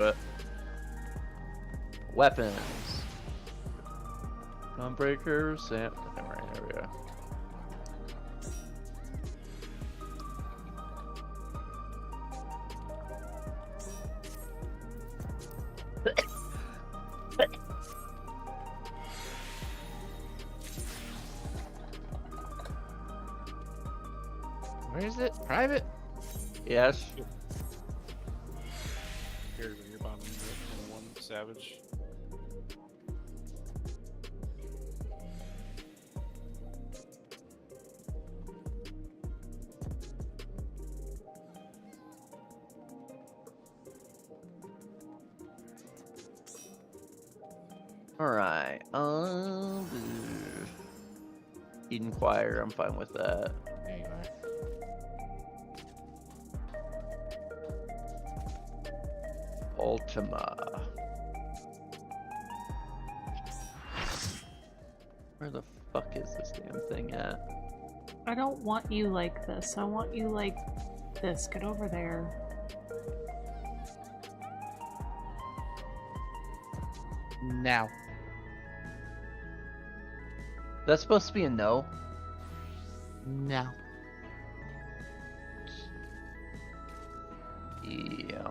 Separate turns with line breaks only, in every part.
But weapons. Gunbreakers. Yeah, right, there we go. Where is it? Private? Yes.
Here, when you're bombing in one savage.
Alright, Eden Choir, I'm fine with that.
There you are.
Ultima. Where the fuck is this damn thing at?
I don't want you like this. I want you like this. Get over there.
Now.
That's supposed to be a no?
Now.
Yeah.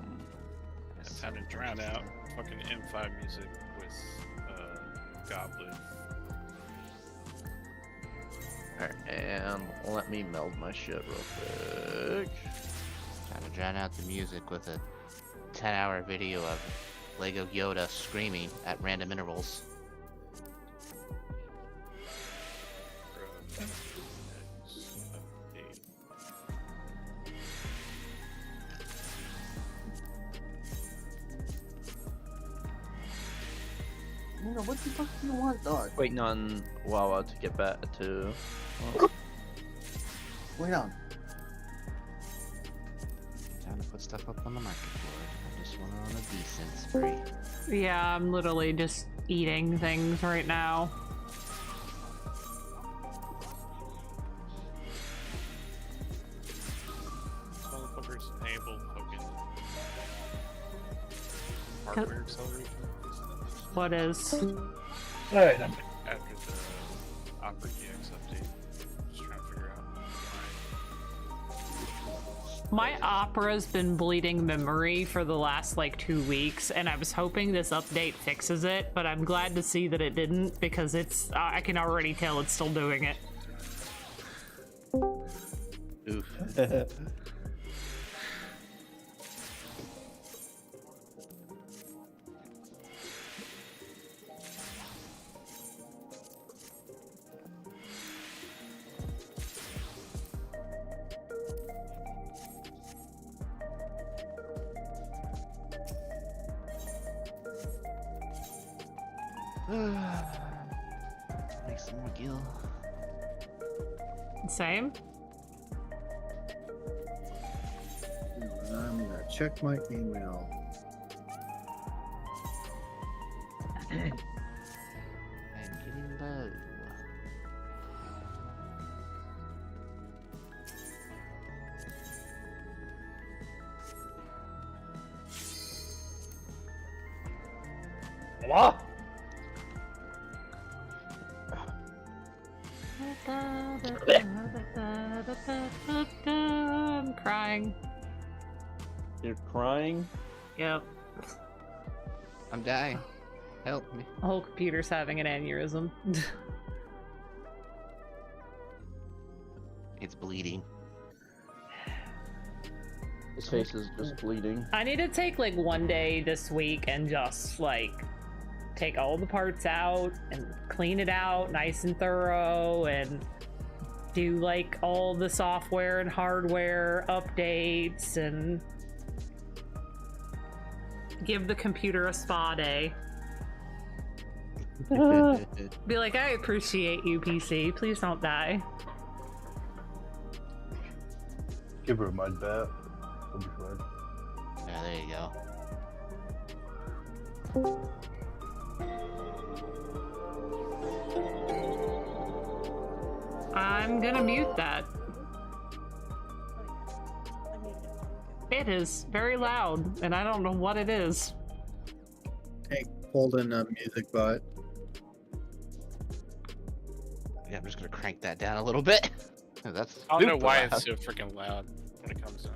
It's time to drown out fucking M5 music with Goblin.
Alright, and let me meld my shit real quick.
Trying to drown out the music with a 10-hour video of Lego Yoda screaming at random intervals.
What the fuck do you want, dog?
Waiting on Wawa to get back to...
Wait on.
Time to put stuff up on the market board. I just want it on a decent spree.
Yeah, I'm literally just eating things right now.
This motherfucker's enable fucking hardware acceleration.
What is?
Alright, I'm
After the Opera GX update. Just trying to figure out why.
My Opera's been bleeding memory for the last like 2 weeks, and I was hoping this update fixes it, but I'm glad to see that it didn't, because it's I can already tell it's still doing it.
Oof.
Make some more gil.
Same?
I'm gonna check my email.
I'm getting low.
What?
I'm crying.
You're crying?
Yep.
I'm dying. Help me.
The whole computer's having an aneurysm.
It's bleeding.
His face is just bleeding.
I need to take like one day this week and just like take all the parts out and clean it out nice and thorough and do like all the software and hardware updates and give the computer a spa day. Be like, I appreciate you, PC. Please don't die.
Give her a mud bath. It'll be fine.
Yeah, there you go.
I'm gonna mute that. It is very loud, and I don't know what it is.
Pulled in a music bot.
Yeah, I'm just gonna crank that down a little bit. That's
I don't know
super
why
loud.
it's so freaking loud when it comes in.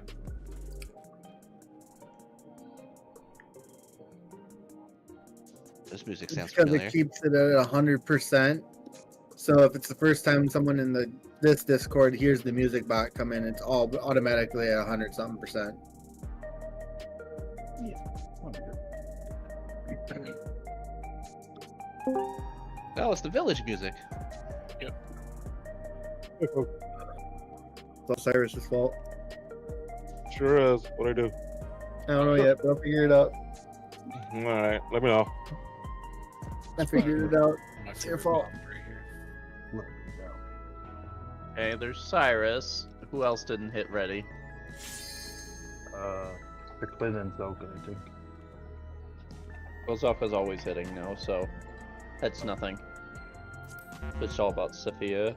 This music sounds
Because
familiar.
it keeps it at 100%. So if it's the first time someone in this Discord hears the music bot come in, it's all automatically at 100-something%.
Oh, it's the village music.
It's all Cyrus's fault.
Sure is. What I do?
I don't know yet, but I'll figure it out.
All right, let me know.
I figured it out.
My
It's your
favorite
fault.
button right here.
Look at that.
Hey, there's Cyrus. Who else didn't hit ready?
The Clint and Zoka, I think.
Kozov is always hitting now, so that's nothing. It's all about Sophia.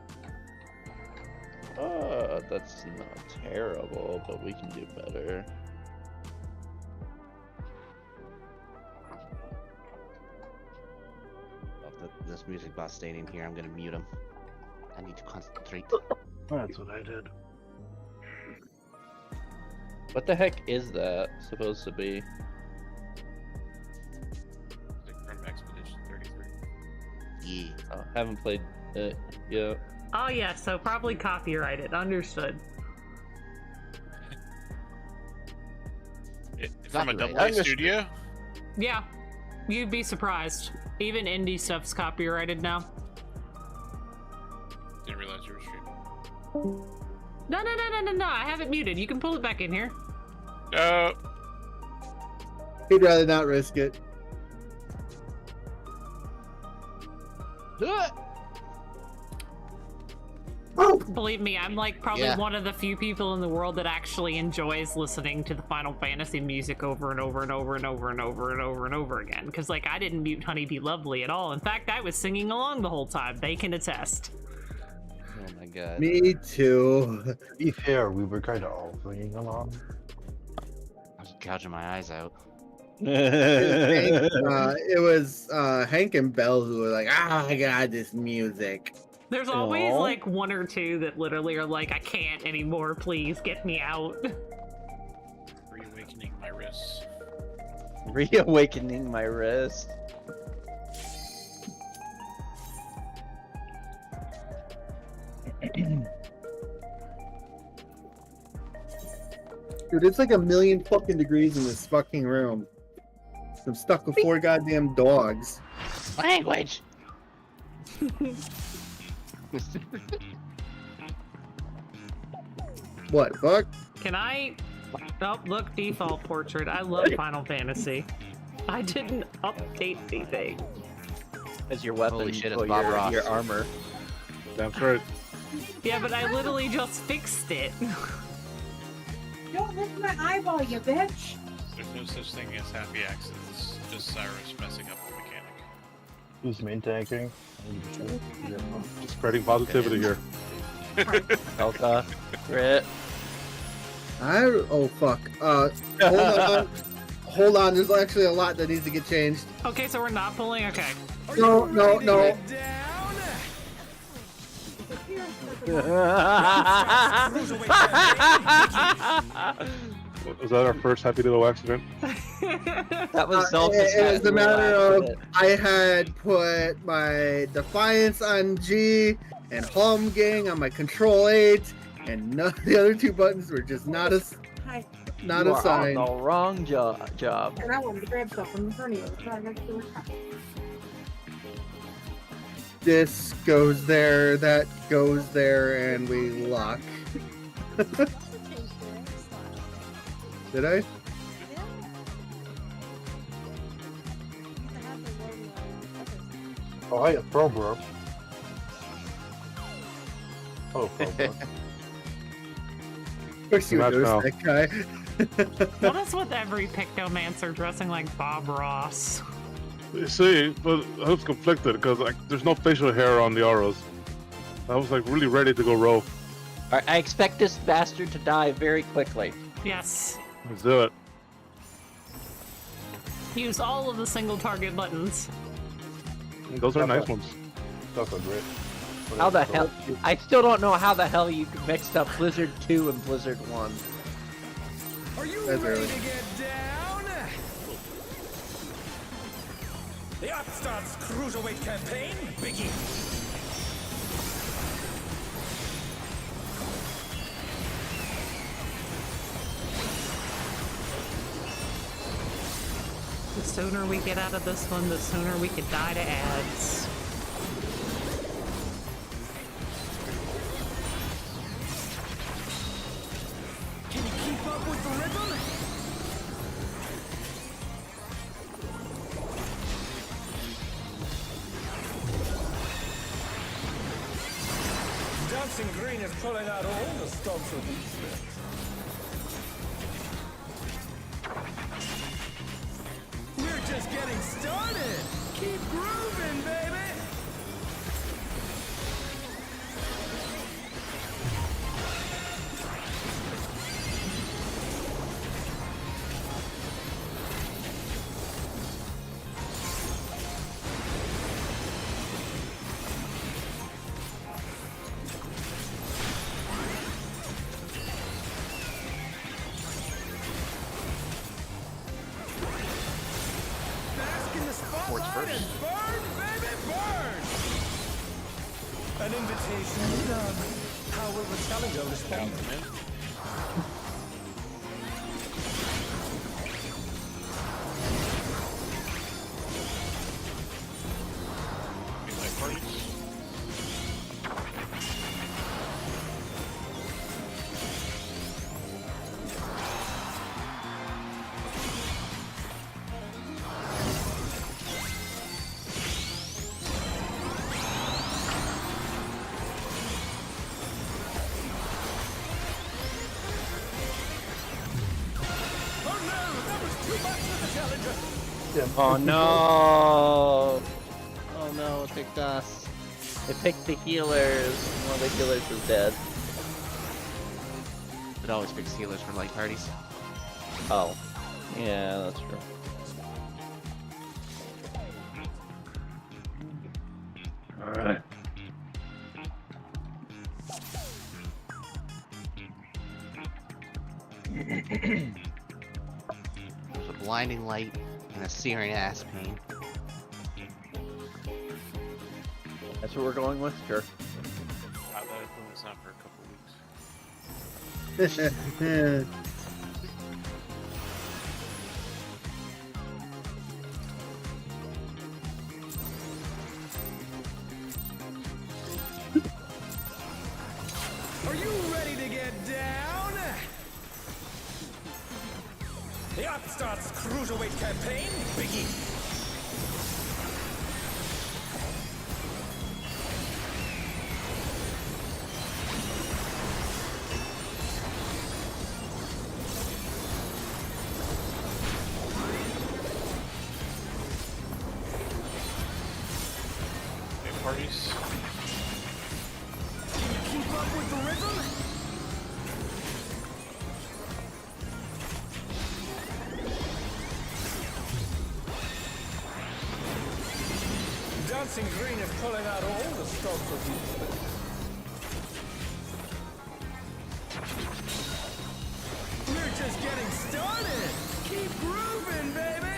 That's not terrible, but we can do better.
This music bot staying in here. I'm gonna mute him. I need to concentrate.
That's what I did.
What the heck is that supposed to be?
Music from Expedition 33.
Yeah.
Oh, haven't played it yet.
Oh yeah, so probably copyrighted. Understood.
From a
Copyright.
double A studio?
Yeah, you'd be surprised. Even indie stuff's copyrighted now.
Didn't realize you were streaming.
No. I have it muted. You can pull it back in here.
No.
He'd rather not risk it.
Believe me, I'm like probably
Yeah.
one of the few people in the world that actually enjoys listening to the Final Fantasy music over and over and over and over and over and over and over again. Because like I didn't mute Honeybee Lovely at all. In fact, I was singing along the whole time. They can attest.
Oh my god.
Me too.
To be fair, we were kind of all singing along.
I was gouging my eyes out.
It was Hank and Belle who were like, "Ah, my god, this music."
There's always
Aw.
like one or two that literally are like, I can't anymore. Please get me out.
Reawakening my wrists.
Reawakening my wrist.
Dude, it's like a million fucking degrees in this fucking room. I'm stuck with 4 goddamn dogs.
Language.
What, fuck?
Can I? Oh, look, default portrait. I love Final Fantasy. I didn't update anything.
As your weapon
Holy shit, it's
or
Bob Ross.
your armor.
That's right.
Yeah, but I literally just fixed it.
Don't lift my eyeball, you bitch!
There's no such thing as happy accidents. Just Cyrus messing up the mechanic.
Who's main tanking?
Spreading positivity here.
Elka. Crit.
Oh fuck. Hold on. Hold on, there's actually a lot that needs to get changed.
Okay, so we're not pulling? Okay.
No.
Was that our first happy little accident?
That was self
It was a matter of I had put my Defiance on G and Home Gang on my Control 8, and none of the other 2 buttons were just not
Hi.
assigned.
on the wrong job.
And I wanted to grab stuff from the front of you. Try next to the top.
This goes there, that goes there, and we lock. Did I?
Oh, hi, Pro Bro. Oh, Pro Bro.
Of course you
Not
noticed
now.
that guy.
What is with every Pictomancer dressing like Bob Ross?
You see, but I was conflicted because like there's no facial hair on the auras. I was like really ready to go row.
I expect this bastard to die very quickly.
Yes.
Let's do it.
Use all of the single target buttons.
Those are nice ones.
That's a great.
How the hell? I still don't know how the hell you mixed up Blizzard 2 and Blizzard 1.
Are you
That's
ready
early.
to get down? The Upstart's Cruiserweight campaign begins.
The sooner we get out of this one, the sooner we could die to ads.
Can you keep up with the rhythm? Dancing Green is pulling out all the stops of these bits. We're just getting started. Keep grooving, baby. Bask in the spotlight and burn, baby, burn! An invitation done. How will the challenger respond? Oh no, that was too much for the challenger.
Oh no! Oh no, it picked us. It picked the healers. One of the healers is dead.
It always picks healers for light parties.
Oh. Yeah, that's true.
Alright.
There's a blinding light and a searing ass pain.
That's what we're going with, sure.
That was not for a couple weeks.
Are you ready to get down? The Upstart's Cruiserweight campaign begins.
Big parties.
Can you keep up with the rhythm? Dancing Green is pulling out all the stops of these bits. We're just getting started. Keep grooving, baby.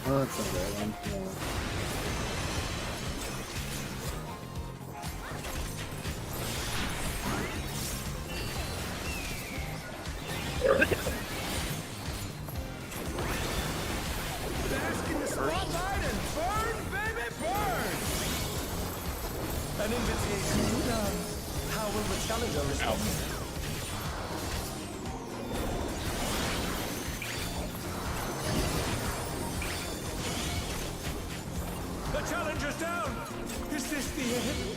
Oh, that's not that one. No.
Bask in the spotlight and burn, baby, burn! An invitation done. How will the challenger respond? The challenger's down! Is this the end?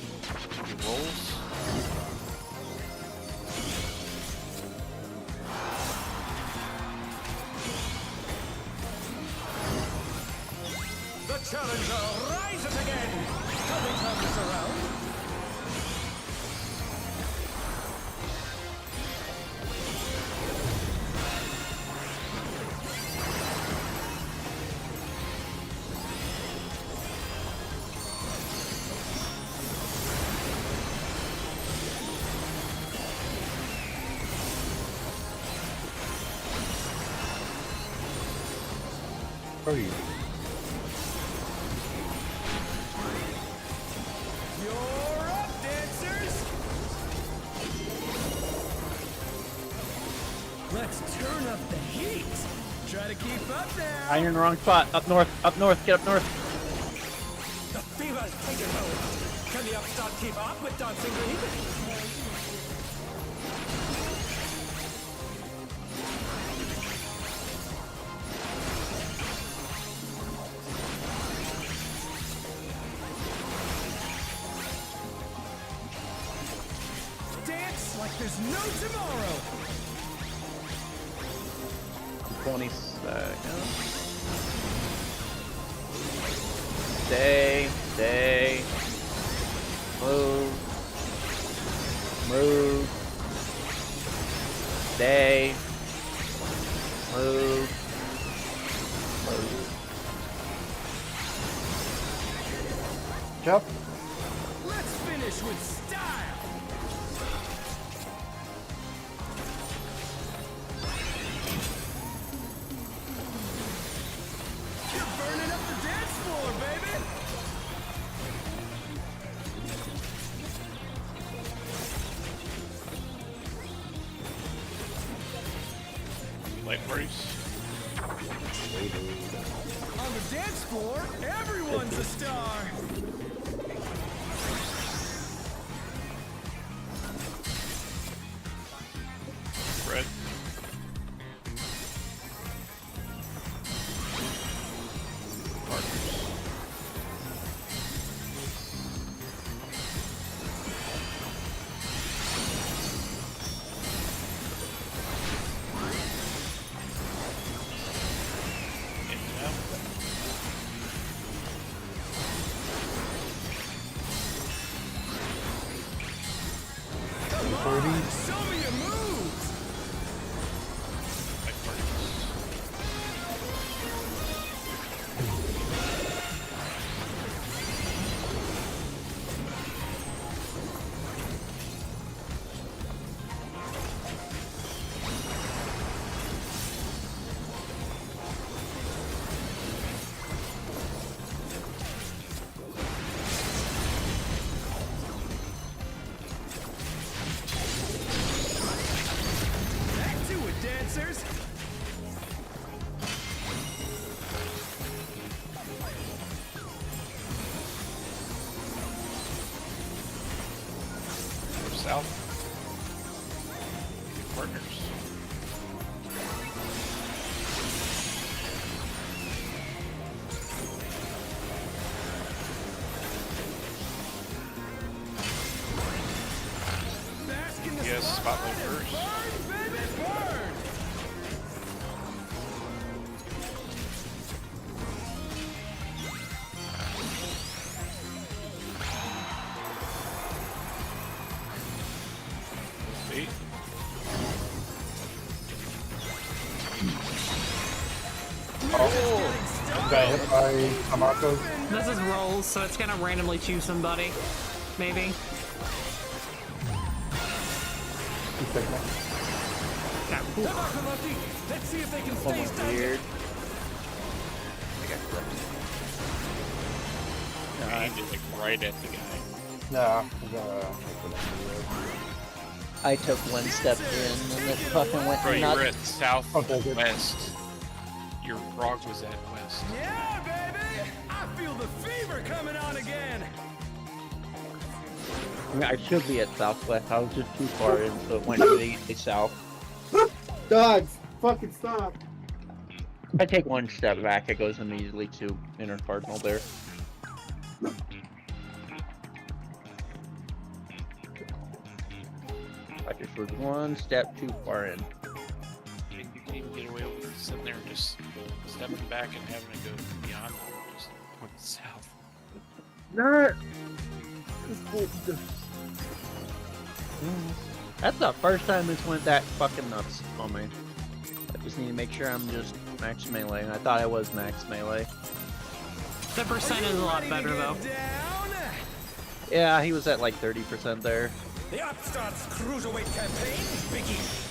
He rolls.
The challenger rises again!
party.
You're up, dancers! Let's turn up the heat. Try to keep up now.
You're in the wrong spot. Up north, get up north.
The fever's taking hold. Can the upstart keep up with Dancing Green? Dance like there's no tomorrow.
20 seconds. Stay. Move. Stay. Move.
Jump.
Let's finish with style. You're burning up the dance floor, baby.
Light parties.
On the dance floor, everyone's a star.
Red.
Show me your moves.
Light parties.
Back to it, dancers.
Go south. Partners.
Bask in the
Yes, spotlight first.
Burn, baby, burn.
Eight.
Got hit by Hamako's.
This is rolls, so it's gonna randomly choose somebody. Maybe.
He's taking it.
Yeah.
Let's see if they can stay
Almost
standing.
weird.
Aimed it like right at the guy.
Nah,
I took one step in and it fucking went
Bro, you
nuts.
were at south
Okay, good.
west. Your frog was at west.
Yeah, baby. I feel the fever coming on again.
I mean, I should be at southwest. I was just too far in, so it went really south.
Dogs, fucking stop.
If I take one step back, it goes immediately to inner cardinal there. I just was one step too far in.
You can even get away with sitting there and just stepping back and having to go beyond them. Just going south.
Not.
That's the first time this went that fucking nuts on me. I just need to make sure I'm just max melee. I thought I was max melee.
The percent is a lot better though.
Down.
Yeah, he was at like 30% there.
The Upstarts Cruiserweight campaign begins.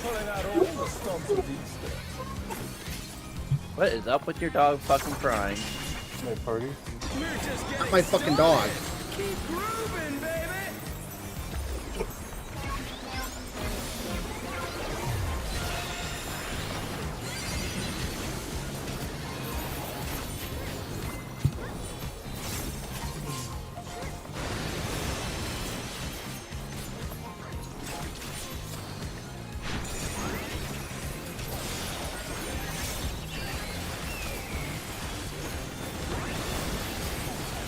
pulling out all the stops of these steps.
What is up with your dog fucking crying?
My party.
We're just
Not
getting
my fucking dog.
Keep grooving, baby.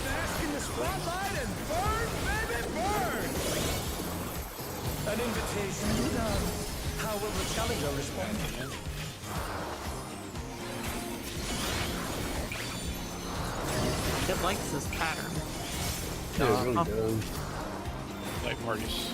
Bask in the spotlight and burn, baby, burn. An invitation to dance. How will the challenger respond?
It likes this pattern.
Yeah, it really does.
Like Marcus.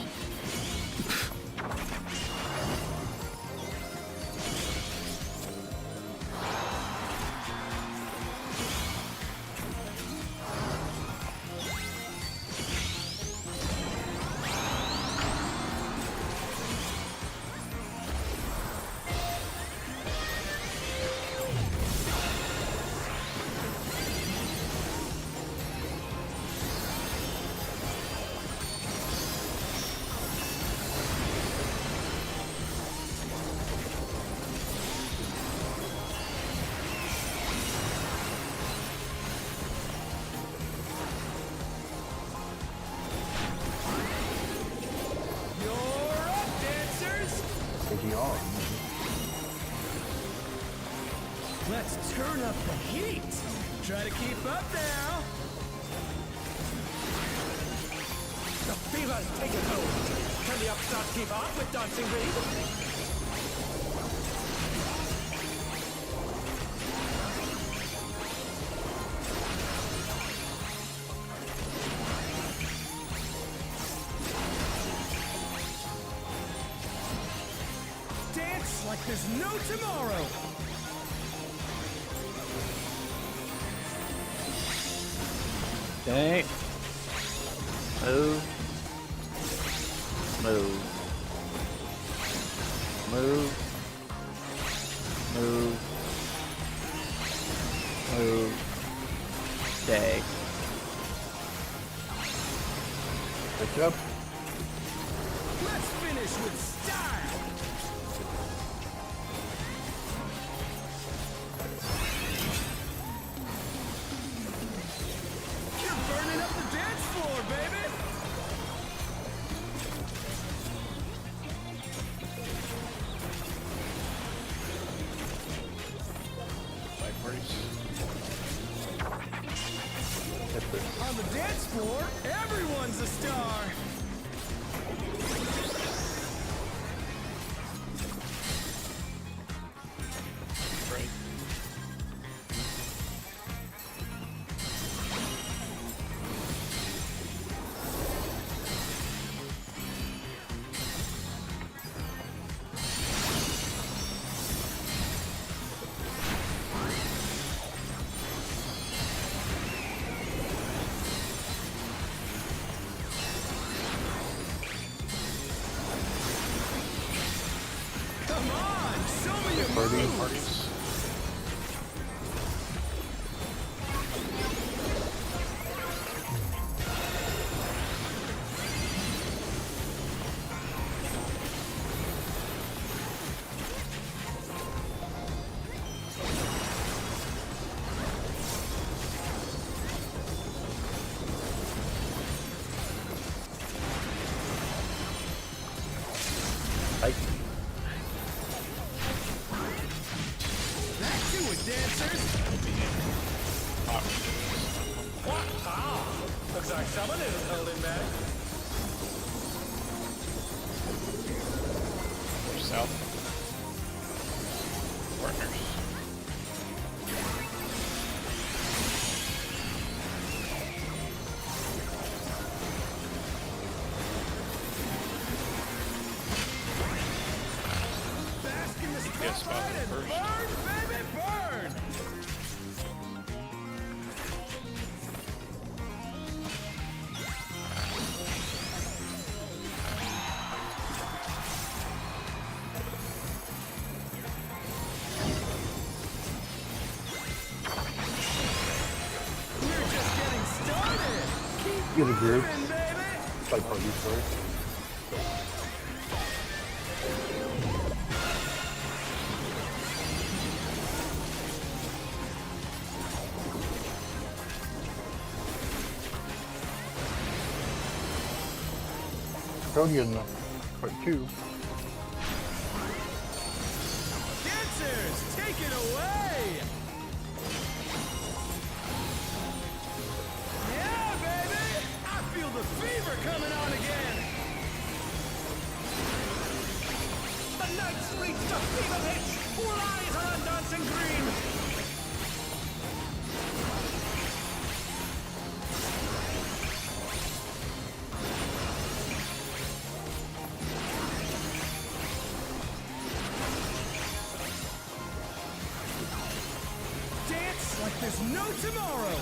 You're up, dancers.
Taking on.
Let's turn up the heat. Try to keep up now. The fever's taken hold. Can the upstart keep up with dancing reed? Dance like there's no tomorrow.
Okay. Move. Move. Move. Move. Move. Stay.
Pick it up.
Let's finish with style. You're burning up the dance floor, baby.
Like Marcus.
On the dance floor, everyone's a star.
Right.
Come on, show me your moves.
Marcus.
Like,
Back to it, dancers. Looks like someone is holding back.
Or south. Partners.
Bask in the
Yes,
spotlight and
first.
burn, baby, burn.
Get a group.
Moving, baby.
Like party story. Don't get enough. Part 2.
Dancers, take it away. Yeah, baby. I feel the fever coming on again. The night's reached a fever pitch. All eyes are on dancing green. Dance like there's no tomorrow.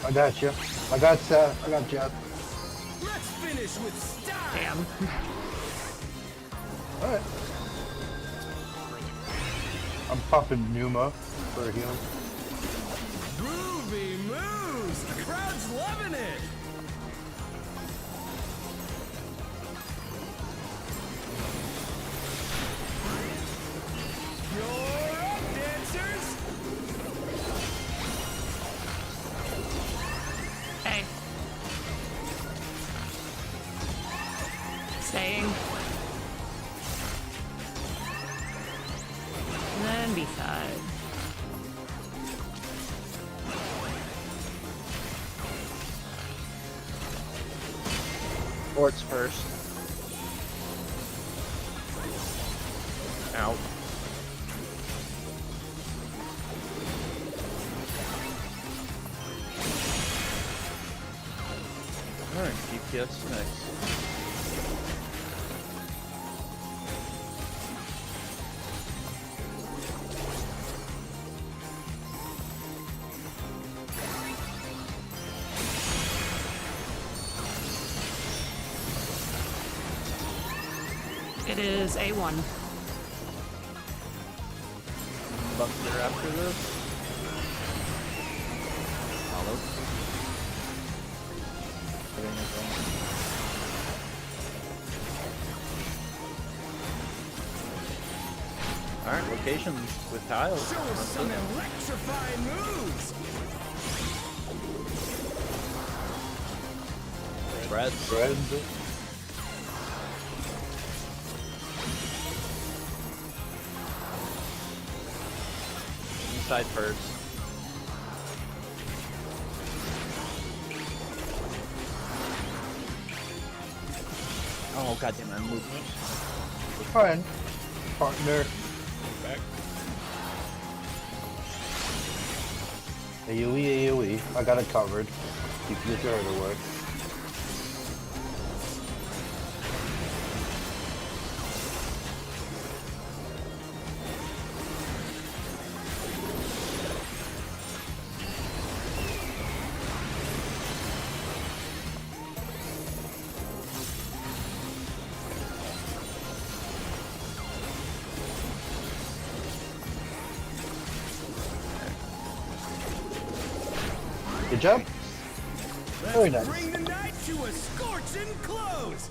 I got you. I got Seth. I got Jeff.
Let's finish with style.
Damn.
Alright. I'm popping Numa for him.
Groovy moves. The crowd's loving it. You're up, dancers.
Hey. Staying. And then B-side.
Sports first. Out. Alright, DPS next.
It is A1.
Buster after this.
Follow.
Everything is wrong. Alright, locations with tiles.
Show us some electrifying moves.
Red.
Red.
Inside first. Oh goddamn! I'm moving.
Fine. Partner.
Back.
AoE. I got it covered. You can get your other work. Good job. Very nice.
Bring the night to a scorching close.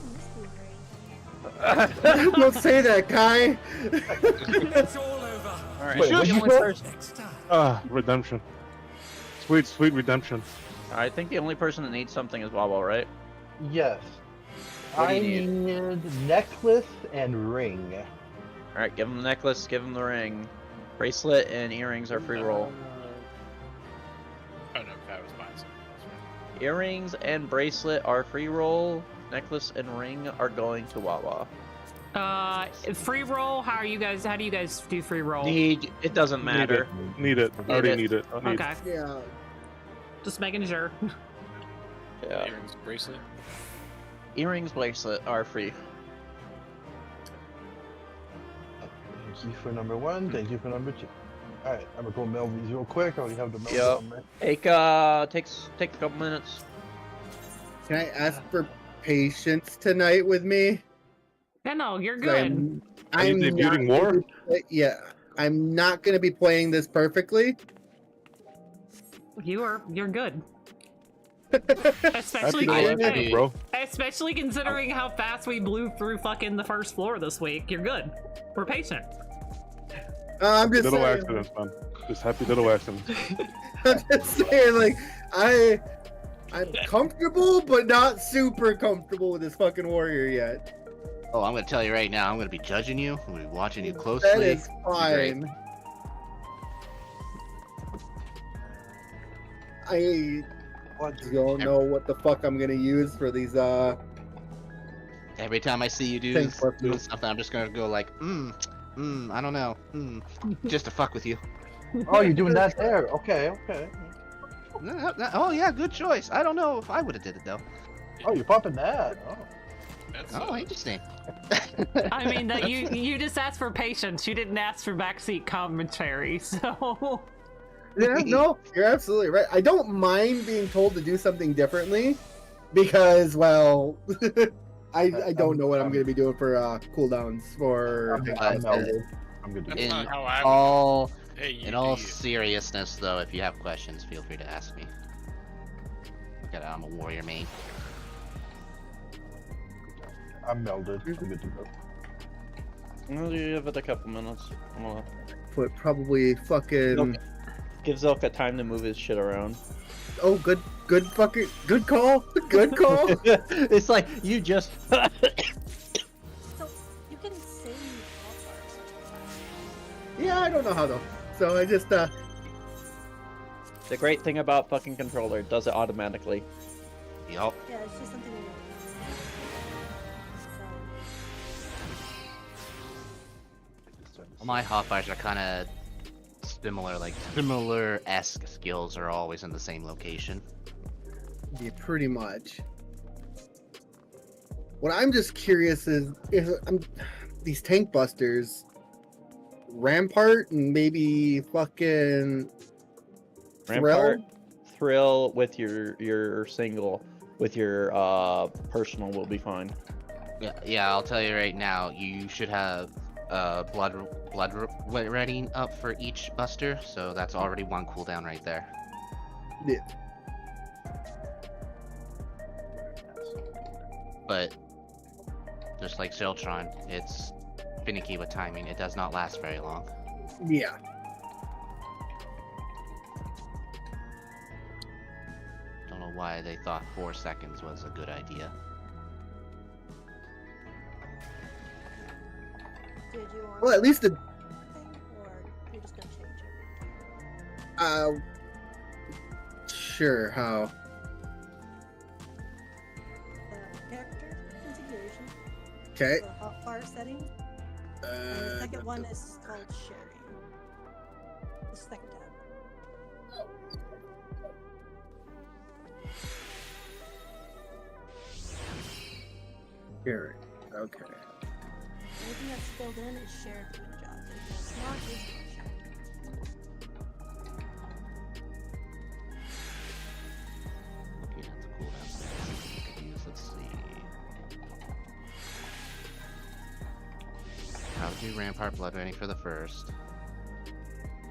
Don't say that, Kai.
It's all over.
Alright,
Wait,
shoot
what'd
the
you
only
say?
person.
Next time.
Ah, redemption. Sweet, sweet redemption.
I think the only person that needs something is Wobble, right?
Yes.
What do
I
you
need necklace and ring.
Alright, give him the necklace, give him the ring. Bracelet and earrings are free roll.
Oh no, that was mine. So that's right.
Earrings and bracelet are free roll. Necklace and ring are going to Wawa.
Free roll. How do you guys do free roll?
Need it doesn't matter.
Need it. I already
it.
need it. I need
Okay,
Yeah.
just making sure.
Yeah.
Earrings, bracelet.
Earrings, bracelet are free.
Thank you for number 1. Thank you for number 2. Alright, I'm gonna go mail these real quick. I already have the mail
Yep.
on me.
Take a couple minutes.
Can I ask for patience tonight with me.
Yeah, no, you're good.
Are you debuting more?
Yeah, I'm not gonna be playing this perfectly.
You're good.
Happy
Especially,
to accident,
hey,
bro.
especially considering how fast we blew through fucking the first floor this week. You're good. We're patient.
I'm just
Little
saying,
accidents, man. Just happy little accidents.
I'm just saying, like, I'm comfortable, but not super comfortable with this fucking warrior yet.
Oh, I'm gonna tell you right now, I'm gonna be judging you. I'm gonna be watching you closely.
That is
It'll be great.
fine. I don't know what the fuck I'm gonna use for these.
Every time I see you doing something, I'm just gonna go like, I don't know, just to fuck with you.
Oh, you're doing that there? Okay, okay.
Oh yeah, good choice. I don't know if I would have did it though.
Oh, you're popping that. Oh.
Oh, interesting.
I mean, that you just asked for patience. You didn't ask for backseat commentary, so.
Yeah, no, you're absolutely right. I don't mind being told to do something differently, because, well, I don't know what I'm gonna be doing for cooldowns for.
I'm good.
That's
In
not how I would.
all
Hey, you
in
do
all
you.
seriousness, though, if you have questions, feel free to ask me. I'm a warrior main.
I'm melded. I'm good to go.
We'll give it a couple minutes. I'm gonna
Put probably fucking.
give Zelka time to move his shit around.
Oh, good fucking, good call, good call.
It's like you just.
So you can save health bars.
Yeah, I don't know how though. So I just
The great thing about fucking controller, it does it automatically.
Yup.
Yeah, it's just something.
My hotfires are kind of similar, like similar-esque skills are always in the same location.
yeah, pretty much. What I'm just curious is these tank busters, Rampart and maybe fucking
Rampart, Thrill with your single, with your personal will be fine.
Yeah, I'll tell you right now, you should have blood ready up for each buster, so that's already one cooldown right there.
Yeah.
But just like Ziltron, it's finicky with timing. It does not last very long.
Yeah.
Don't know why they thought 4 seconds was a good idea.
Did you want
Well, at least the
thing, or you're just gonna change it?
sure, how?
Character configuration.
Okay.
So hotfire setting. And the second one is called sharing. The second tab.
Here. Okay.
Anything that's filled in is shared between the jobs. Anything that's not is not shared.
Looking at the cooldown stats we could use, let's see. I'll do Rampart Bloodletting for the first.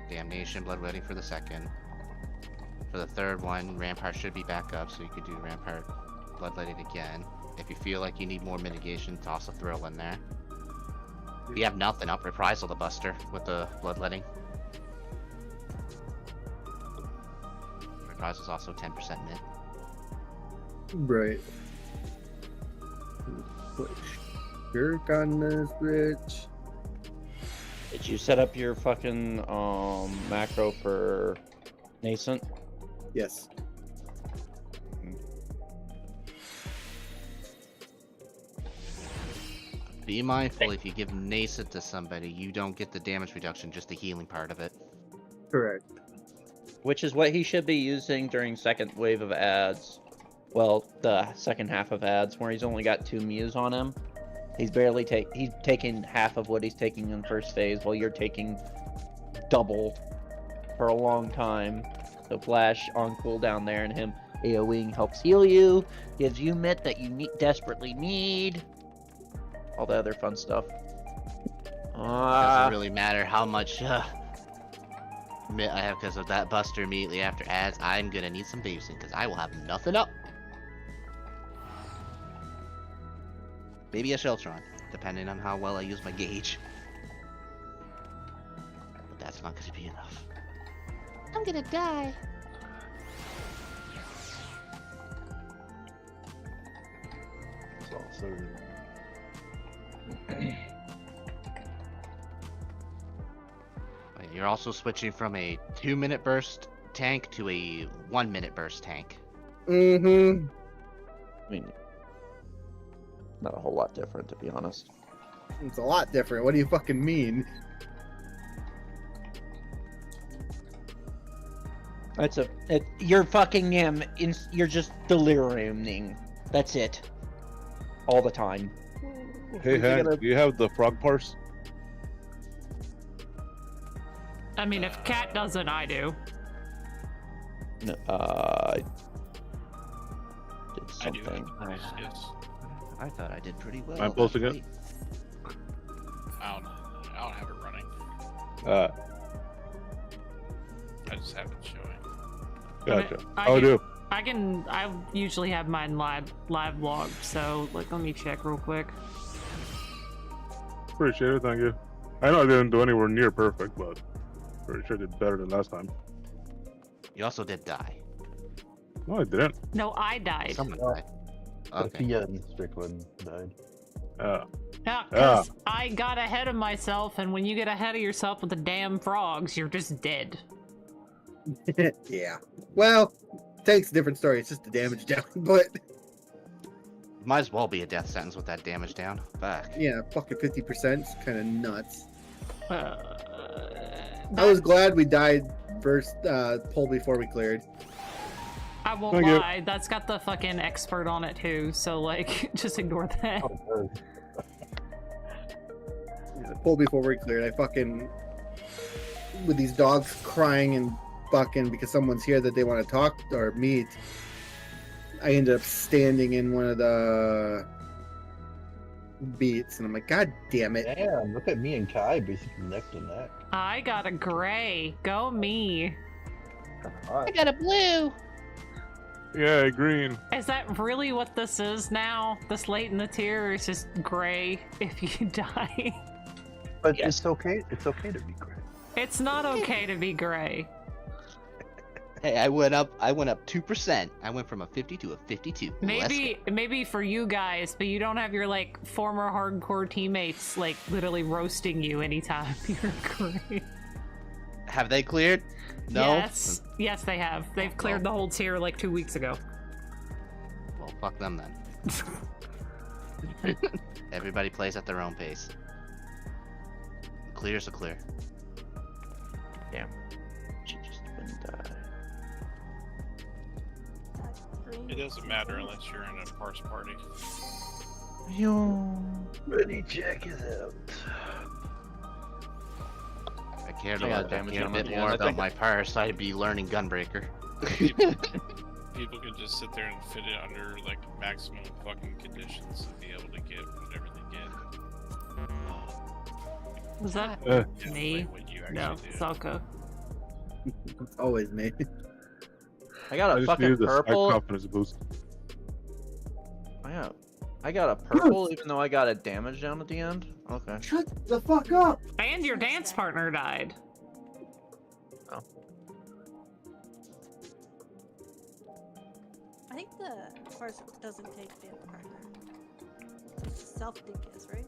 Damnation Bloodletting for the second. For the third one, Rampart should be back up, so you could do Rampart Bloodletting again. If you feel like you need more mitigation, toss a Thrill in there. If you have nothing, up Reprisal the Buster with the Bloodletting. Reprisal is also 10% mid.
Right. Put Shirk on this bitch.
Did you set up your fucking macro for nascent?
Yes.
Be mindful, if you give Nascent to somebody, you don't get the damage reduction, just the healing part of it.
Correct.
Which is what he should be using during second wave of ads. Well, the second half of ads, where he's only got 2 Mews on him. He's barely he's taking half of what he's taking in first phase, while you're taking double for a long time. So Flash on cooldown there, and him AoEing helps heal you, gives you mit that you desperately need. All the other fun stuff.
Doesn't really matter how much mit I have because of that buster immediately after ads. I'm gonna need some babysitting because I will have nothing up. Maybe a Sheltron, depending on how well I use my gauge. But that's not gonna be enough. I'm gonna die.
It's all sorted.
You're also switching from a 2-minute burst tank to a 1-minute burst tank.
Mm-hmm.
I mean, not a whole lot different, to be honest.
It's a lot different. What do you fucking mean?
You're fucking him. You're just deliriuming. That's it. All the time.
Hey, Hank, do you have the frog parse?
I mean, if Cat doesn't, I do.
I did
I do.
something.
Yes.
I thought I did pretty well.
I'm posting it.
I don't have it running. I just have it showing.
Gotcha.
I
do.
I usually have mine live logged, so like let me check real quick.
Appreciate it, thank you. I know I didn't do anywhere near perfect, but pretty sure I did better than last time.
You also did die.
No, I didn't.
No, I died.
Someone died. Okay.
Sophia and Strickland died.
Yeah, because I got ahead of myself, and when you get ahead of yourself with the damn frogs, you're just dead.
Yeah. Well, tank's a different story. It's just the damage down, but
Might as well be a death sentence with that damage down. Fuck.
yeah, fucking 50%. It's kind of nuts.
I
I was glad we died first pull before we cleared.
I won't
Thank you.
lie, that's got the fucking expert on it too, so like, just ignore that.
Oh, good.
Pull before we cleared. I fucking with these dogs crying and bucking because someone's here that they want to talk or meet. I ended up standing in one of the beats, and I'm like, God damn it!
Damn, look at me and Kai basically neck to neck.
I got a gray. Go me.
Alright.
got a blue.
Yeah, green.
Is that really what this is now? This late in the tier is just gray if you die.
But
Yes.
it's okay. It's okay to be great.
It's not okay to be gray.
Hey, I went up 2%. I went from a 50 to a 52.
Maybe for you guys, but you don't have your like former hardcore teammates like literally roasting you anytime you're gray.
Have they cleared? No.
Yes, they have. They've cleared the whole tier like 2 weeks ago.
Well, fuck them then. Everybody plays at their own pace. Clear's a clear.
Damn. She just wouldn't die.
It doesn't matter unless you're in a parse party.
Ready, check it out.
I cared
I got
about
damage
a
on
bit
the
more
end. I
about
think-
my parse. I'd be learning Gunbreaker.
People can just sit there and fit it under like maximum fucking conditions and be able to get whatever they get.
Was that
Yeah,
me?
like what you actually
No,
do.
Salka.
It's always me.
I got
I
a
just
fucking
needed the
purple.
confidence boost.
I got a purple, even though I got a damage down at the end. Okay.
Shut the fuck up!
And your dance partner died.
I think the first doesn't take dance partner. It's self-DPS, right?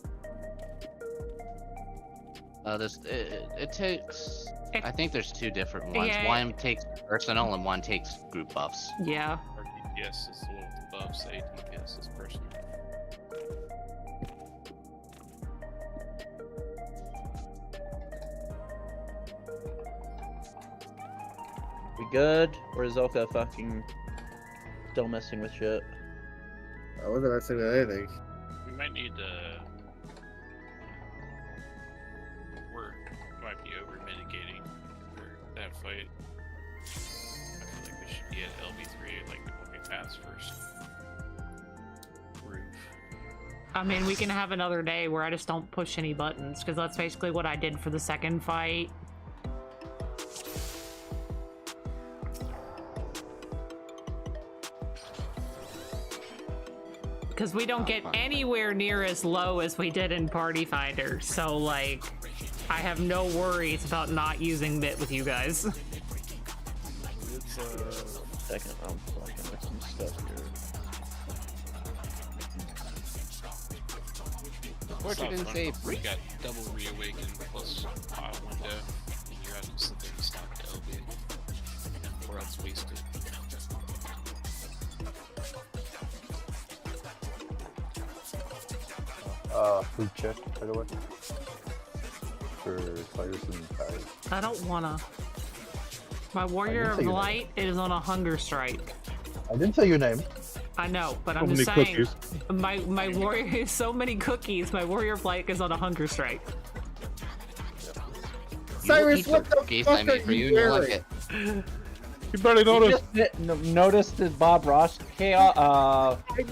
It takes.
It-
I think there's two different ones.
Yeah.
One takes personal and one takes group buffs.
Yeah.
Our DPS is the one with the buffs, ADPS is personal.
We good? Or is Zelka fucking still messing with shit?
I wasn't messing with anything.
We might need to. We might be over mitigating for that fight. I feel like we should be at LB3 like when pass first. Roof.
I mean, we can have another day where I just don't push any buttons, because that's basically what I did for the second fight. Because we don't get anywhere near as low as we did in Party Finder, so like, I have no worries about not using Bit with you guys.
It's
Second round fucking with some stuff here.
Of course you didn't say
we got double reawaken plus pot window, and you have to sit there and stop to elevate, or else wasted.
Food check, by the way. For Cyrus and Ty.
I don't wanna. My Warrior of Light is on a hunger strike.
I didn't say your name.
I know, but
So
I'm
many
just saying.
cookies.
My Warrior is so many cookies. My Warrior of Light is on a hunger strike.
Cyrus, what the
cookies I
fuck are
made for you.
you
You like
wearing?
it.
You barely
You
noticed.
just noticed the Bob Ross chaos.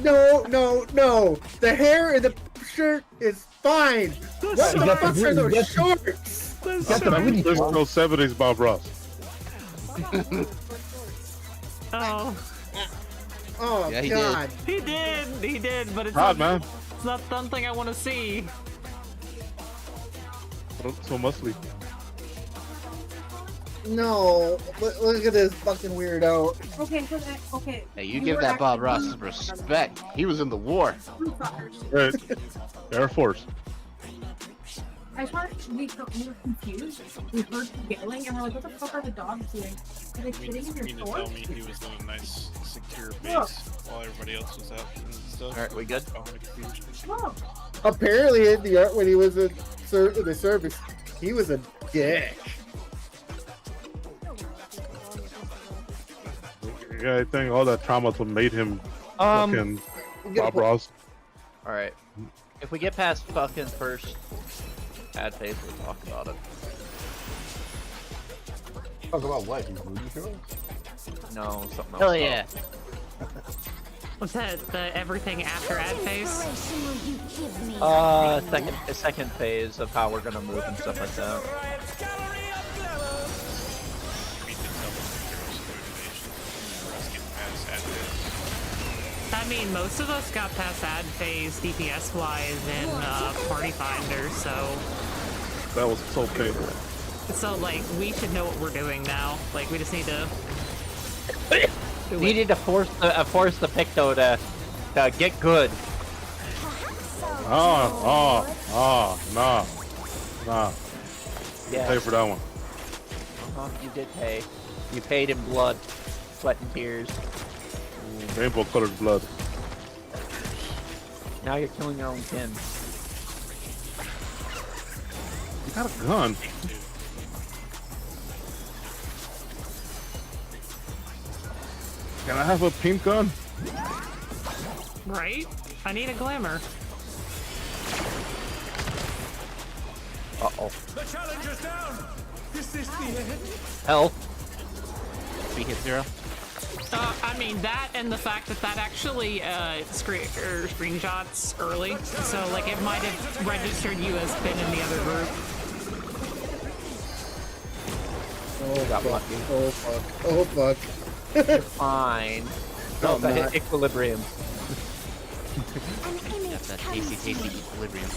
No. The hair in the shirt is fine. What
you
the
got
fuck
the
are
green,
those shorts?
Got the booty
There's
shorts.
no 70s Bob Ross.
Oh,
Oh
Yeah, he
God.
he did, but it's
Hard,
not,
man.
it's not something I want to see.
So muscly.
No, look at this fucking weirdo.
Okay, so okay.
Hey, you give that Bob Ross some respect. He was in the war.
Right. Air Force.
I just wanted we were confused. We heard yelling and we're like, what the fuck are the dogs doing? Are they
You
sitting in
mean
your
to
store?
tell me he was in a nice, secure base
Look.
while everybody else was out and stuff?
Alright, we good?
Look.
Apparently, in the art when he was in the service, he was a dick.
Yeah, I think all that trauma to made him fucking Bob Ross.
Alright. If we get past fucking first ad phase, we'll talk about it.
Talk about what? His booty shorts?
No, something else.
Hell yeah.
What's that? The everything after ad phase?
Second phase of how we're gonna move and stuff like that.
I mean, most of us got past ad phase DPS wise in Party Finder, so
That was so painful.
like we should know what we're doing now. Like we just need to.
Needed to force the Picto to get good.
Nah.
Yeah.
Pay for that one.
You did pay. You paid in blood, sweat, and tears.
Rainbow colored blood.
Now you're killing your own kin.
You got a gun. Can I have a pink gun?
Right? I need a glamour.
Uh-oh.
The challenger's down. Is this the end?
Health.
We hit 0.
I mean that, and the fact that actually screenshots early, so like it might have registered you as been in the other group.
Oh,
Got
fuck.
lucky.
Oh, fuck. Oh, fuck.
Fine.
No,
No,
I'm
hit
not.
equilibrium.
That's that tasty equilibrium.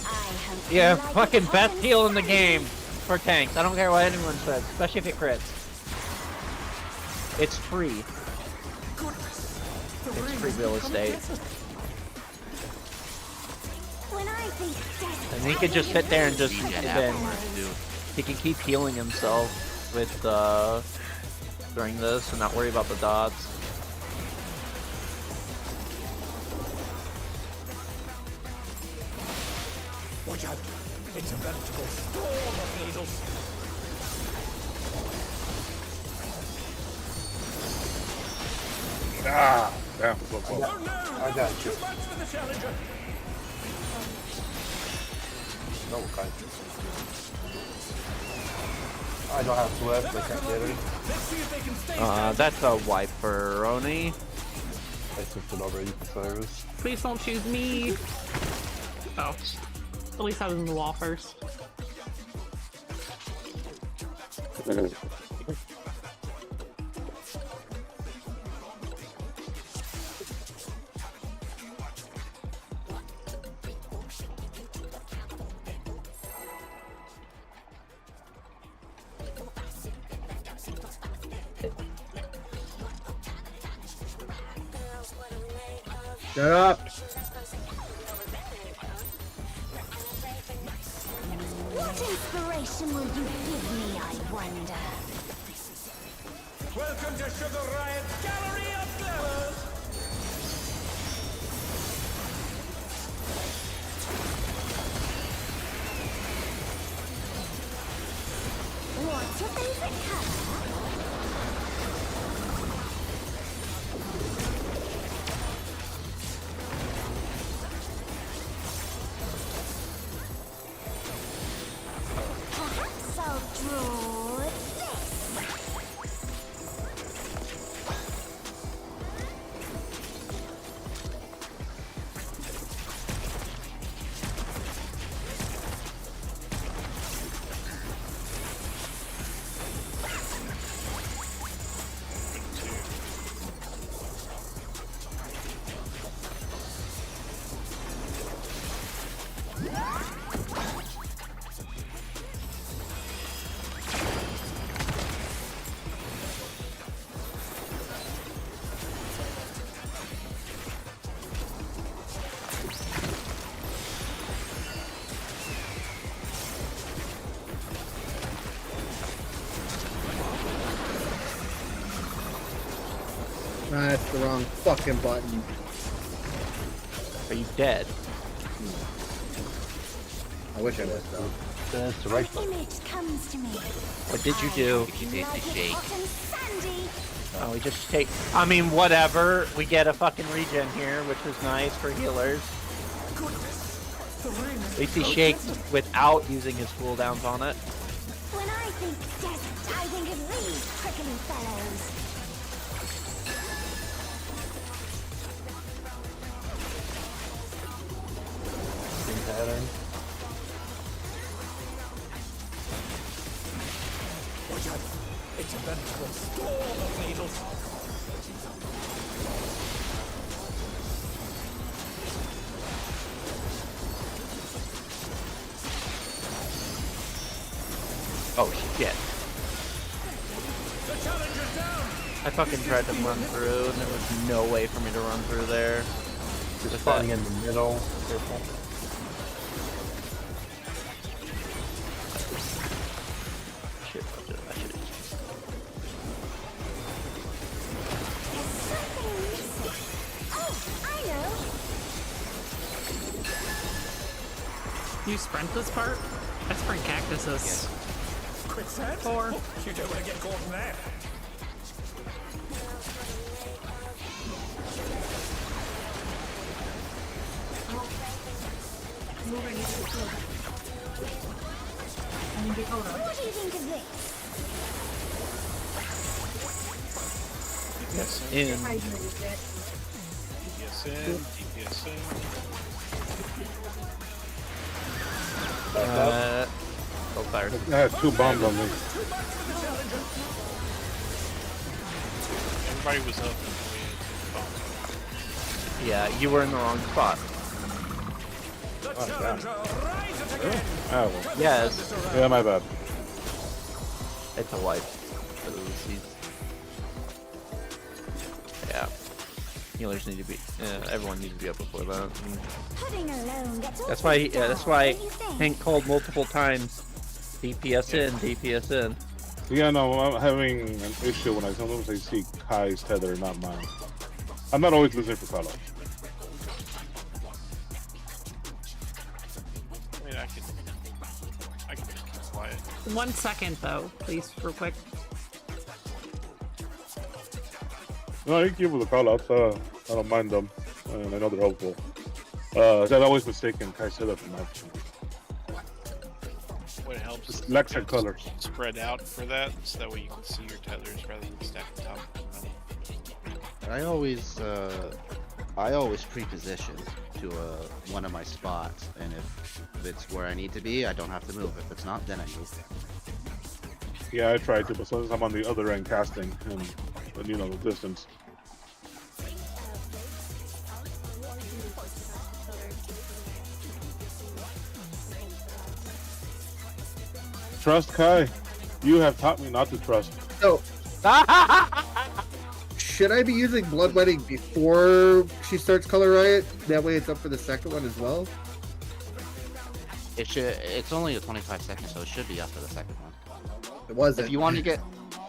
Yeah, fucking best heal in the game for tanks. I don't care what anyone says, especially if it crits. It's free. It's free real estate. And he could just sit there and just he can keep healing himself with during this and not worry about the dots.
Watch out. It's a veritable storm of needles.
Ah, damn. So
Oh
close.
no!
I got you.
Too much for the challenger.
No, kind. I don't have sweat, so I can't get it.
Let's see if they can stay
That's a wiperoni.
I switched it already for Cyrus.
Please don't choose me. Oh. At least I was in the wall first.
Shut up!
What inspiration will you give me, I wonder?
Welcome to Sugar Riot's Gallery of Flavors!
What's your favorite color? Perhaps I'll draw this.
That's the wrong fucking button.
Are you dead?
I wish I was though.
That's the right
An
button.
image comes to me.
What did you do?
You did
Like
the
it
shake.
hot and sandy.
Oh, we just take. I mean, whatever. We get a fucking regen here, which is nice for healers. At least he shaked without using his cooldowns on it.
When I think desert, I think of these prickly fellows.
Same pattern.
Watch out! It's a vengeful storm of needles!
Oh shit!
The challenger's down!
I fucking tried to run through, and there was no way for me to run through there.
Just standing in the middle. Careful.
Shit! I should.
There's something missing. Oh, I know.
You sprint this part? I sprint cactuses.
Quicksand?
4.
You don't want to get caught in that.
What do you think of this?
DPS
In.
in, DPS in.
Oh, fired.
I have 2 bombs on me.
Everybody was up before we had
Yeah, you were in the wrong spot.
The challenger rises again!
Ah, well.
Yes,
Yeah, my bad.
it's a wipe. Yeah. Healers need to be. Everyone needs to be up before that.
Pudding alone gets
That's why.
awfully
That's
dull,
why
don't you think?
Hank called multiple times. DPS in, DPS in.
Yeah, no, I'm having an issue when I sometimes I see Kai's tether, not mine. I'm not always listening for call-outs.
I mean, I can just keep quiet.
1 second though, please, real quick.
No, you can give them the call-outs. I don't mind them, and I know they're helpful. I've always mistaken Kai's tether for mine.
What helps is
Lex and
to
colors.
spread out for that, so that way you can see your tethers rather than stack on top of them.
I always pre-position to one of my spots, and if it's where I need to be, I don't have to move. If it's not, then I move.
Yeah, I tried to, but sometimes I'm on the other end casting, and you know the distance. Trust Kai. You have taught me not to trust.
So, should I be using Bloodletting before she starts Color Riot? That way it's up for the second one as well?
It should. It's only a 25 seconds, so it should be up for the second one.
It wasn't.
If you want to get,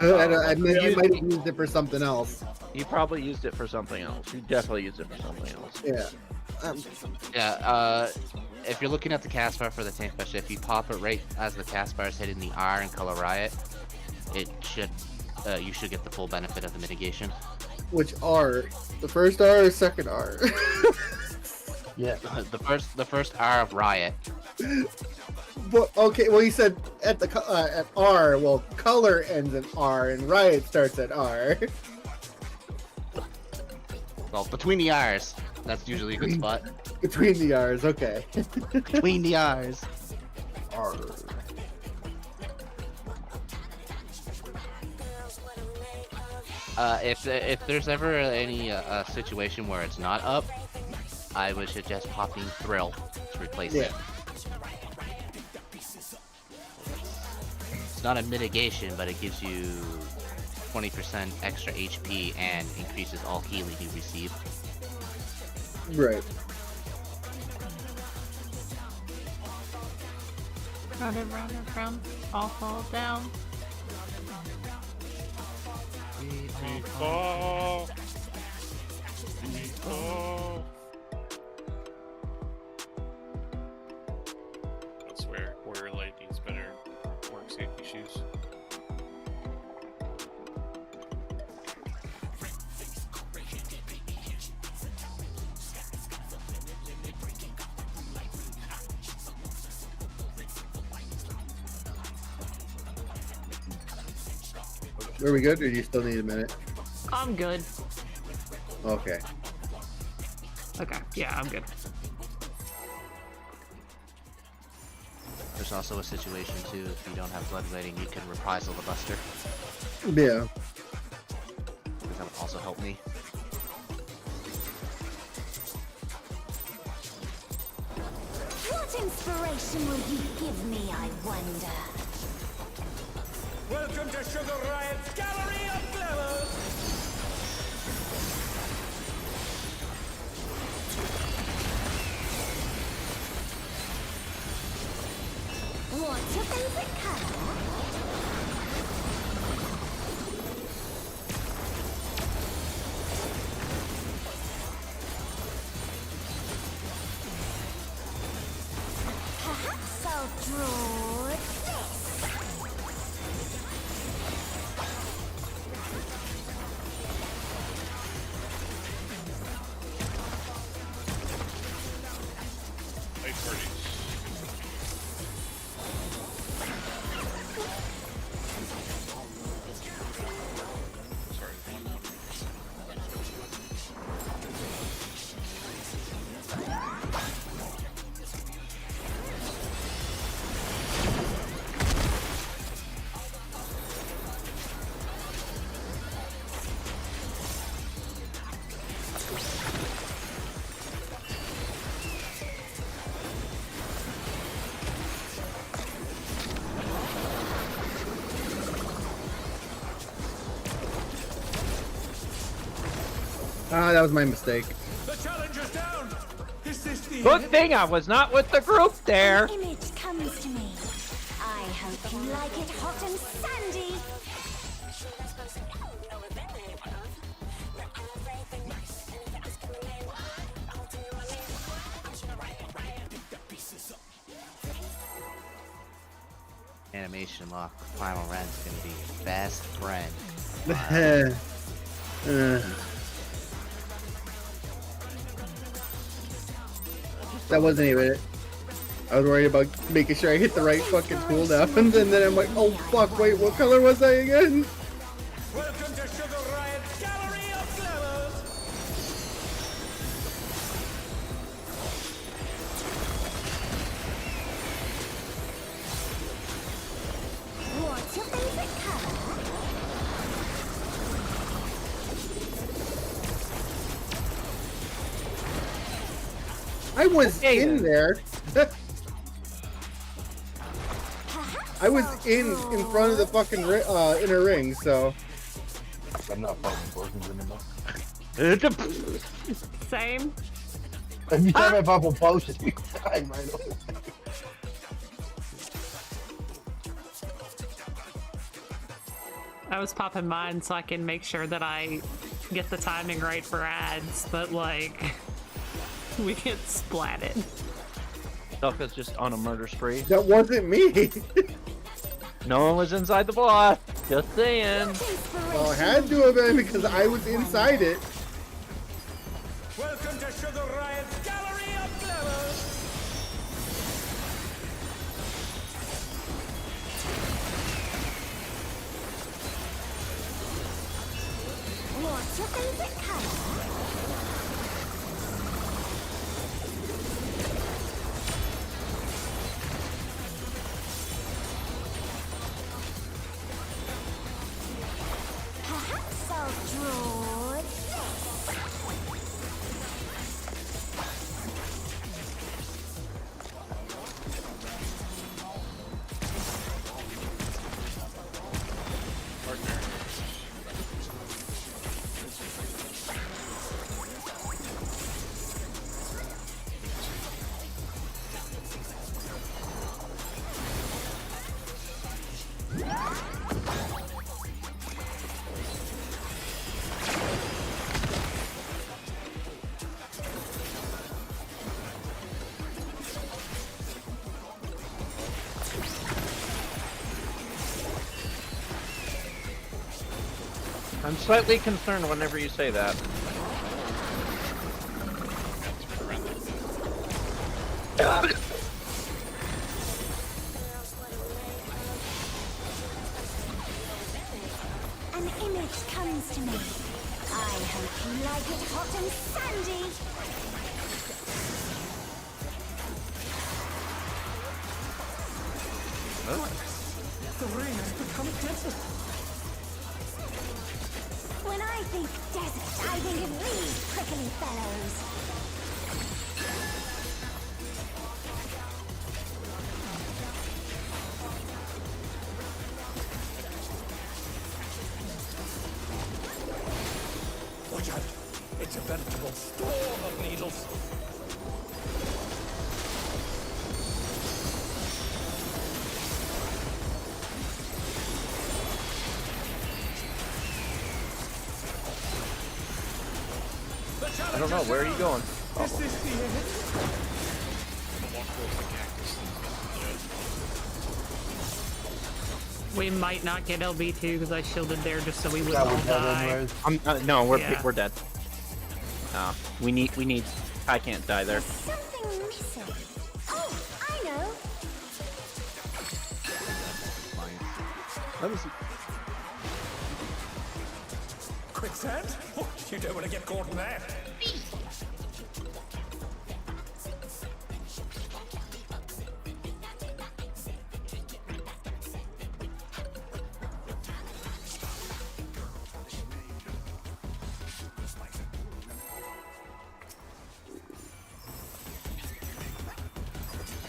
I might have used it for something else.
You probably used it for something else. You definitely used it for something else.
Yeah.
If you're looking at the cast bar for the tank special, if you pop it right as the cast bar is hitting the R in Color Riot, it should, you should get the full benefit of the mitigation.
Which R? The first R or second R?
Yeah.
The first R of Riot.
Well, okay, well you said at the at R. Well, color ends in R, and Riot starts at R.
Well, between the R's, that's usually a good spot.
Between the R's, okay.
Between the R's.
R.
If there's ever any situation where it's not up, I would suggest popping Thrill to replace it. It's not a mitigation, but it gives you 20% extra HP and increases all healing you receive.
Right.
Round and round and round, all fall down.
We fall. We fall. I swear, Warrior Light needs better work safety shoes.
Are we good, or do you still need a minute?
I'm good.
Okay.
Okay, yeah, I'm good.
There's also a situation too, if you don't have bloodletting, you can reprisal the buster.
Yeah.
That would also help me.
What inspiration will you give me, I wonder?
Welcome to Sugar Riot's Gallery of Glamour!
What's your favorite color? Perhaps I'll draw this.
Night parties. Sorry.
Ah, that was my mistake.
The challenger's down! Is this the
Good
end?
thing I was not with the group there.
An image comes to me. I hope you like it hot and sandy.
Animation lock, Primal Ren's gonna be best friend.
That wasn't even it. I was worried about making sure I hit the right fucking cooldown, and then I'm like, oh fuck, wait, what color was I again?
Welcome to Sugar Riot's Gallery of Glamour!
I was in there. I was in front of the fucking inner ring, so.
I'm not fucking potions anymore.
Same.
Every time I pop a potion, you die right away.
I was popping mine so I can make sure that I get the timing right for ads, but like, we get splatted.
Duck is just on a murder spree.
That wasn't me.
No one was inside the block. Just saying.
Well, it had to have been because I was inside it.
Welcome to Sugar Riot's Gallery of Glamour.
What's your favorite color? Perhaps I'll draw this.
I'm slightly concerned whenever you say that.
An image comes to me. I hope you like it hot and sandy.
The rain has become desert.
When I think desert, I think of these prickly fellows.
Watch out. It's a veritable storm of needles.
I don't know, where are you going? Oh.
Is this the end?
We might not get LB2 because I shielded there just so we wouldn't
That
all
was dead
die.
anyways.
No,
Yeah.
we're dead. No, we need. I can't die there.
Something missing. Oh, I know.
That was.
Quicksand? Oh, you don't want to get caught in that.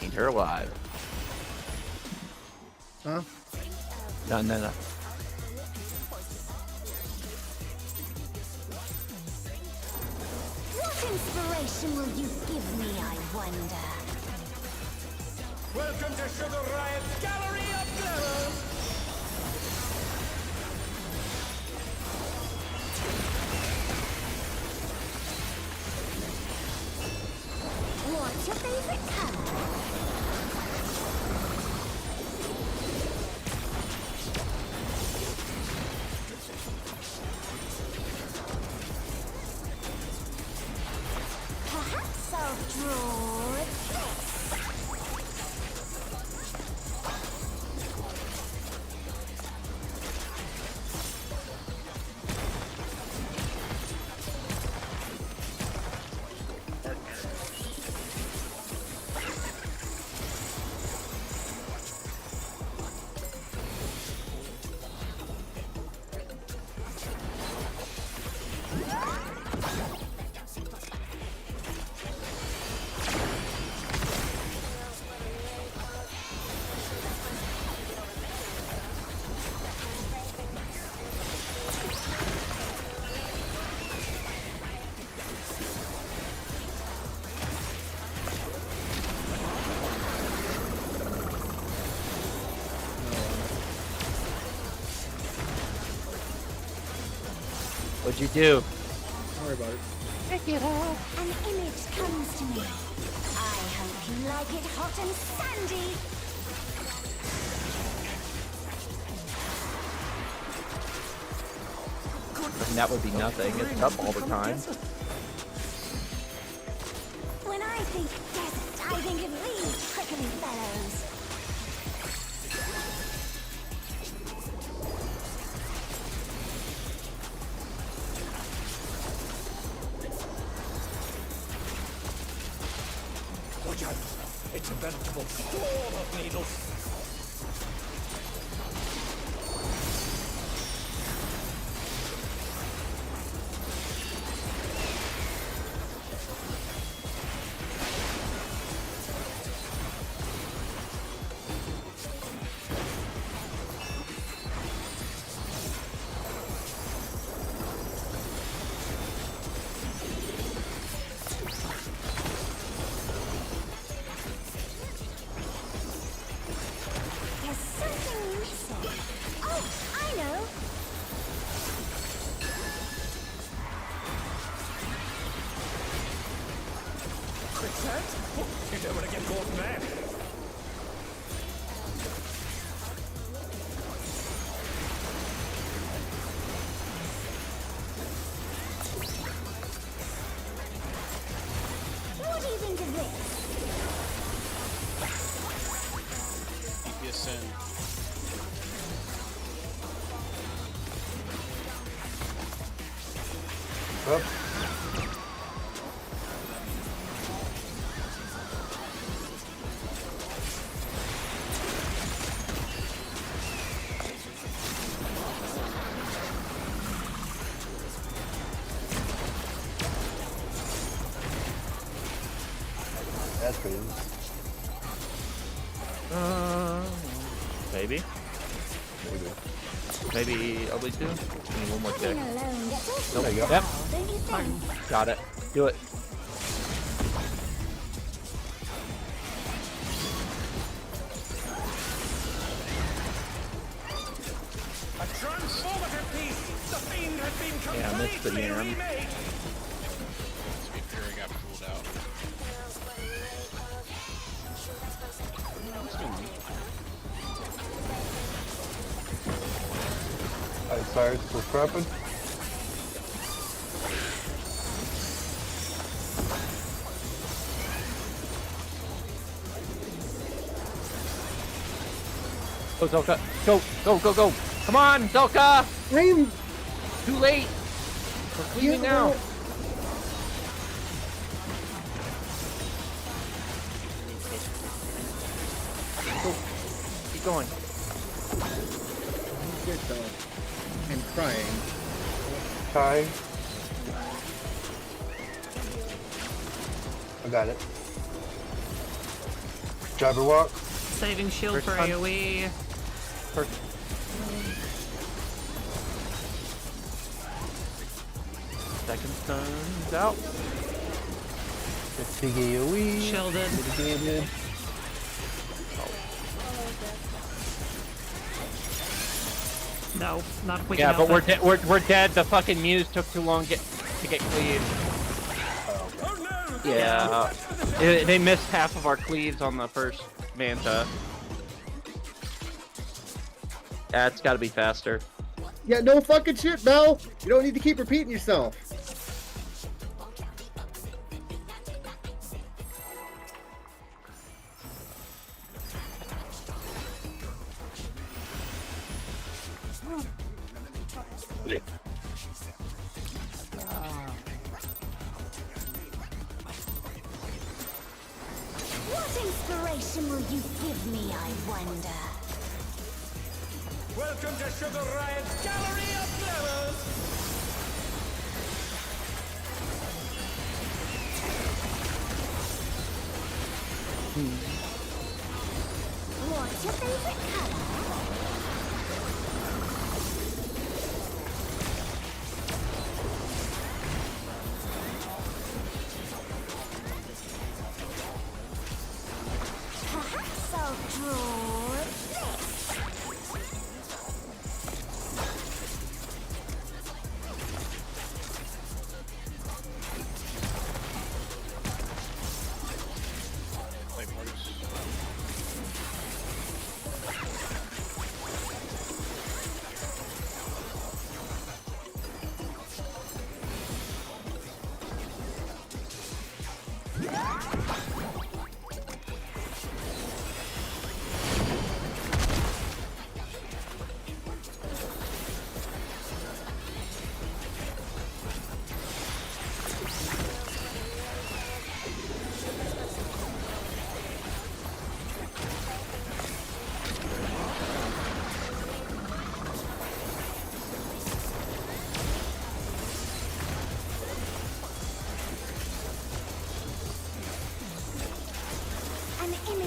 Ain't her alive.
Huh?
No.
What inspiration will you give me, I wonder?
Welcome to Sugar Riot's Gallery of Glamour.
What's your favorite color? Perhaps I'll draw this.
What'd you do?
Don't worry about it.
An image comes to me. I hope you like it hot and sandy.
I mean, that would be nothing. It's up all the time.
When I think desert, I think of these prickly fellows.
Watch out! It's a veritable storm of needles.
There's something missing. Oh, I know.
Quicksand? Oh, you don't want to get caught there.
What do you think of this?
EPSN.
Up. That's crazy.
Maybe.
Maybe.
Maybe only 2. I need one more
Being
tick.
alone gets
Nope.
There you go.
Yep.
don't you think?
Got it. Do it.
A transformative piece! The fiend has been
Yeah, I missed the
completely
jam.
remade!
Sweet Fury got pulled out.
Alright, Cyrus, still scrapping.
Go, Zelka. Go, go, go, go. Come on, Zelka.
I'm
Too late. We're cleaving now. Go. Keep going.
good though. I'm trying.
Time. I got it. Driver walk.
Saving shield
First
for
time.
AoE.
First. Second stun's out.
Big AoE.
Shielded.
Mitigated.
No, not quick
Yeah,
enough.
but we're dead. The fucking Muse took too long to get cleaved. Yeah, they missed half of our cleaves on the first Manta. Yeah, it's got to be faster.
Yeah, no fucking shit, Bell. You don't need to keep repeating yourself.
What inspiration will you give me, I wonder?
Welcome to Sugar Riot's Gallery of Flowers!
What's your favorite color? Perhaps I'll draw this.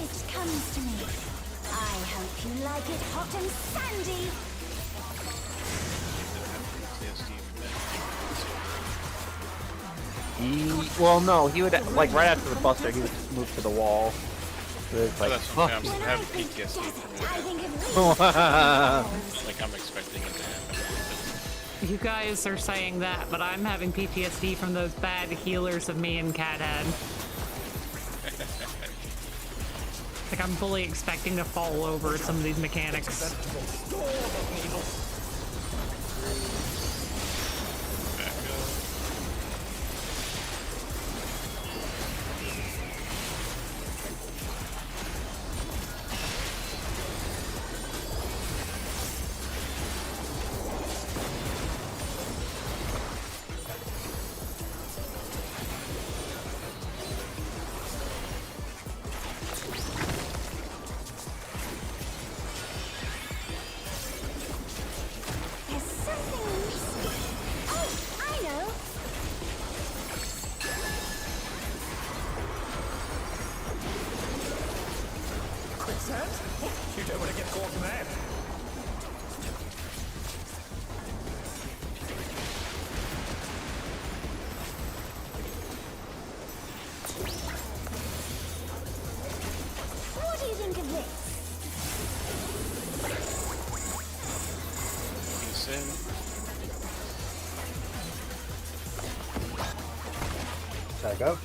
image comes to me. I hope you like it hot and sandy.
Well, no, he would, like, right after the buster, he would just move to the wall. So it's like,
that's what I'm having PTSD from it. Like, I'm expecting it to happen.
You guys are saying that, but I'm having PTSD from those bad healers of me and Cathead. Like, I'm fully expecting to fall over some of these mechanics.
You don't want to get caught in that.
What do you think of this?
Back up.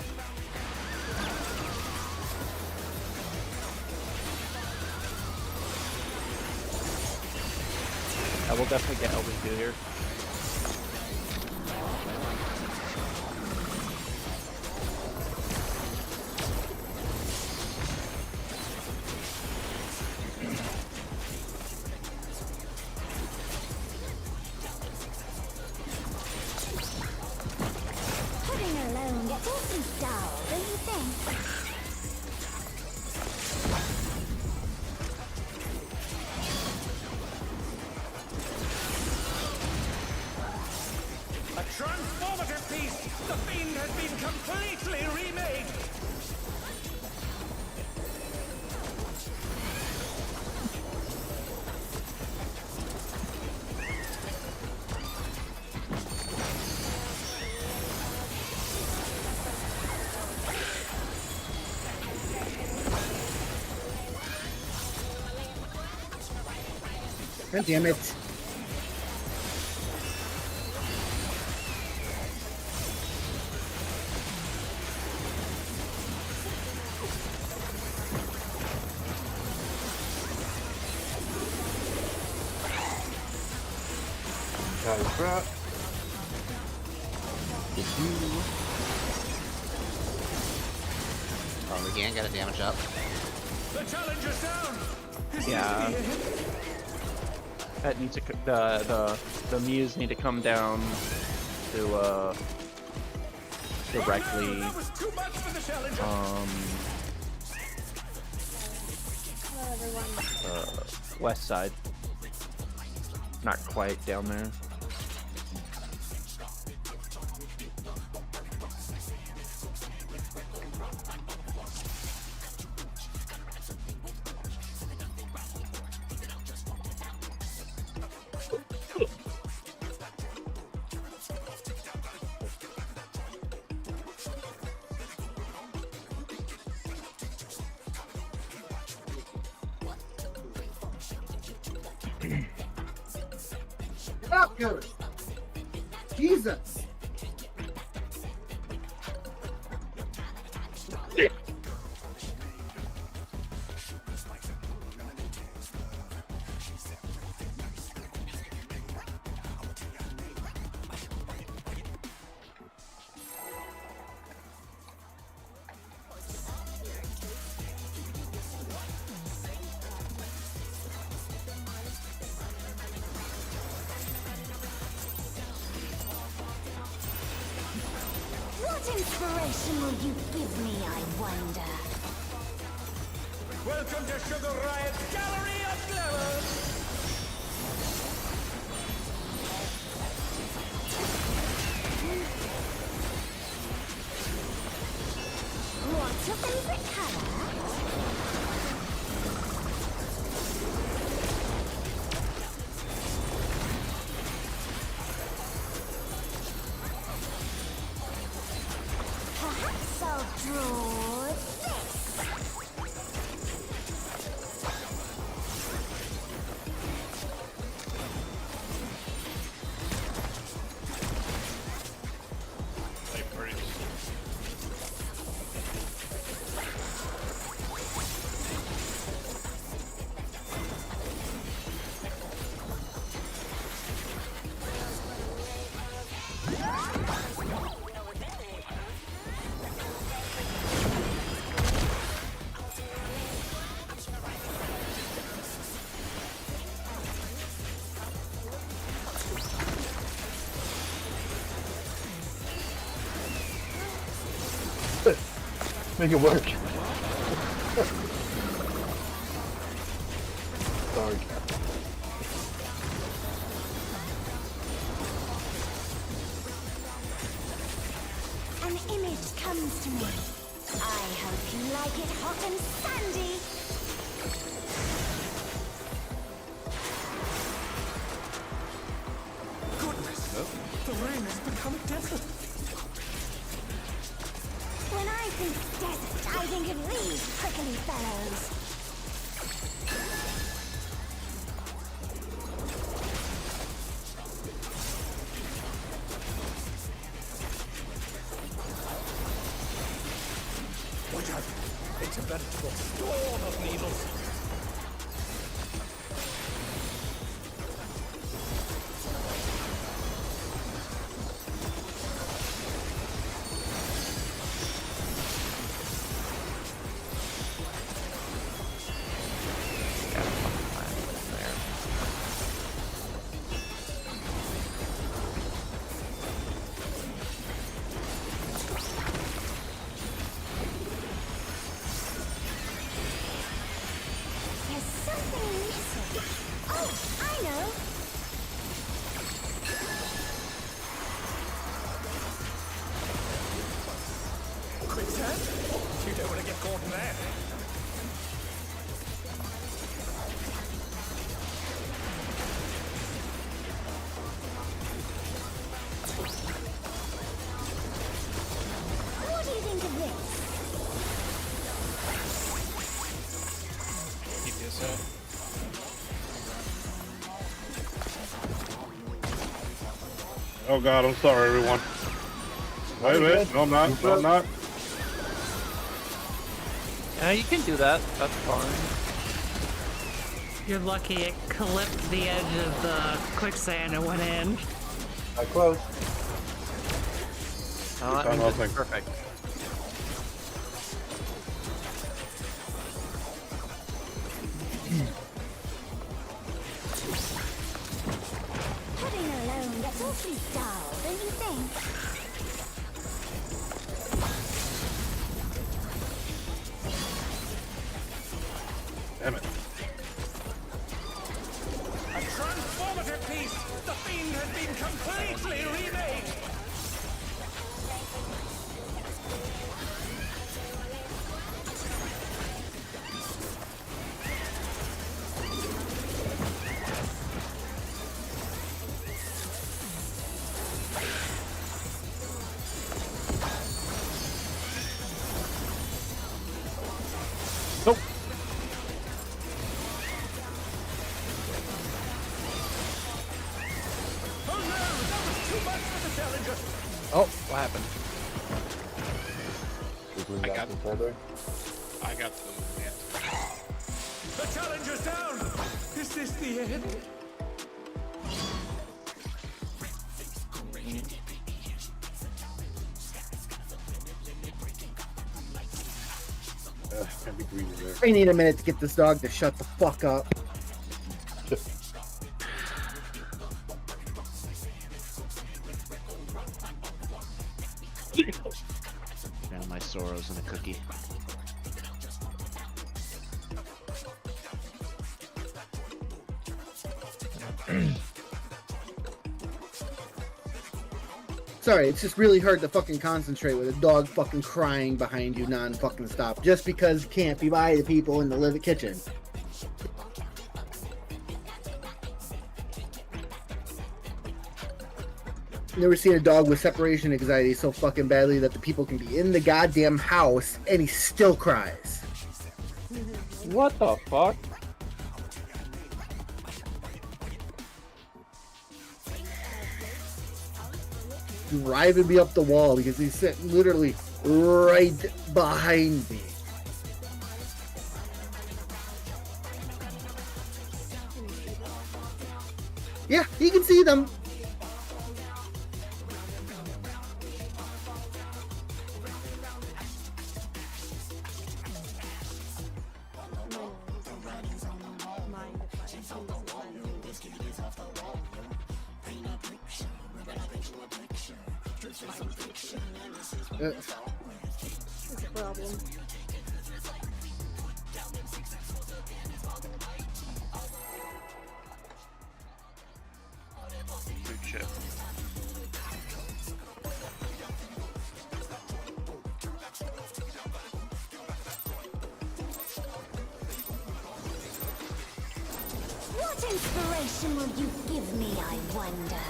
I will definitely get LB2 here.
Pudding alone gets awfully dull, don't you think?
A transformative piece! The Fiend has been completely remade!
God damn it.
Got his trap.
Oh, we can't get a damage up.
The challenger's down!
Yeah. That needs to the Muse need to come down to directly
That was too much for the challenger!
west side. Not quite down there.
Get up, Ghost! Jesus!
What inspiration will you give me, I wonder?
Welcome to Sugar Riot's Gallery of Glamour!
What's your favorite color?
Make it work. Sorry.
An image comes to me. I hope you like it hot and sandy.
Goodness, the rain has become a desert.
When I think desert, I think of these prickly fellows.
Watch out. It's a veritable storm of needles.
There's something missing. Oh, I know.
Quicksand? You don't want to get caught in that.
What do you think of this?
Keep this up.
Oh god, I'm sorry, everyone. Wait a minute. No, I'm not. No, I'm not.
Yeah, you can do that. That's fine.
You're lucky it clipped the edge of the quicksand and went in.
I close.
That
Good
means
time,
it's
thanks.
perfect.
Pudding alone gets awfully dull, don't you think?
Damn it.
A transformative piece! The fiend has been completely remade!
Nope.
Oh no! That was too much for the challenger!
Oh, what happened?
I got I got the man.
The challenger's down! Is this the end?
Can't be greedy there.
I need a minute to get this dog to shut the fuck up.
Now my sorrows and a cookie.
Sorry, it's just really hard to fucking concentrate with a dog fucking crying behind you non-fucking stop just because you can't be by the people in the living kitchen. Never seen a dog with separation anxiety so fucking badly that the people can be in the goddamn house and he still cries.
What the fuck?
Driving me up the wall because he's sitting literally right behind me. Yeah, you can see them.
problem.
Good shit.
What inspiration will you give me, I wonder?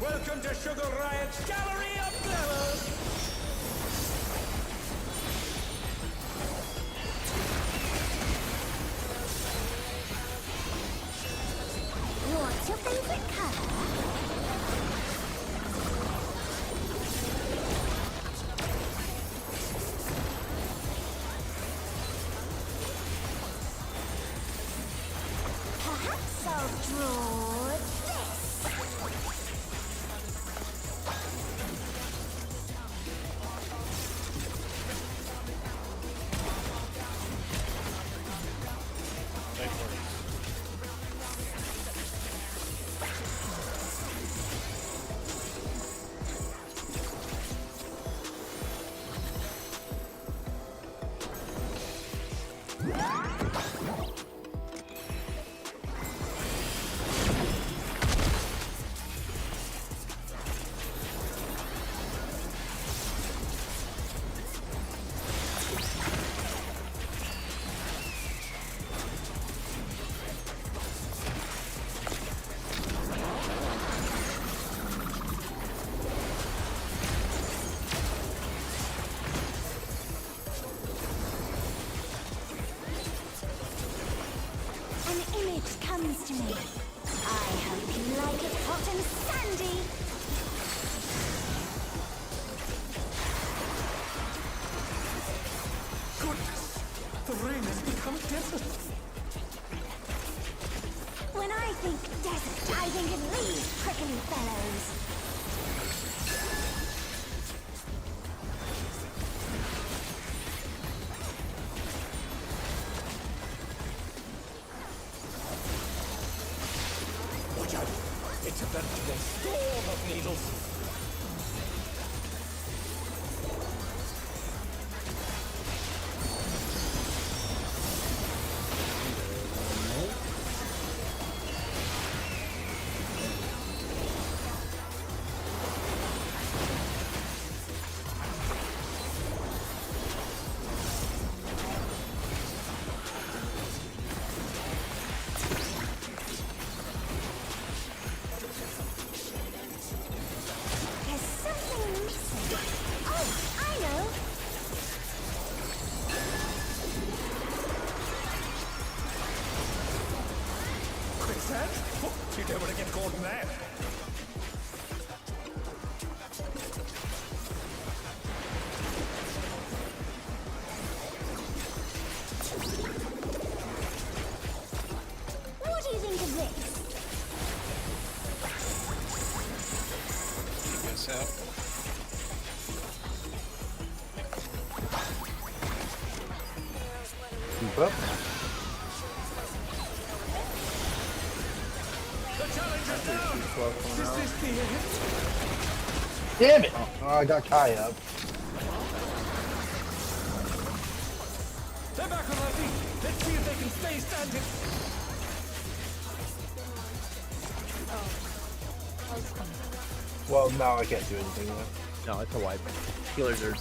Welcome to Sugar Riot's Gallery of Glamour!
What's your favorite color? Perhaps I'll draw this. An image comes to me. I hope you like it hot and sandy.
Goodness! The rain has become desert!
When I think desert, I think of these prickly fellows.
Watch out! It's a veritable storm of needles!
There's something missing. Oh, I know.
Quicksand? Oh, you don't want to get caught in that!
What do you think of this?
Check this out.
Keep up.
The challenger's down! Is this the end?
Damn it! Oh, I got Kai up.
They're back on our feet! Let's see if they can stay standing!
Well, now I can't do anything now.
No, it's a wipe. Healers are.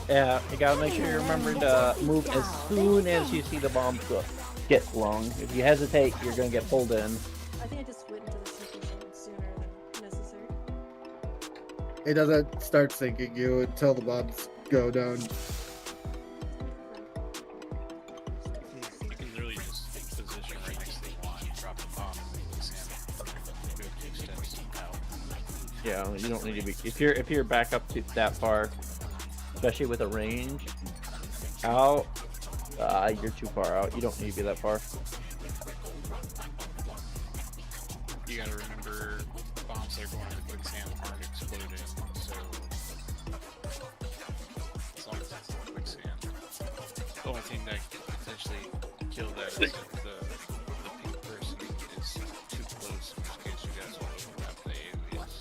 Yeah, you gotta make sure you remember to move as soon as you see the bombs get flung. If you hesitate, you're gonna get pulled in.
I think I just went into the sinking zone sooner than necessary.
It doesn't start sinking you until the bombs go down.
You can literally just position right next to the wall and drop a bomb and make the sand move 2 steps out.
Yeah, you don't need to be. If you're back up to that far, especially with a range out, you're too far out. You don't need to be that far.
You gotta remember bombs that are going into quicksand aren't exploding, so as long as it's in quicksand. The only thing that could potentially kill that is if the pink person is too close, in which case you guys will open up the alias.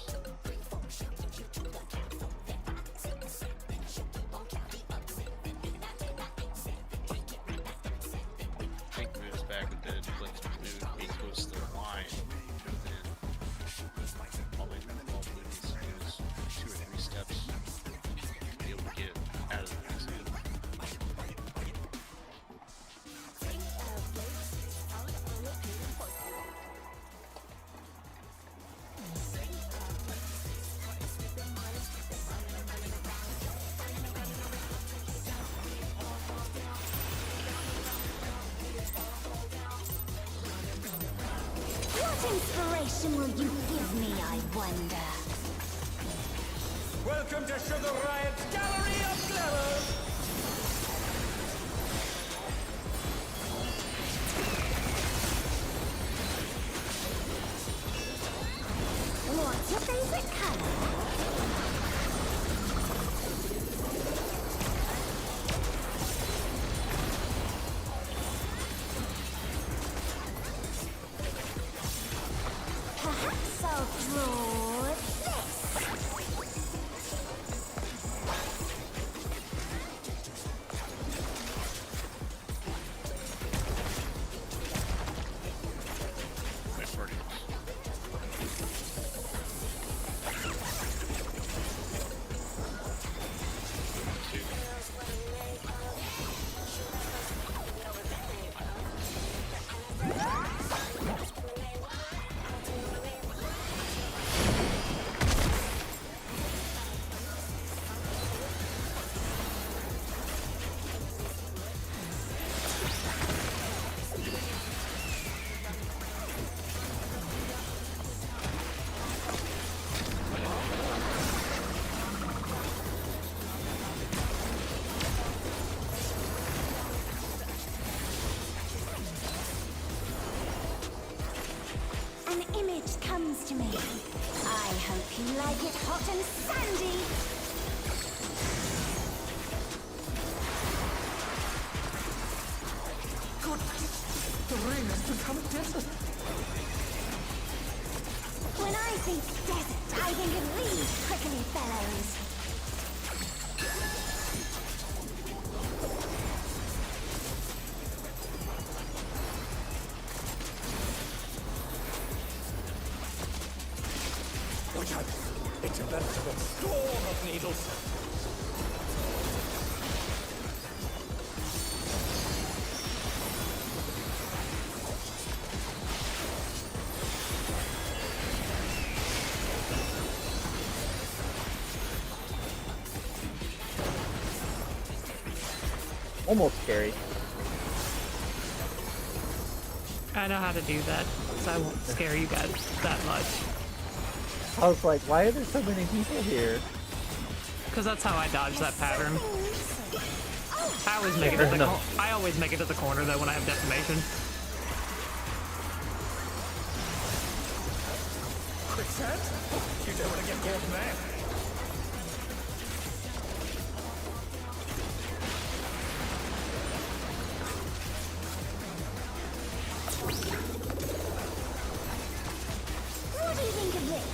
What inspiration will you give me, I wonder?
Welcome to Sugar Riot's Gallery of Glamour!
What's your favorite color? Perhaps I'll draw this.
Nice work.
An image comes to me. I hope you like it hot and sandy.
Goodness, the rain has become desert.
When I think desert, I think of these prickly fellows.
Watch out! It's a veritable storm of needles.
Almost scary.
I know how to do that, so I won't scare you guys that much.
I was like, why are there so many people here?
Because that's how I dodge that pattern. I always make it to the I always make it to the corner though when I have decimation.
Quicksand? You don't want to get caught, man.
What do you think of this?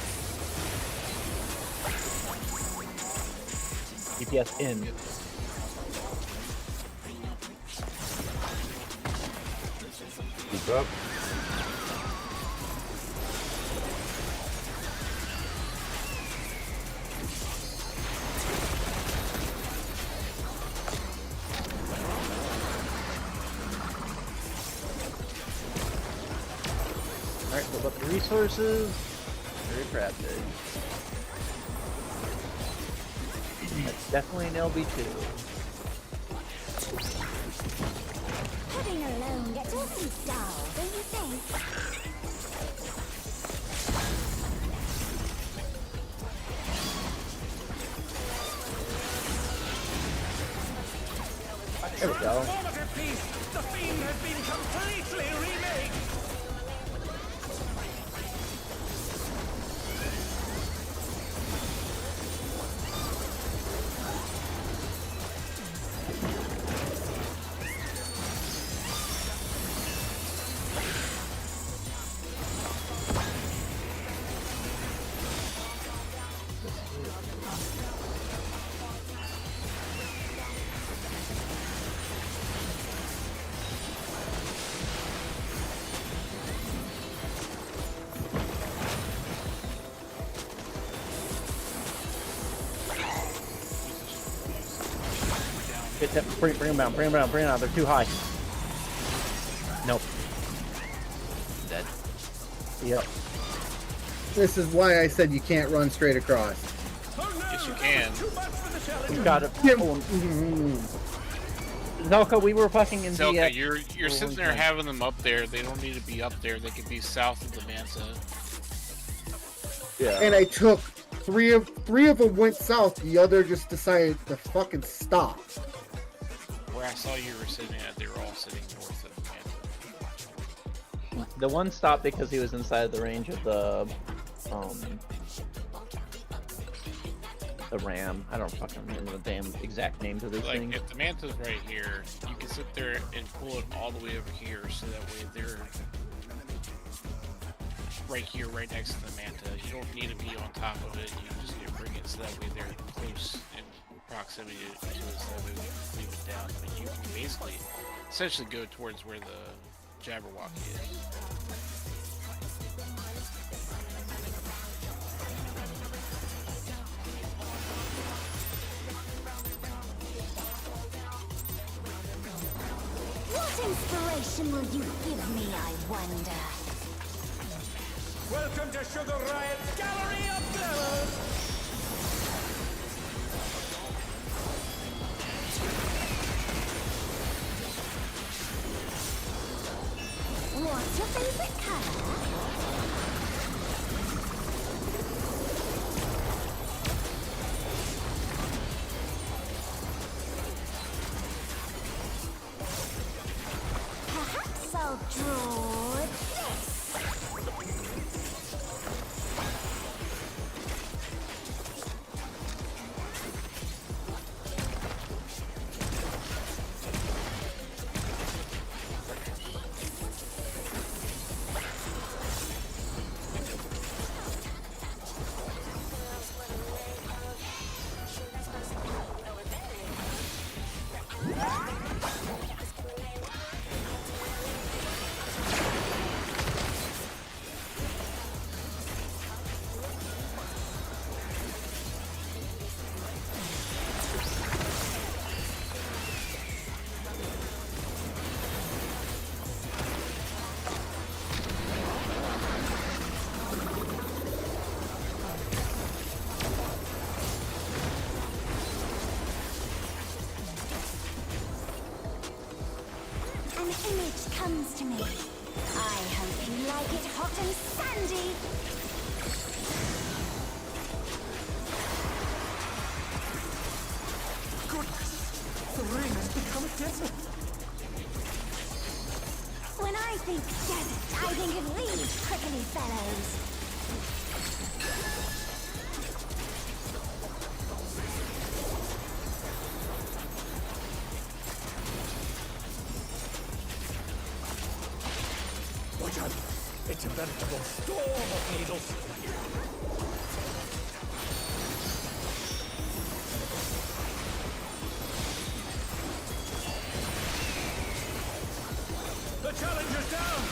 DPS in.
Keep up.
Alright, build up the resources. Very crafted. That's definitely an LB2.
Pudding alone gets awfully dull, don't you think?
There we go.
Transformative piece! The Fiend has been completely remade!
Get that, bring them down, bring them down, bring them down. They're too high. Nope.
Dead.
Yep.
This is why I said you can't run straight across.
Oh no!
Yes, you can.
Too much for the challenge!
You gotta pull them. Zelka, we were fucking in
Zelka,
the.
you're sitting there having them up there. They don't need to be up there. They could be south of the Manta.
Yeah.
And I took three of them went south. The other just decided to fucking stop.
Where I saw you were sitting at, they were all sitting north of the Manta.
The one stopped because he was inside the range of the ram. I don't fucking remember the damn exact names of these
Like,
things.
if the Manta's right here, you can sit there and pull it all the way over here, so that way they're right here, right next to the Manta. You don't need to be on top of it. You just need to bring it so that way they're close in proximity to it, so that way we can leave it down. But you can basically, essentially go towards where the Jabberwocky is.
What inspiration will you give me, I wonder?
Welcome to Sugar Riot's Gallery of Glamour!
What's your favorite color? Perhaps I'll draw this. An image comes to me. I hope you like it hot and sandy.
Goodness! The ring has become a desert!
When I think desert, I think of these prickly fellows.
Watch out! It's a veritable storm of needles! The challenger's down!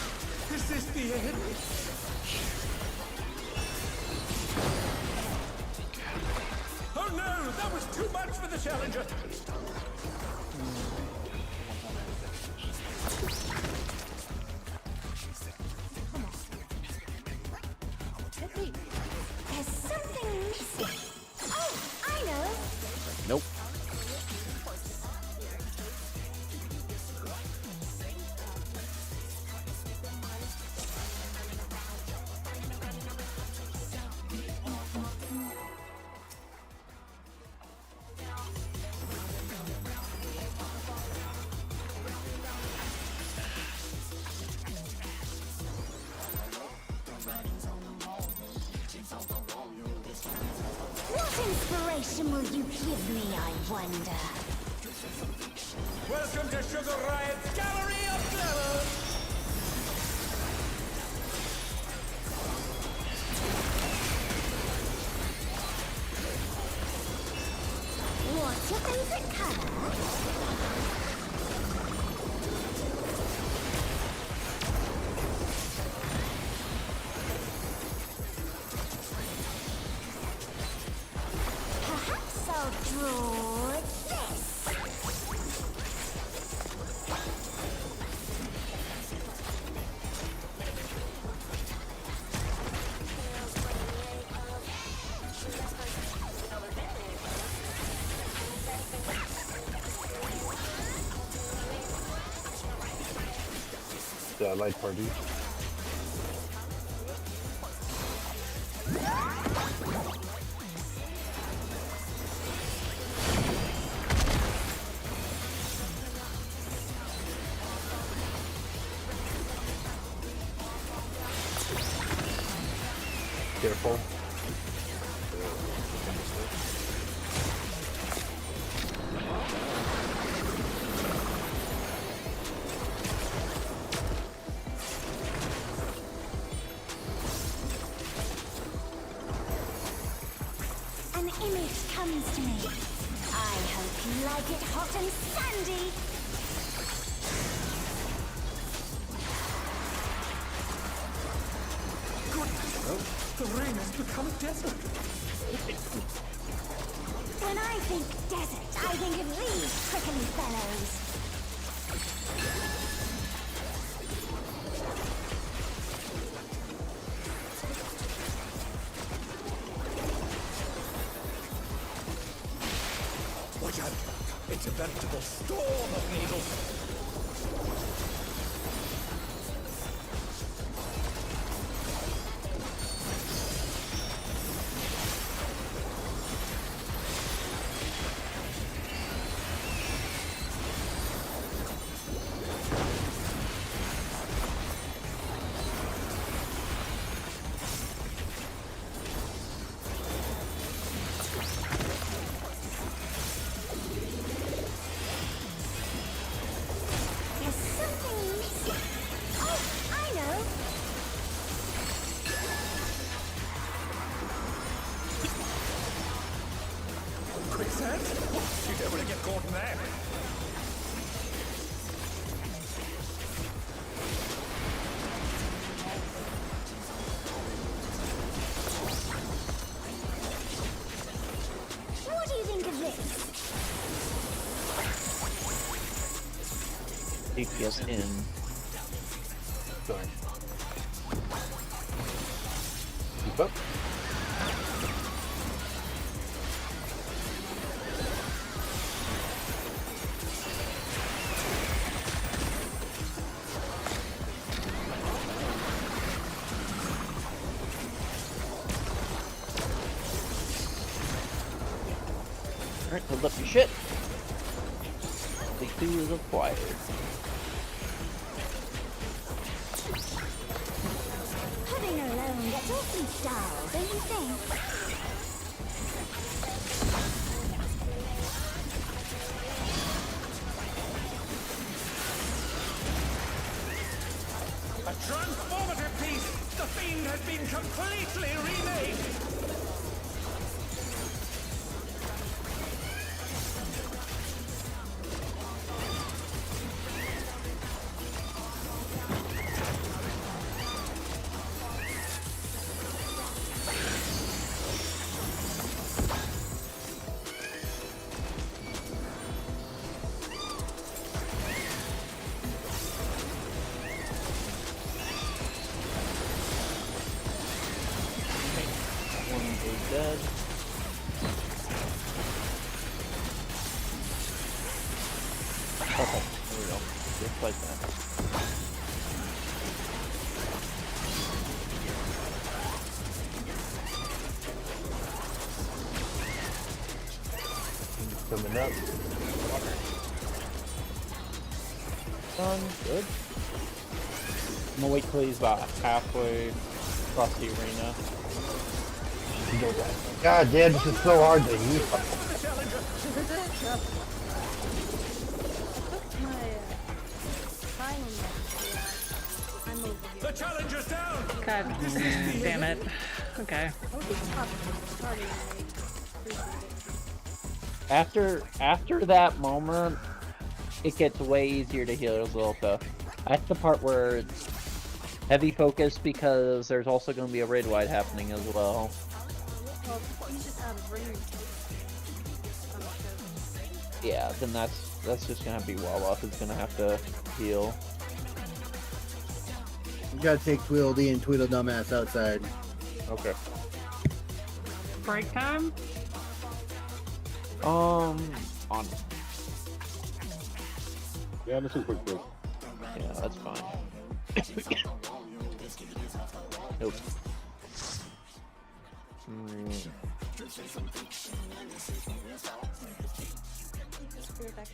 Is this the end? Oh no! That was too much for the challenger!
There's something missing. Oh, I know.
Nope.
What inspiration will you give me, I wonder?
Welcome to Sugar Riot's Gallery of Glamour!
What's your favorite color? Perhaps I'll draw this.
light party. Careful.
An image comes to me. I hope you like it hot and sandy.
The rain has become a desert.
When I think desert, I think of these prickly fellows.
Watch out! It's a veritable storm of needles.
There's something missing. Oh, I know.
Quicksand? You don't want to get caught in there.
What do you think of this?
DPS in.
Sorry. Keep up.
Alright, hold up your shit. Big 2 is required.
Pudding alone gets awfully dull, don't you think?
A transformative piece! The fiend has been completely remade!
One is dead. Okay, there we go. Just like that.
Coming up.
Good. I'm gonna wait till he's about halfway across the arena.
God damn, this is so hard to use.
The challenger's down!
God damn it. Okay.
After that moment, it gets way easier to heal Zilka. That's the part where it's heavy focus because there's also going to be a raid wide happening as well.
Well, he's just out of range.
Yeah, then that's just gonna have to be Wallop is gonna have to heal.
You gotta take Tweedledee and Tweedledum ass outside.
Okay.
Break time?
On.
Yeah, this is quick break.
Yeah, that's fine. Nope.
Spirit back.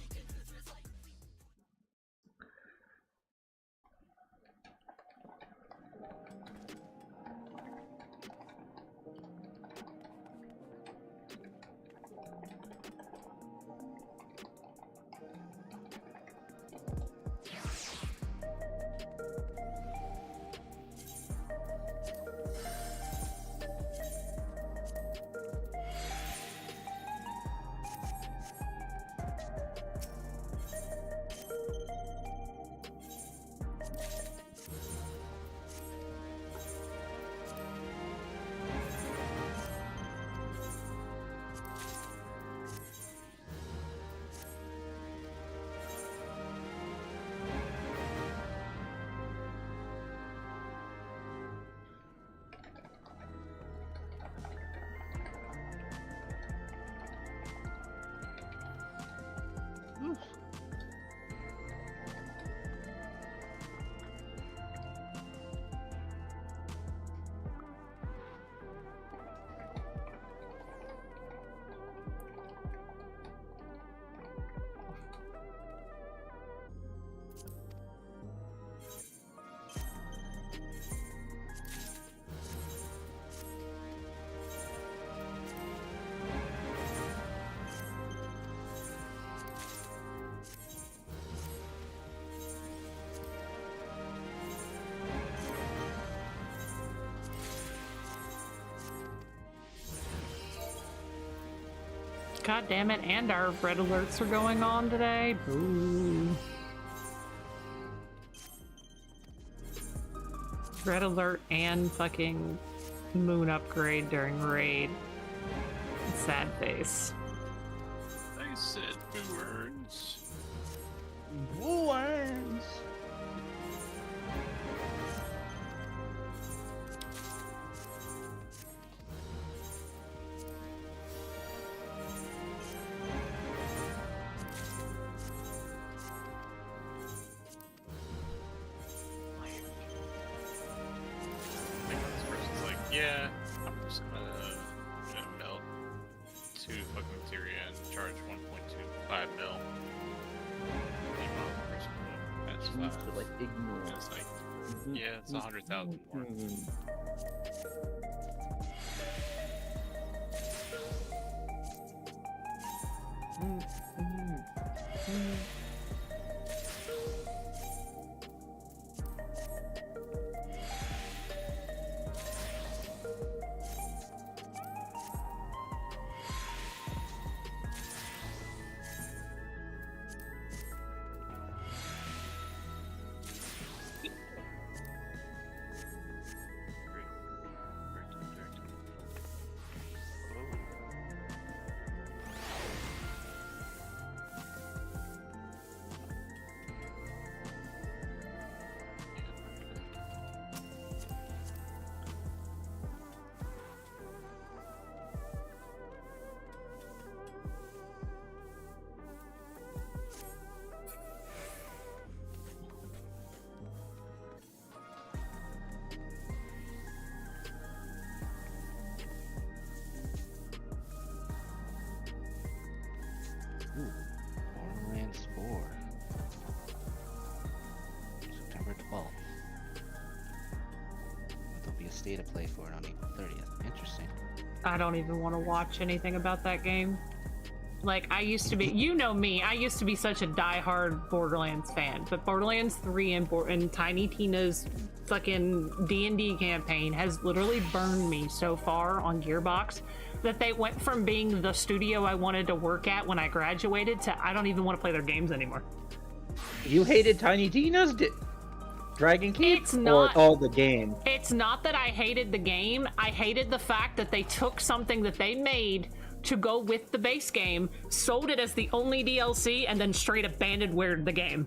God damn it, and our red alerts are going on today. Boo. Red alert and fucking moon upgrade during raid. Sad face.
I said boo words.
Worms.
Yeah, I'm just gonna melt 2 fucking materia and charge 1.25 mil. That's
Needs
fine.
to like ignore.
It's like, yeah, it's 100,000 more.
Borderlands 4. September 12th. But there'll be a state of play for it on April 30th. Interesting.
I don't even want to watch anything about that game. Like, I used to be, you know me, I used to be such a diehard Borderlands fan, but Borderlands 3 and Tiny Tina's fucking D&D campaign has literally burned me so far on Gearbox that they went from being the studio I wanted to work at when I graduated to I don't even want to play their games anymore.
You hated Tiny Tina's Dragon Keep?
It's not,
or all the game?
It's not that I hated the game, I hated the fact that they took something that they made to go with the base game, sold it as the only DLC, and then straight abandoned the game.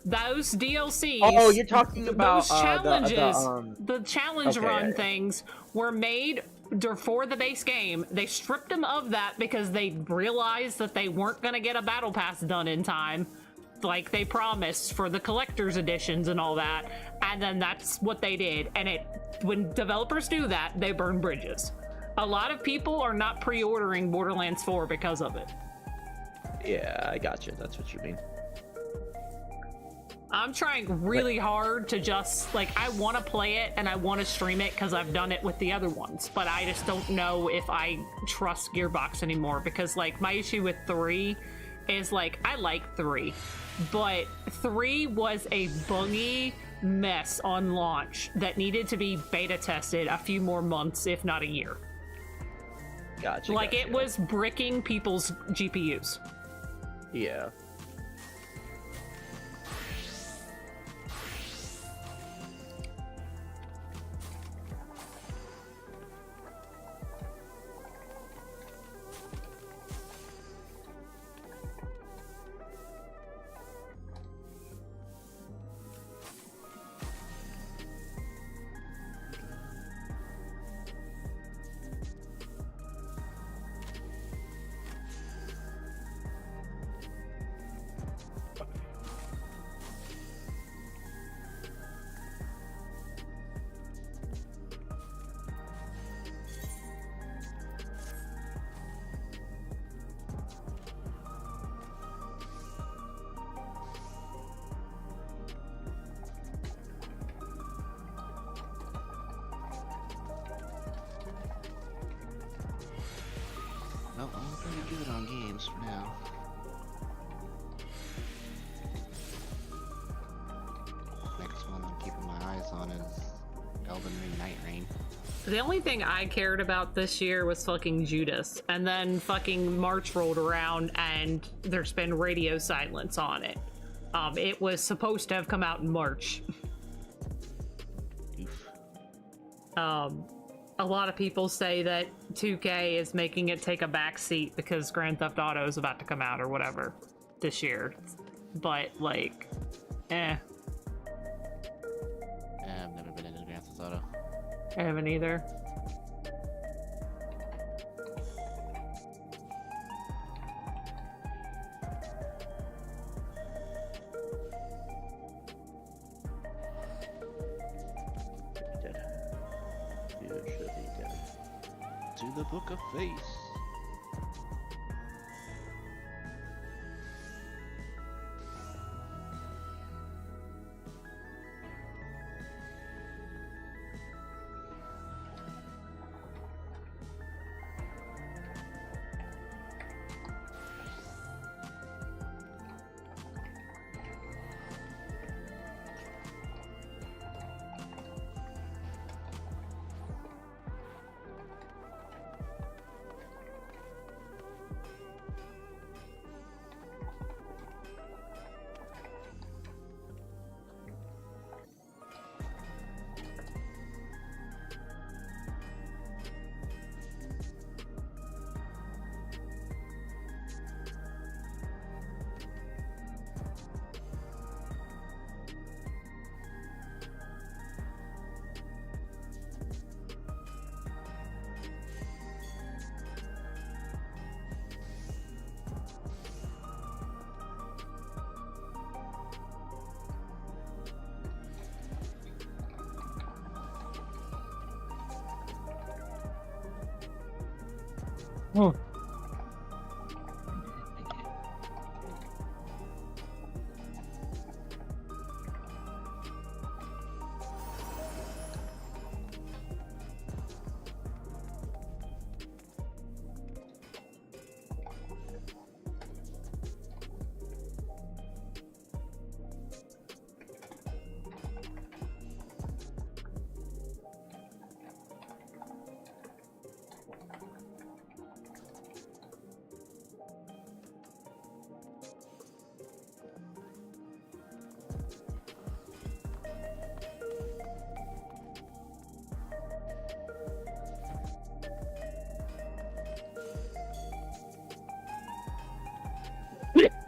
Those DLCs.
Oh, you're talking about
those challenges. The challenge
okay,
run things were made for the base game. They stripped them of that because they realized that they weren't going to get a battle pass done in time. like they promised for the collector's editions and all that, and then that's what they did. And when developers do that, they burn bridges. A lot of people are not pre-ordering Borderlands 4 because of it.
Yeah, I got you. That's what you mean.
I'm trying really hard to just, like, I want to play it and I want to stream it because I've done it with the other ones, but I just don't know if I trust Gearbox anymore, because, like, my issue with 3 is, like, I like 3, but 3 was a buggy mess on launch that needed to be beta tested a few more months, if not a year.
Gotcha.
Like, it was bricking people's GPUs.
Yeah.
Well, I'm pretty good on games for now. Next one I'm keeping my eyes on is Elden Ring Night Rain.
The only thing I cared about this year was fucking Judas, and then fucking March rolled around and there's been radio silence on it. It was supposed to have come out in March. A lot of people say that 2K is making it take a back seat because Grand Theft Auto is about to come out or whatever this year. But, like,
Yeah, I've never been into Grand Theft Auto.
I haven't either.
To the Book of Face.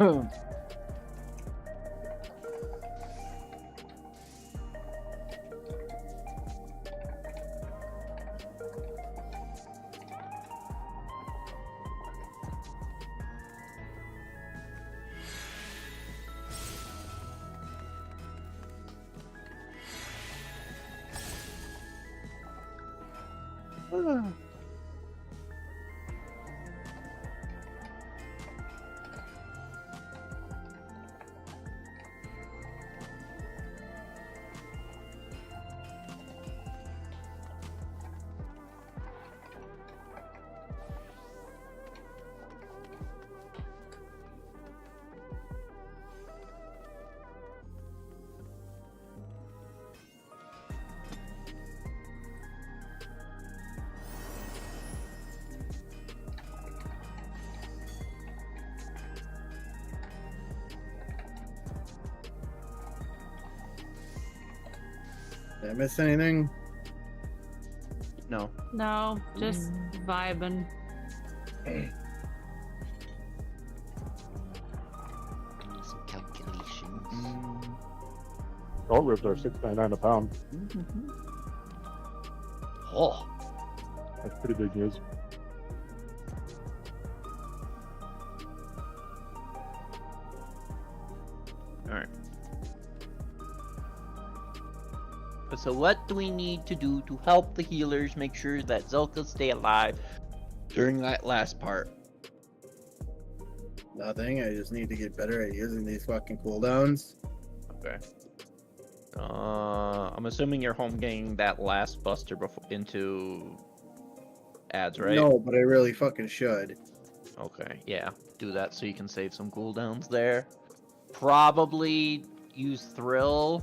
Oh.
Did I miss anything?
No.
No, just vibing.
Some calculations.
Short ribs are $6.99 a pound.
Oh.
That's pretty big news.
Alright. So what do we need to do to help the healers make sure that Zulka stay alive during that last part?
Nothing. I just need to get better at using these fucking cooldowns.
Okay. I'm assuming you're home getting that last buster before into ads, right?
No, but I really fucking should.
Okay, yeah. Do that so you can save some cooldowns there. Probably use Thrill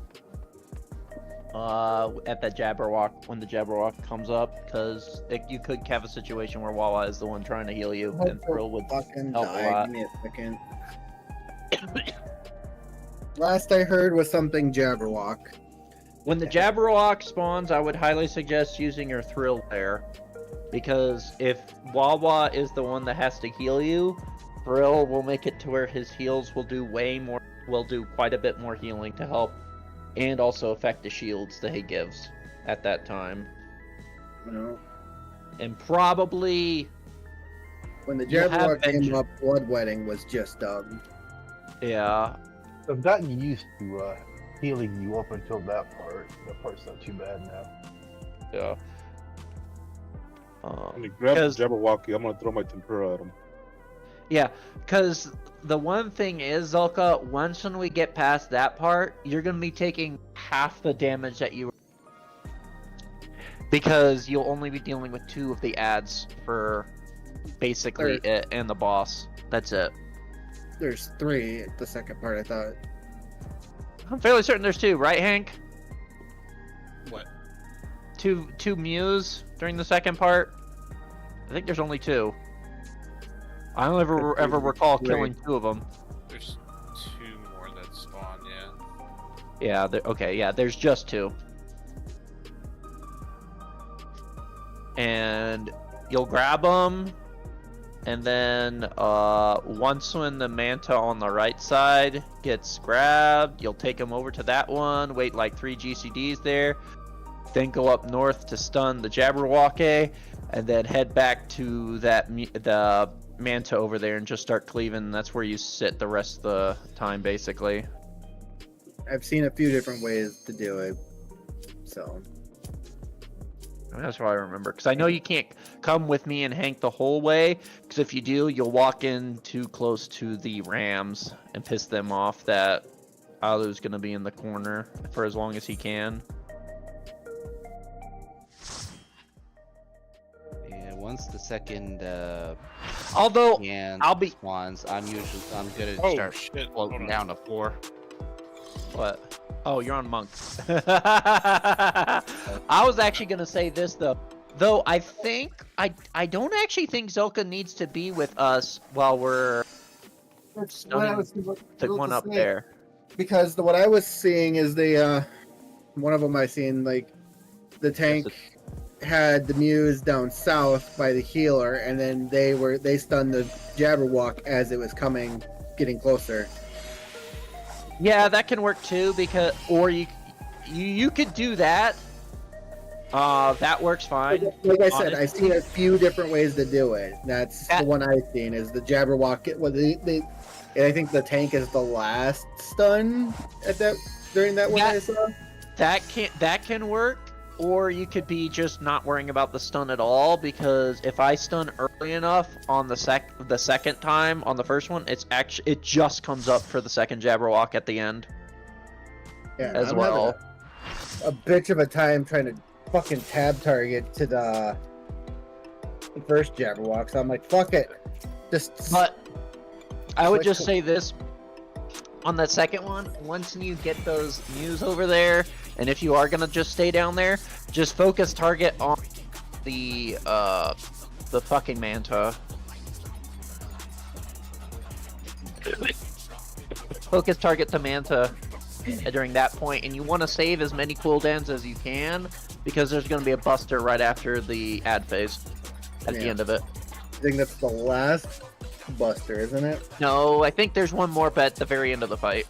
at that Jabberwock when the Jabberwock comes up, because you could have a situation where Wawa is the one trying to heal you, and Thrill would
fucking
help a lot.
Give me a second. Last I heard was something Jabberwock.
When the Jabberwock spawns, I would highly suggest using your Thrill there, because if Wawa is the one that has to heal you, Thrill will make it to where his heals will do quite a bit more healing to help, and also affect the shields that he gives at that time.
No.
And probably
When the
You have
Jabberwock came
vengeance.
up, Bloodwetting was just dumb.
yeah.
I've gotten used to healing you up until that part. That part's not too bad now.
Yeah.
When you grab the
'cause-
Jabberwocky, I'm gonna throw my tempura at him.
Yeah, because the one thing is, Zulka, once when we get past that part, you're going to be taking half the damage that you... Because you'll only be dealing with 2 of the ads for basically it and the boss. That's it.
There's 3 at the second part, I thought.
I'm fairly certain there's 2, right, Hank?
What?
Two Mews during the second part? I think there's only 2. I don't ever recall killing 2 of them.
There's 2 more that spawn, yeah.
Yeah, okay, yeah, there's just 2. And you'll grab them, and then once when the Manta on the right side gets grabbed, you'll take them over to that one, wait like 3 GCDs there, then go up north to stun the Jabberwocky, and then head back to the Manta over there and just start cleaving. That's where you sit the rest of the time, basically.
I've seen a few different ways to do it, so...
That's what I remember, because I know you can't come with me and Hank the whole way, because if you do, you'll walk in too close to the Rams and piss them off that Alu's going to be in the corner for as long as he can.
Yeah, once the second
Although,
hand
I'll be...
spawns, I'm gonna
Oh,
start
shit.
floating
Hold on.
down to 4.
What? Oh, you're on Monk. I was actually going to say this, though. Though I think... I don't actually think Zulka needs to be with us while we're stunning the one up there.
Because what I was seeing is one of them I seen, like, the tank had the Muse down south by the healer, and then they stunned the Jabberwock as it was getting closer.
Yeah, that can work too, because you could do that. That works fine.
Like I said, I've seen a few different ways to do it. That's the one I've seen is the Jabberwock. And I think the tank is the last stun during that one I saw.
That can work. Or you could be just not worrying about the stun at all, because if I stun early enough on the second time on the first one, it just comes up for the second Jabberwock at the end.
Yeah,
as
I'm
well.
having a bitch of a time trying to fucking tab target to the first Jabberwock, so I'm like, fuck it.
But I would
Click.
just say this on the second one, once you get those Mews over there, and if you are gonna just stay down there, just focus target on the fucking Manta. Focus target the Manta during that point, and you want to save as many cooldowns as you can, because there's going to be a buster right after the ad phase at the end of it.
I think that's the last buster, isn't it?
No, I think there's one more, but at the very end of the fight.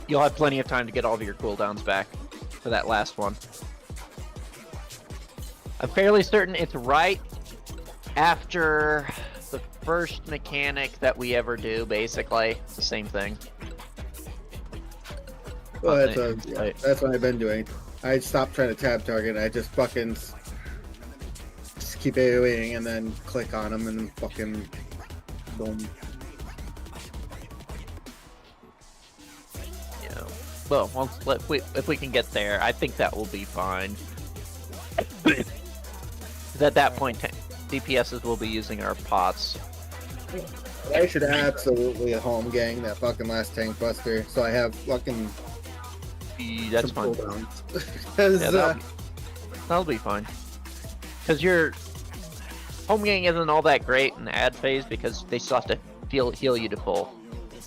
You'll have plenty of time to get all of your cooldowns back for that last one. I'm fairly certain it's right after the first mechanic that we ever do, basically. It's the same thing.
Well, that's what I've been doing. I stopped trying to tab target. I just fucking just keep AoEing and then click on them and fucking boom.
Yeah. Well, if we can get there, I think that will be fine. At that point, DPSs will be using our pots.
I should absolutely home gang that fucking last tank buster, so I have fucking.
That's fine.
Yeah,
that'll be fine. Because your home gang isn't all that great in the ad phase, because they still have to heal you to full.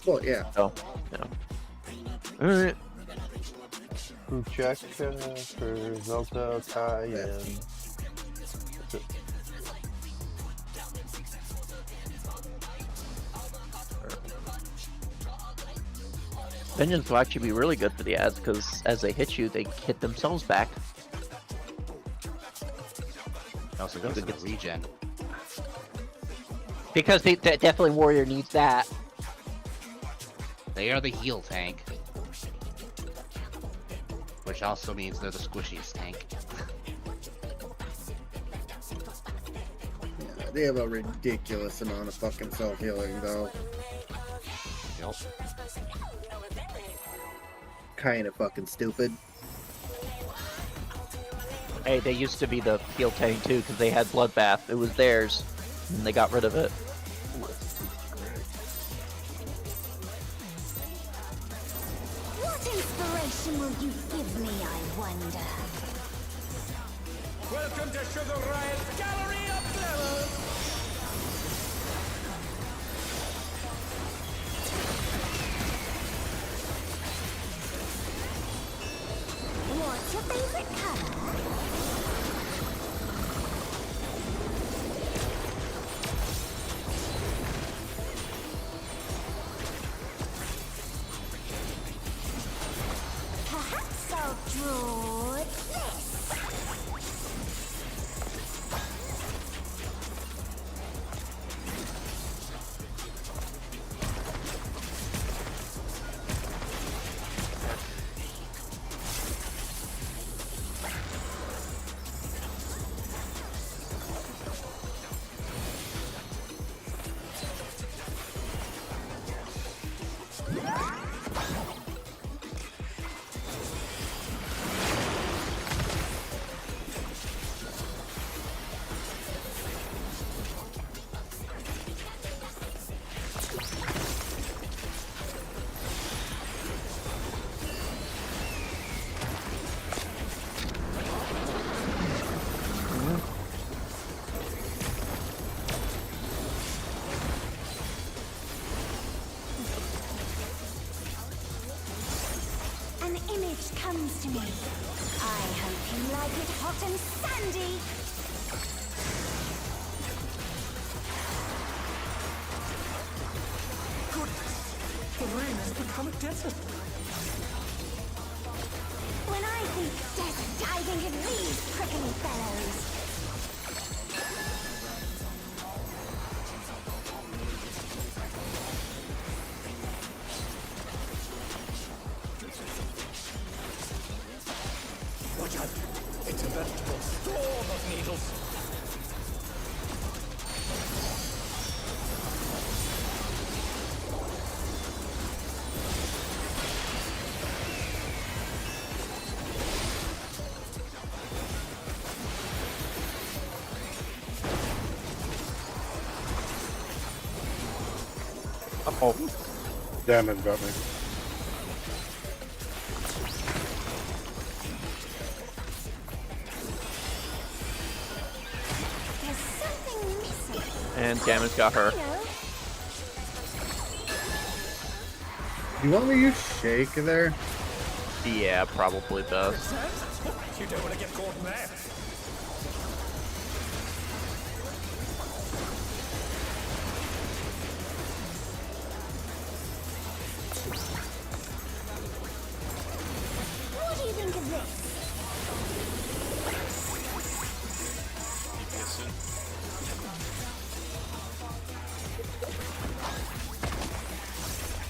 Well, yeah.
So, yeah. Alright.
Who check for Zelda, Kai, and...
Vengeance will actually be really good for the ads, because as they hit you, they hit themselves back.
It also goes to the regen.
Because definitely Warrior needs that.
They are the heal tank. Which also means they're the squishiest tank.
Yeah, they have a ridiculous amount of fucking self-healing, though.
Yep.
Kind of fucking stupid.
Hey, they used to be the heal tank too, because they had Bloodbath. It was theirs, and they got rid of it.
What inspiration will you give me, I wonder?
Welcome to Sugar Riot's Gallery of Glamour!
What's your favorite color? Perhaps I'll draw this. An image comes to me. I hope you like it hot and sandy.
Goodness, the rain has become a desert.
When I think desert, I think of these prickly fellows.
Watch out! vegetable storm of needles.
Oh, damn it, got me.
There's something missing.
And damage got her.
You know,
You want me to use shake there?
Yeah, probably best.
You don't want to get caught in that.
what do you think of this?
DPS in.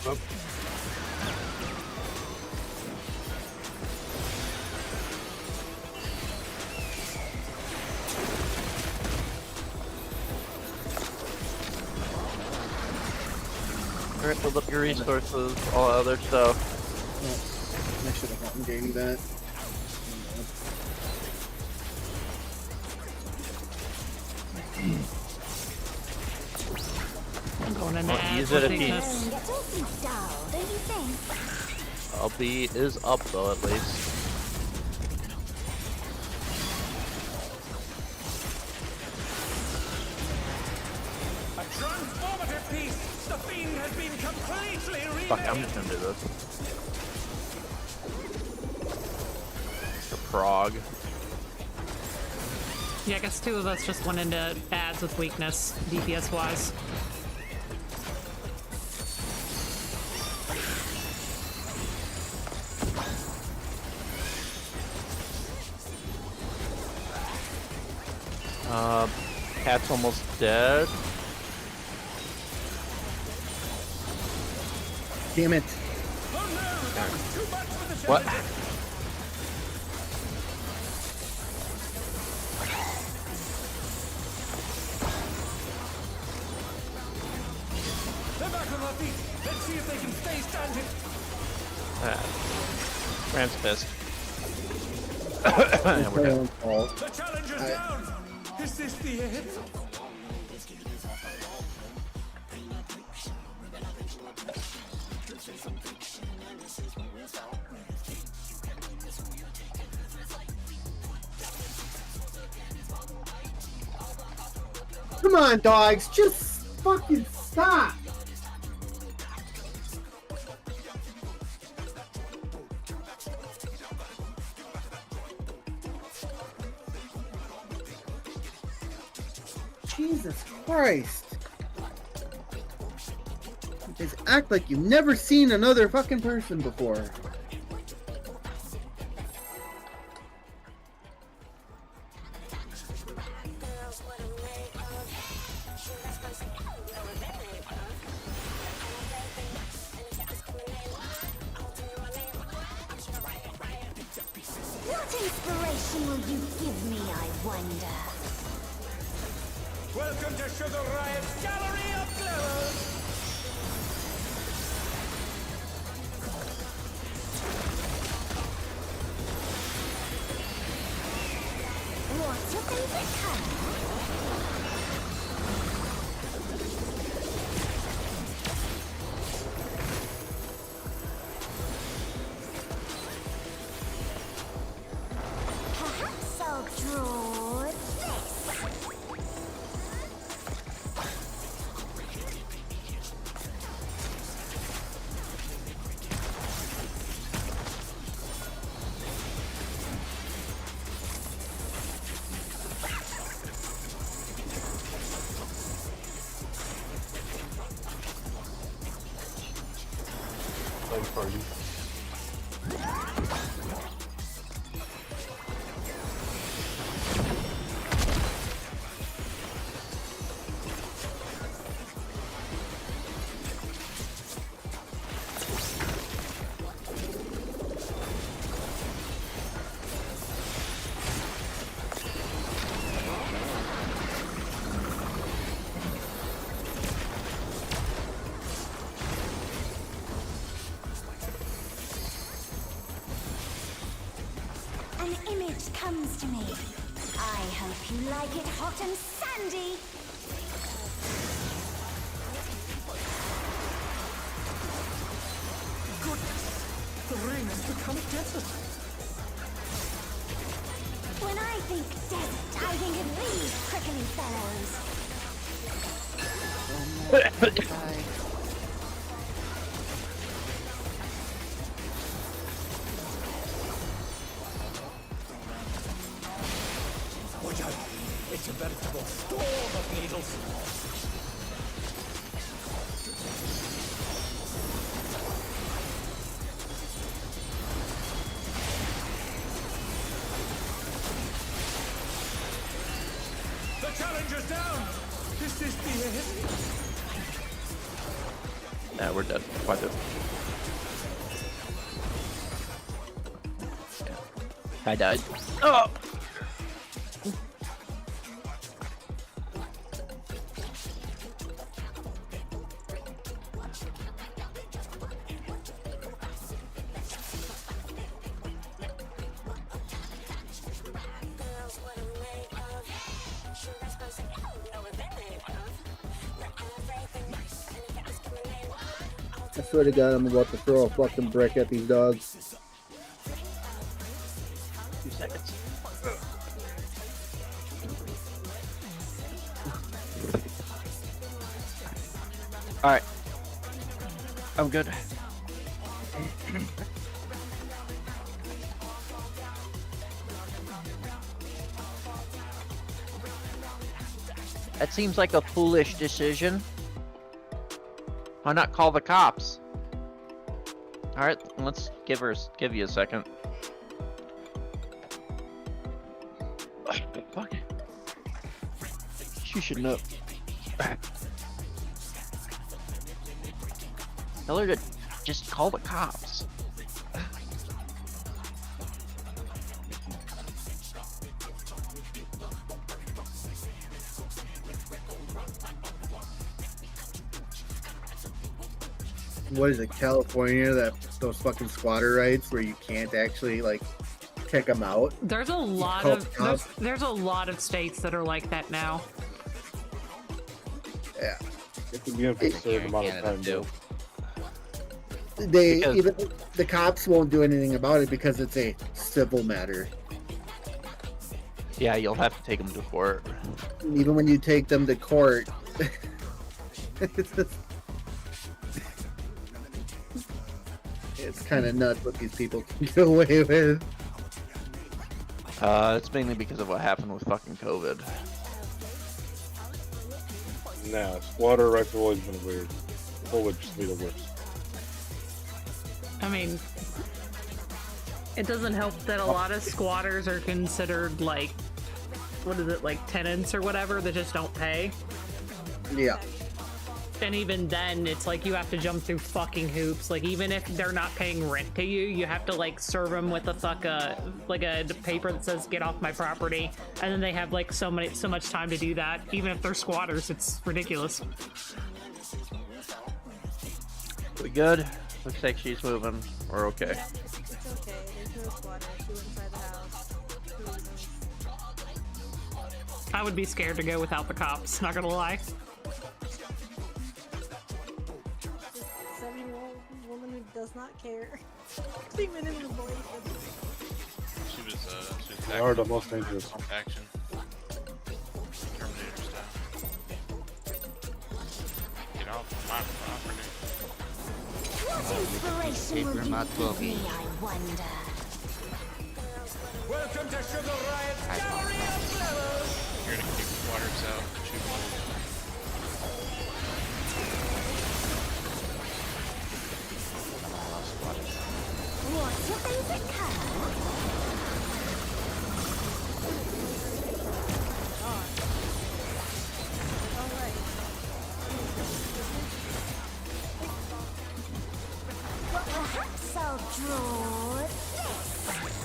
Oh,
Alright, build up your resources, all that other stuff.
I should have gotten gained that.
I'm going into
Well,
ads
use it
with
if you-
weakness.
Gets awfully dull, don't you think?
LB is up though, at least.
A transformative piece. The fiend has been completely remade.
Fuck, I'm just gonna do this. For Prog.
Yeah, I guess two of us just went into ads with weakness, DPS wise.
Cat's almost dead.
Damn it.
Oh no, that was too much for the
What?
challenger. They're back on their feet. Let's see if they can stay standing.
Ram's pissed. And we're dead.
The challenger's down. Is this the end?
Come on, dogs, just fucking stop. Jesus Christ. You guys act like you've never seen another fucking person before.
What inspiration will you give me, I wonder?
Welcome to Sugar Riot's Gallery of Glowers.
What's your favorite color? Perhaps I'll draw this.
like party.
image comes to me. I hope you like it hot and sandy.
Goodness, the ring has become desert.
When I think desert, I think of these prickly fellows.
Watch out, it's a veritable storm of needles. The challenger's down! Is this the end?
Nah, we're dead. Watch it. Yeah. I died. Oh!
I swear to God, I'm about to throw a fucking brick at these dogs.
2 seconds. Alright. I'm good. That seems like a foolish decision. Why not call the cops? Alright, let's give you a second. Fuck. She should know. Tell her to just call the cops.
What is it, California? That those fucking squatter rights where you can't actually like kick them out.
There's a lot
Call
of
the cops.
there's a lot of states that are like that now.
Yeah,
It can be in for a certain amount of time, though.
they
Because-
even the cops won't do anything about it because it's a civil matter.
Yeah, you'll have to take them to court.
Even when you take them to court, it's kind of nuts what these people can get away with.
It's mainly because of what happened with fucking COVID.
Nah, squatter rights have always been weird. COVID just made it worse.
I mean, it doesn't help that a lot of squatters are considered like, what is it, like tenants or whatever that just don't pay.
Yeah.
And even then, it's like you have to jump through fucking hoops. Like even if they're not paying rent to you, you have to like serve them with a like a paper that says "get off my property," and then they have like so much time to do that. Even if they're squatters, it's ridiculous.
We good? Looks like she's moving. We're okay.
It's okay. There's no squatter. She went inside the house.
I would be scared to go without the cops. Not gonna lie.
7-year-old woman who does not care. Came in and avoided them.
She was
They are the most dangerous.
action. Terminator style. Get off my property.
What inspiration will you give me, I wonder?
Welcome to Sugar Riot's Gallery of Levels!
You're gonna kick waters out. Shoot bullets.
What's your favorite color?
Alright.
Well, perhaps I'll draw this.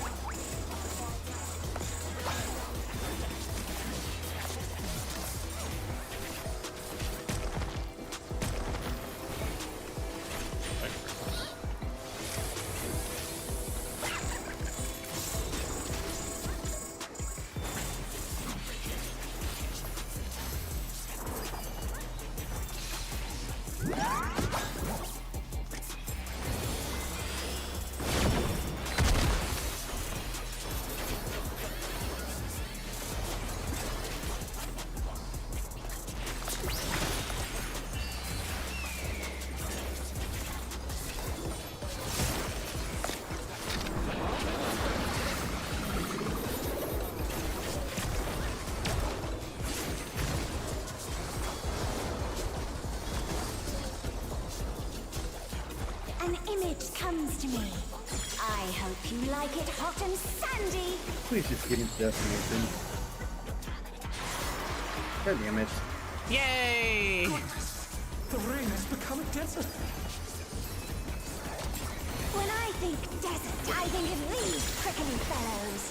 An image comes to me. I hope you like it hot and sandy.
Please just give me the destination. God damn it.
Yay!
The ring has become a desert.
When I think desert, I think of these prickly fellows.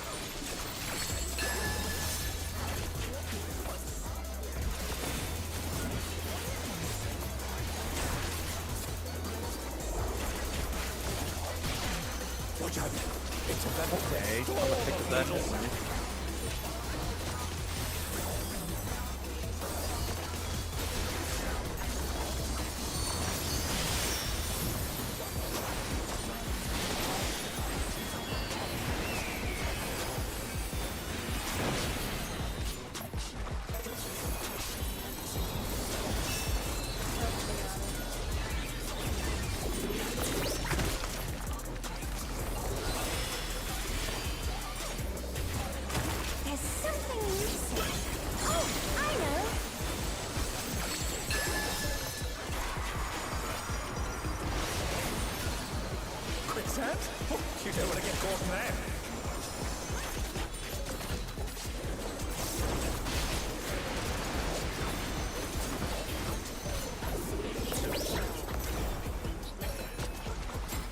Watch out. It's a battle.
Okay, I'm gonna pick that up.
There's something missing. Oh, I know.
Quicksand? Oh, you don't want to get caught in there.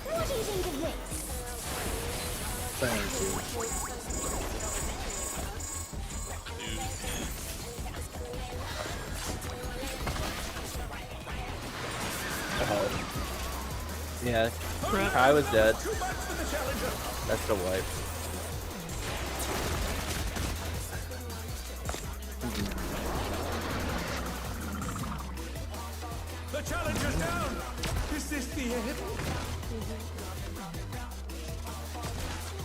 What do you think of this?
Silence you.
Oh. Yeah, Kai was dead.
Too much for the challenger.
That's the wipe.
The challenger's down. Is this the end?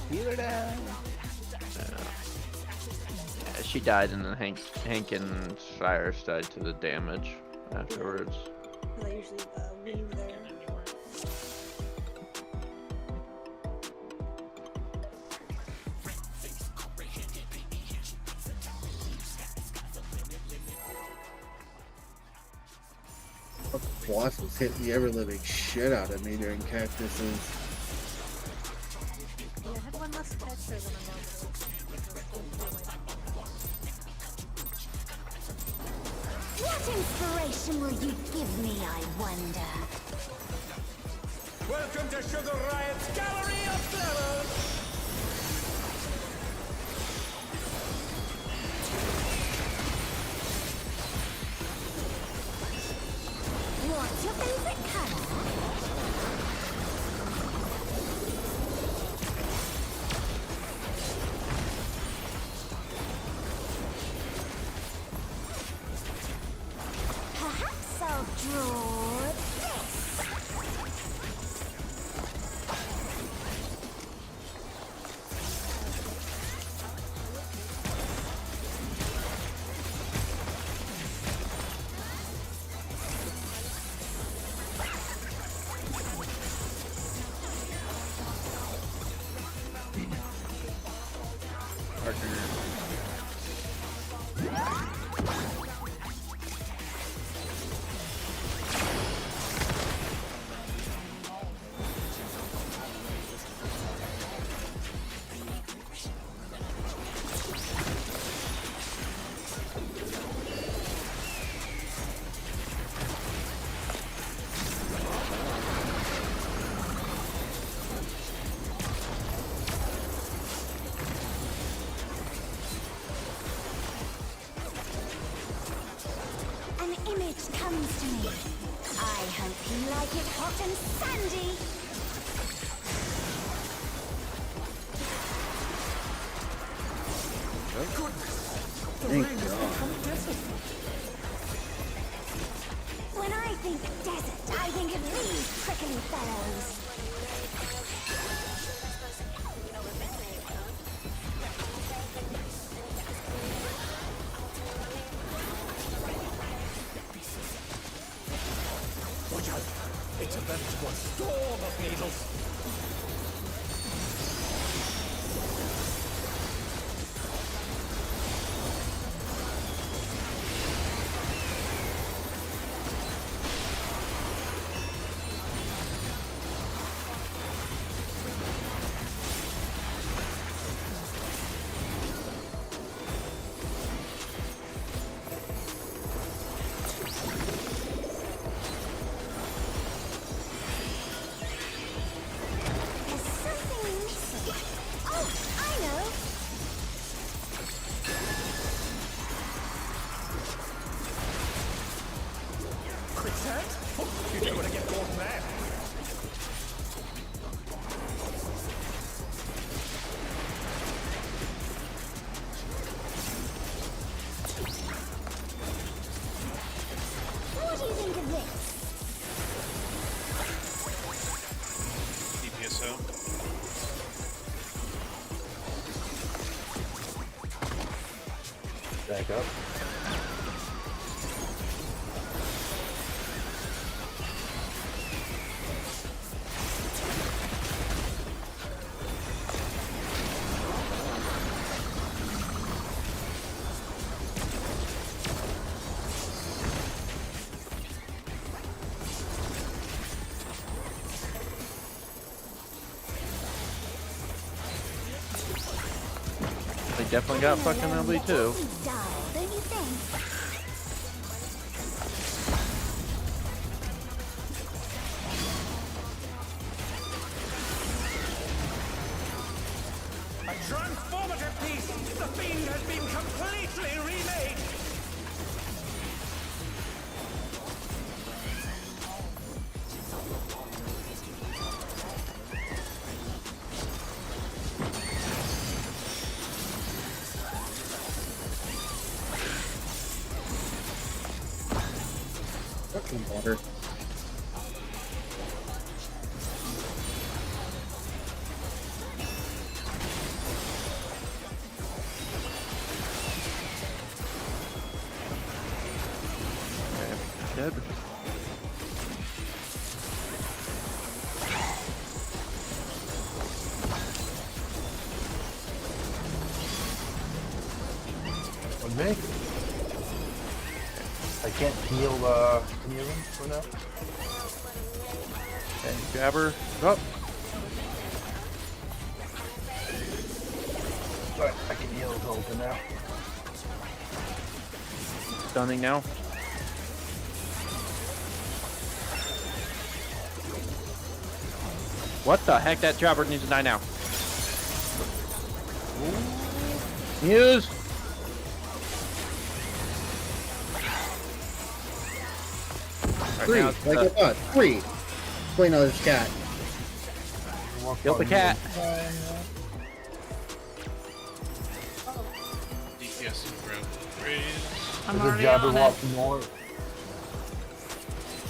Healer down. Yeah, she died, and then Hank and Cyrus died to the damage afterwards.
They usually weave there.
The boss was hitting the ever-living shit out of me during cactuses.
Yeah, I had one less texture than I
What inspiration will you give me, I wonder?
Welcome to Sugar Riot's Gallery of Flavors.
What's your favorite color? Perhaps I'll draw this. An image comes to me. I hope you like it hot and sandy.
Thank God.
When I think desert, I think of these prickly fellows.
Watch out. It's a veritable storm of needles.
up.
They definitely got fucking LB too.
Don't you think?
A transformative piece! The fiend has been completely remade!
Fucking water.
Dead.
On me. I can't heal any of them for now.
Okay, jabber. Up.
But I can heal Zoltan now.
Stunning now. What the heck? That jabber needs to die now. Muse.
Three,
Right now,
like I thought. Three. Explain how this cat.
kill the cat.
DPS and grab raise.
I'm
There's a
already
jabber
on it.
walking north.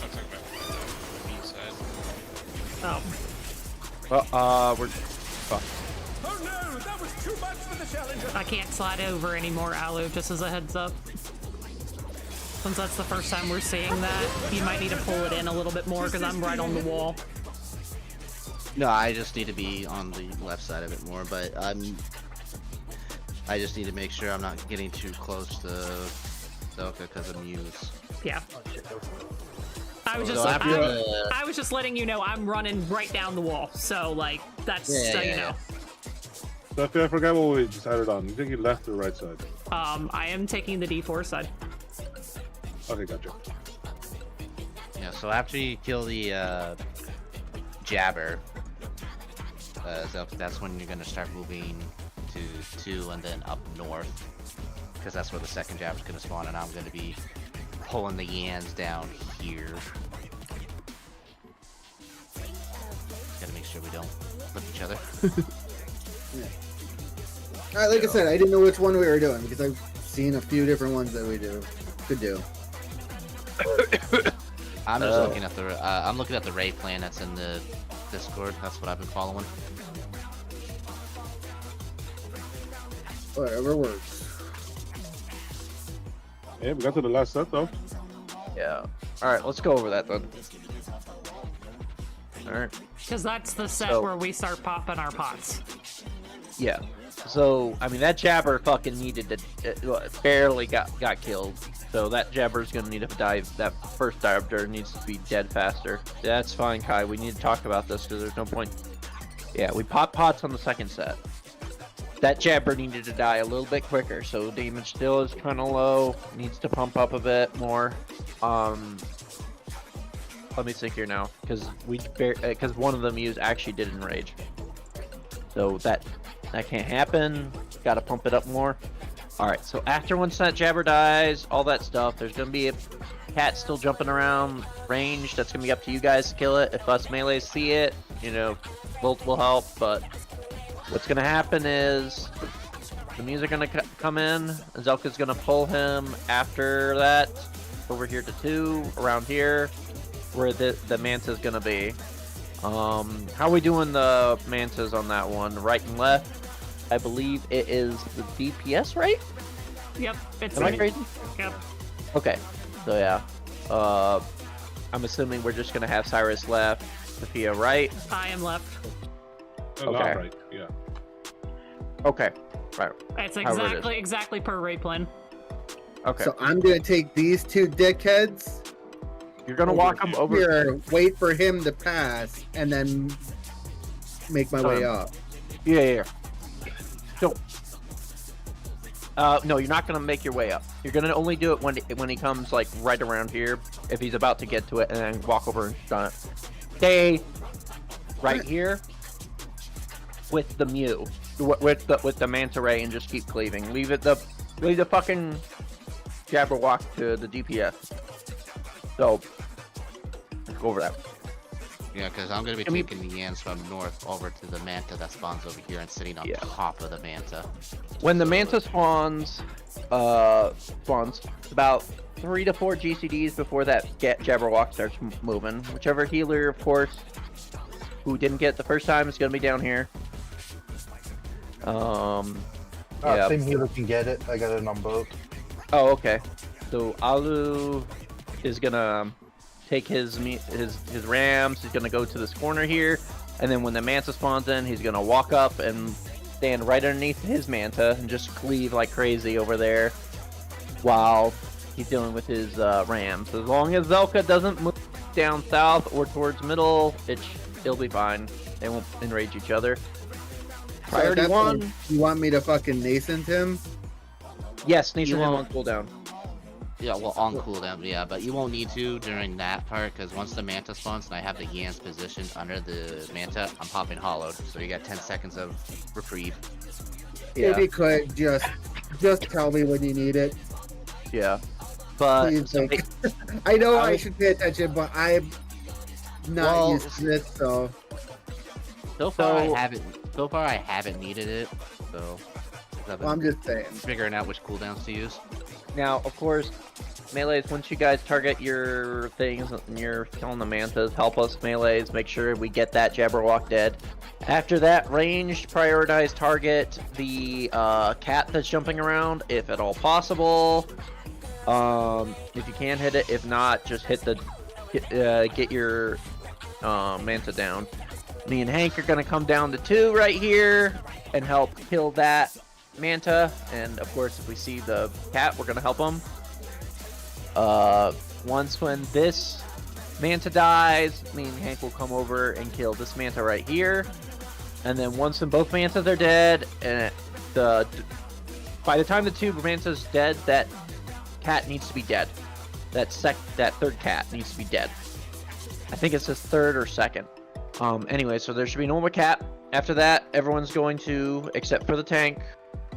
I'm talking about the meat side.
Oh,
We're fucked.
Oh no! That was too much for the challenger!
I can't slide over anymore, Alu, just as a heads up. Since that's the first time we're seeing that, you might need to pull it in a little bit more because I'm right on the wall.
No, I just need to be on the left side of it more, but I just need to make sure I'm not getting too close to Zelka because of Muse.
Yeah. I was
So
just
after the-
I was just letting you know I'm running right down the wall. So like that's so you know.
So I forgot what we decided on. You think you left or right side?
I am taking the D4 side.
Okay, gotcha.
Yeah, so after you kill the jabber, Zelka, that's when you're gonna start moving to 2 and then up north, because that's where the second jabber's gonna spawn, and I'm gonna be pulling the Yans down here. Gotta make sure we don't flip each other.
Alright, like I said, I didn't know which one we were doing because I've seen a few different ones that we could do.
I'm just looking at the raid plan that's in the Discord. That's what I've been following.
Whatever works.
Yeah, we got to the last set though.
Yeah. Alright, let's go over that then. Alright.
Because that's the set
So-
where we start popping our pots.
Yeah. So, I mean, that jabber fucking needed to, barely got killed. So that jabber's gonna need to die. That first jabber needs to be dead faster. That's fine, Kai. We need to talk about this because there's no point. Yeah, we popped pots on the second set. That jabber needed to die a little bit quicker, so damage still is kind of low. Needs to pump up a bit more. Let me think here now, because one of them actually did enrage. So that can't happen. Got to pump it up more. All right. So once that jabber dies, all that stuff, there's gonna be a cat still jumping around range. That's gonna be up to you guys to kill it. If us melees see it, you know, bolt will help. But what's gonna happen is the Muse are gonna come in. Zelka's gonna pull him after that over here to 2 around here, where the Manta's gonna be. How are we doing the Mantas on that one? Right and left? I believe it is the DPS, right?
Yep. It's
Am I
like,
crazy?
yep.
Okay. So yeah. I'm assuming we're just gonna have Cyrus left, Sophia right.
I am left.
Okay.
Right. Yeah.
Okay. Right.
It's
However it is.
exactly per raid plan.
Okay.
So I'm gonna take these two dickheads.
You're gonna walk them over
here, wait for him to pass, and then make my way up.
Yeah. So, no, you're not gonna make your way up. You're gonna only do it when he comes like right around here, if he's about to get to it, and then walk over and stun it. Stay right here with the Mew, with the Manta Ray, and just keep cleaving. Leave the fucking Jabberwock to the DPS. So, let's go over that.
Yeah, because I'm going to be taking the Yans from north over to the Manta that spawns over here and sitting on top of the Manta.
When the Manta spawns about 3 to 4 GCDs before that Jabberwock starts moving. Whichever healer, of course, who didn't get it the first time is going to be down here. Yeah.
Same healer can get it. I got it on both.
Oh, okay. So Alu is gonna take his rams. He's gonna go to this corner here, and then when the Manta spawns in, he's gonna walk up and stand right underneath his Manta and just cleave like crazy over there while he's dealing with his rams. As long as Zelka doesn't move down south or towards middle, it'll be fine. They won't enrage each other. Priority 1.
You want me to fucking nascent him?
Yes, nascent him on cooldown.
Yeah, well, on cooldown, yeah, but you won't need to during that part, because once the Manta spawns and I have the Yans positioned under the Manta, I'm popping hollowed, so you got 10 seconds of reprieve.
Yeah. If you could, just tell me when you need it.
Yeah. But
please, like, I know I should pay attention, but I'm not used to this, so...
So far, I haven't needed it, so...
I'm just saying.
Figuring out which cooldowns to use.
Now, of course, melees, once you guys target your things and you're killing the Mantas, help us melees, make sure we get that Jabberwock dead. After that, ranged, prioritize target the cat that's jumping around, if at all possible. If you can hit it, if not, just hit the get your Manta down. Me and Hank are gonna come down to 2 right here and help kill that Manta, and of course if we see the cat, we're gonna help him. Once when this Manta dies, me and Hank will come over and kill this Manta right here, and then once when both Mantas are dead, and by the time the 2 Mantas dead, that cat needs to be dead. That third cat needs to be dead. I think it says 3rd or 2nd. Anyway, so there should be no more cat. After that, everyone's going to, except for the tank,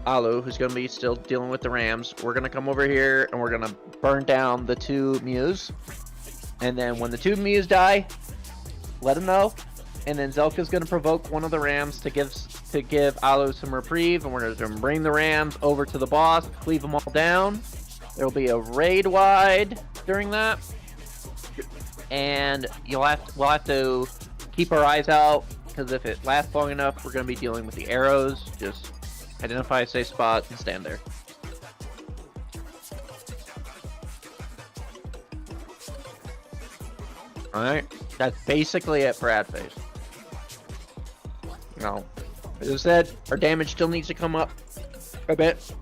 Alu, who's going to be still dealing with the rams. We're going to come over here and we're going to burn down the 2 Mews. And then when the 2 Mews die, let him know. And then Zelka's going to provoke one of the rams to give Alu some reprieve. And we're going to bring the rams over to the boss, cleave them all down. There will be a raid wide during that. And we'll have to keep our eyes out, because if it lasts long enough, we're going to be dealing with the arrows. Just identify a safe spot and stand there. Alright, that's basically it for ad phase. Now, as I said, our damage still needs to come up a bit.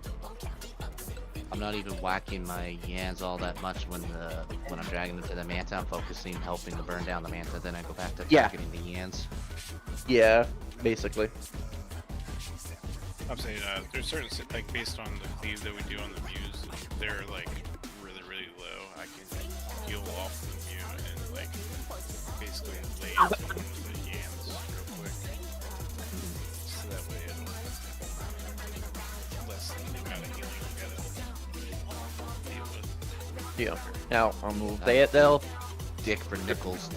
I'm not even whacking my Yans all that much when I'm dragging them to the Manta. I'm focusing, helping to burn down the Manta, then I go back to targeting the Yans.
Yeah, basically.
I'm saying there's certain, like, based on the cleave that we do on the Mews, they're like really, really low. I can heal off the Mew and like basically lay it to the Yans real quick. So that way it'll less than the amount of healing you gotta deal with.
Yeah. Now, we'll say it though.
Dick for nickels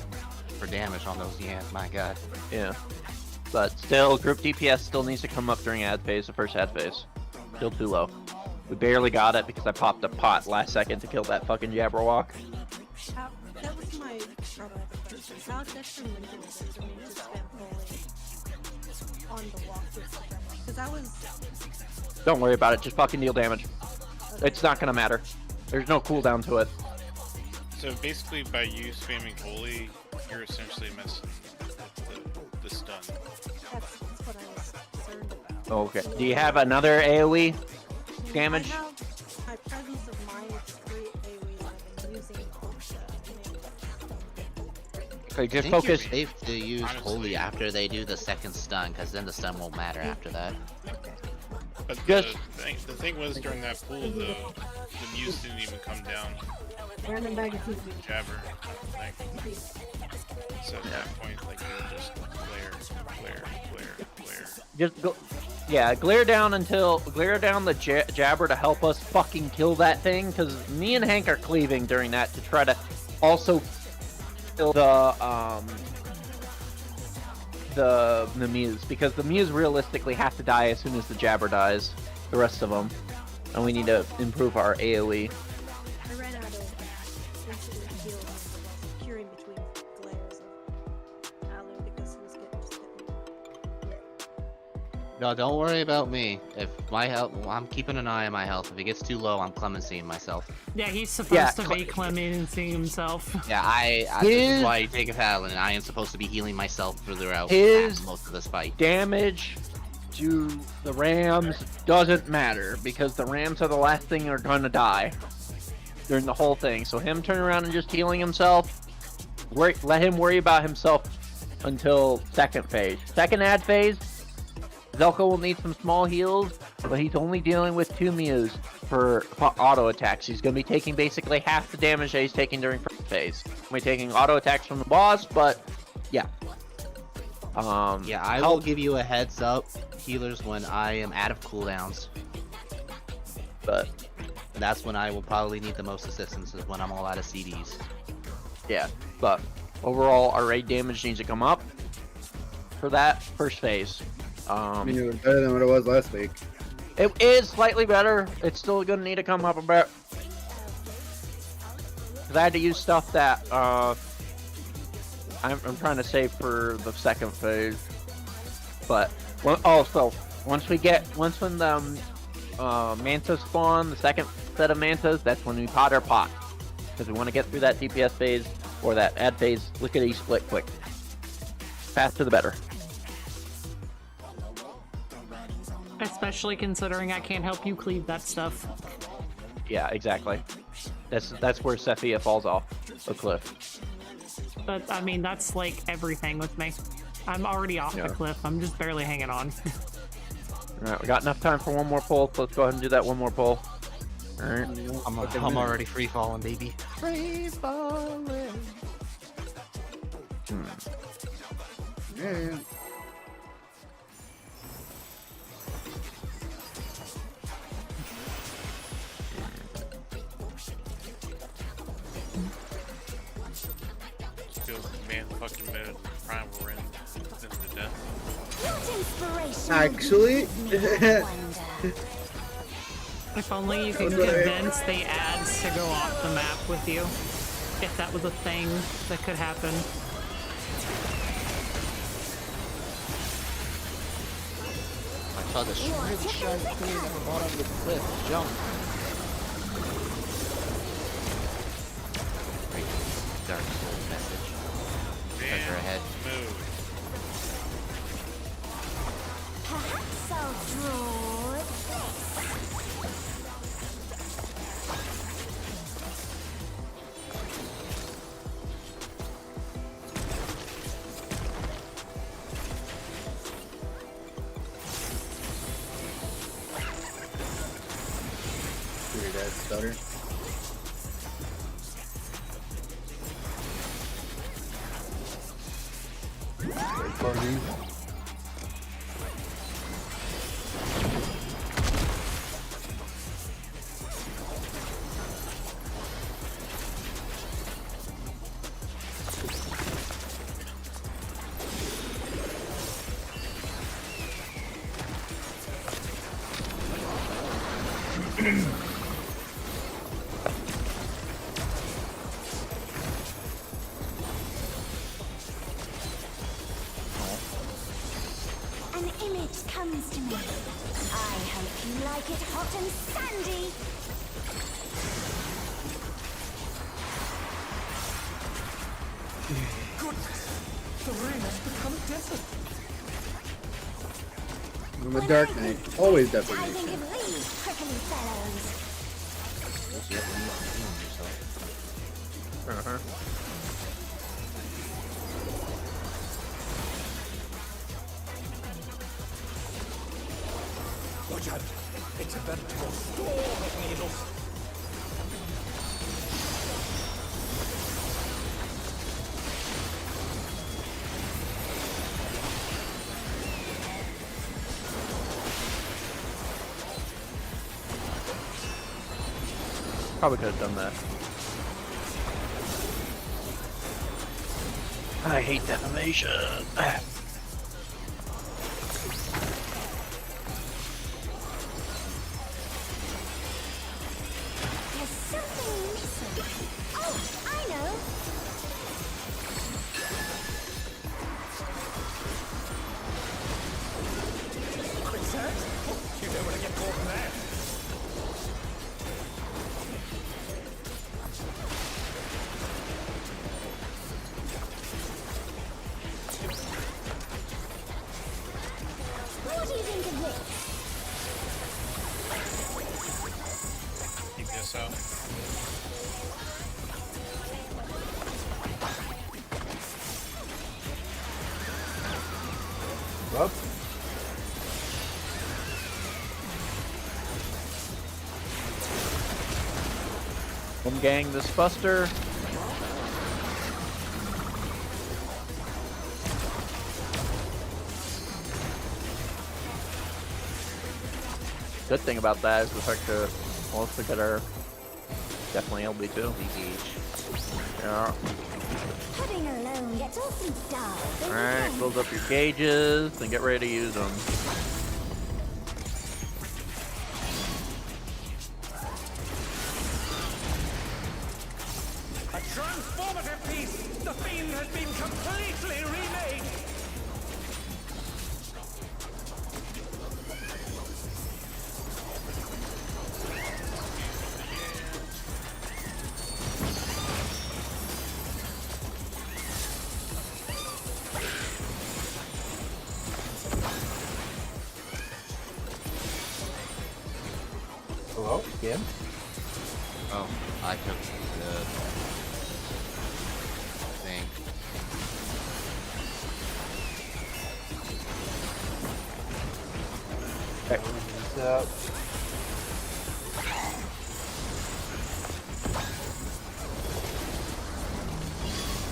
for damage on those Yans, my god.
Yeah. But still, group DPS still needs to come up during ad phase, the first ad phase. Still too low. We barely got it because I popped a pot last second to kill that fucking Jabberwock.
That was my problem. How detrimental is it for me to spend fully on the walk? Because I was...
Don't worry about it, just fucking deal damage. It's not gonna matter. There's no cooldown to it.
So basically, by you spamming holy, you're essentially messing with the stun.
That's what I was concerned about.
Okay. Do you have another AoE damage?
I have my presence of mind is 3 AoE I've been using
Okay,
I
just
think
focus.
you're safe to use
Honestly.
holy after they do the second stun, because then the stun won't matter after that.
But
Just-
the thing was during that pool, the muse didn't even come down.
Random bag of food.
Jabber, like, so at that point, like, you would just glare.
Just go. Yeah, glare down the jabber to help us fucking kill that thing. Because me and Hank are cleaving during that to try to also kill the muse, because the muse realistically have to die as soon as the jabber dies. The rest of them, and we need to improve our AOE.
I ran out of instant heals and was curing between glares of Alu because he was getting
No, don't worry about me. If my health, I'm keeping an eye on my health. If it gets too low, I'm clemencing myself.
Yeah, he's supposed to be clemencing himself.
Yeah, this is why I take a paladin, and I am supposed to be healing myself throughout most of this fight.
Damage to the Rams doesn't matter, because the Rams are the last thing that are gonna die during the whole thing. So him turning around and just healing himself, let him worry about himself until second phase. Second ad phase, Zelka will need some small heals, but he's only dealing with 2 Muse for auto attacks. He's going to be taking basically half the damage that he's taking during first phase. We're taking auto attacks from the boss, but yeah.
Yeah, I will give you a heads up, healers, when I am out of cooldowns.
But
that's when I will probably need the most assistance, is when I'm all out of CDs.
Yeah, but overall, our raid damage needs to come up for that first phase.
I mean, it was better than what it was last week.
It is slightly better. It's still gonna need to come up a bit. Cause I had to use stuff that I'm trying to save for the second phase. But also when the mantas spawn, the second set of mantas, that's when we pot our pot. Because we want to get through that DPS phase or that ad phase. Look at these split quick. Faster the better.
Especially considering I can't help you cleave that stuff.
Yeah, exactly. That's where Cephia falls off the cliff.
But I mean, that's like everything with me. I'm already off the cliff. I'm just barely hanging on.
Alright, we got enough time for one more pull. So let's go ahead and do that one more pull. Alright.
I'm already free falling, baby. Free falling.
Yeah.
Man, fucking mid prime we're in to death.
Actually,
if only you could convince the ads to go off the map with you. If that was a thing that could happen.
I saw this really sharp thing at the bottom of the cliff. Jump. Great Dark Soul message. Treasure ahead.
Move.
Perhaps I'll draw
Weird ass stutter.
Party.
An image comes to me. I hope you like it hot and sandy.
Goodness, the rain has become a desert.
I'm a Dark Knight. Always
I think
defamation.
of these prickly fellows.
You have to heal yourself.
Watch out. It's a veritable storm of needles.
Probably could have done that. I hate defamation.
There's something missing. Oh, I know.
Quicksand? You don't want to get caught in that.
What do you think of this?
You guess so?
Up.
One gang this buster. Good thing about that is the fact that most of are definitely LB2. Yeah.
Pudding alone gets awfully dull. don't you
Alright,
think?
build up your gauges and get ready to use them.
A transformative piece! The Fiend has been completely remade!
Hello? Again?
Oh, I took the thing.
Yeah.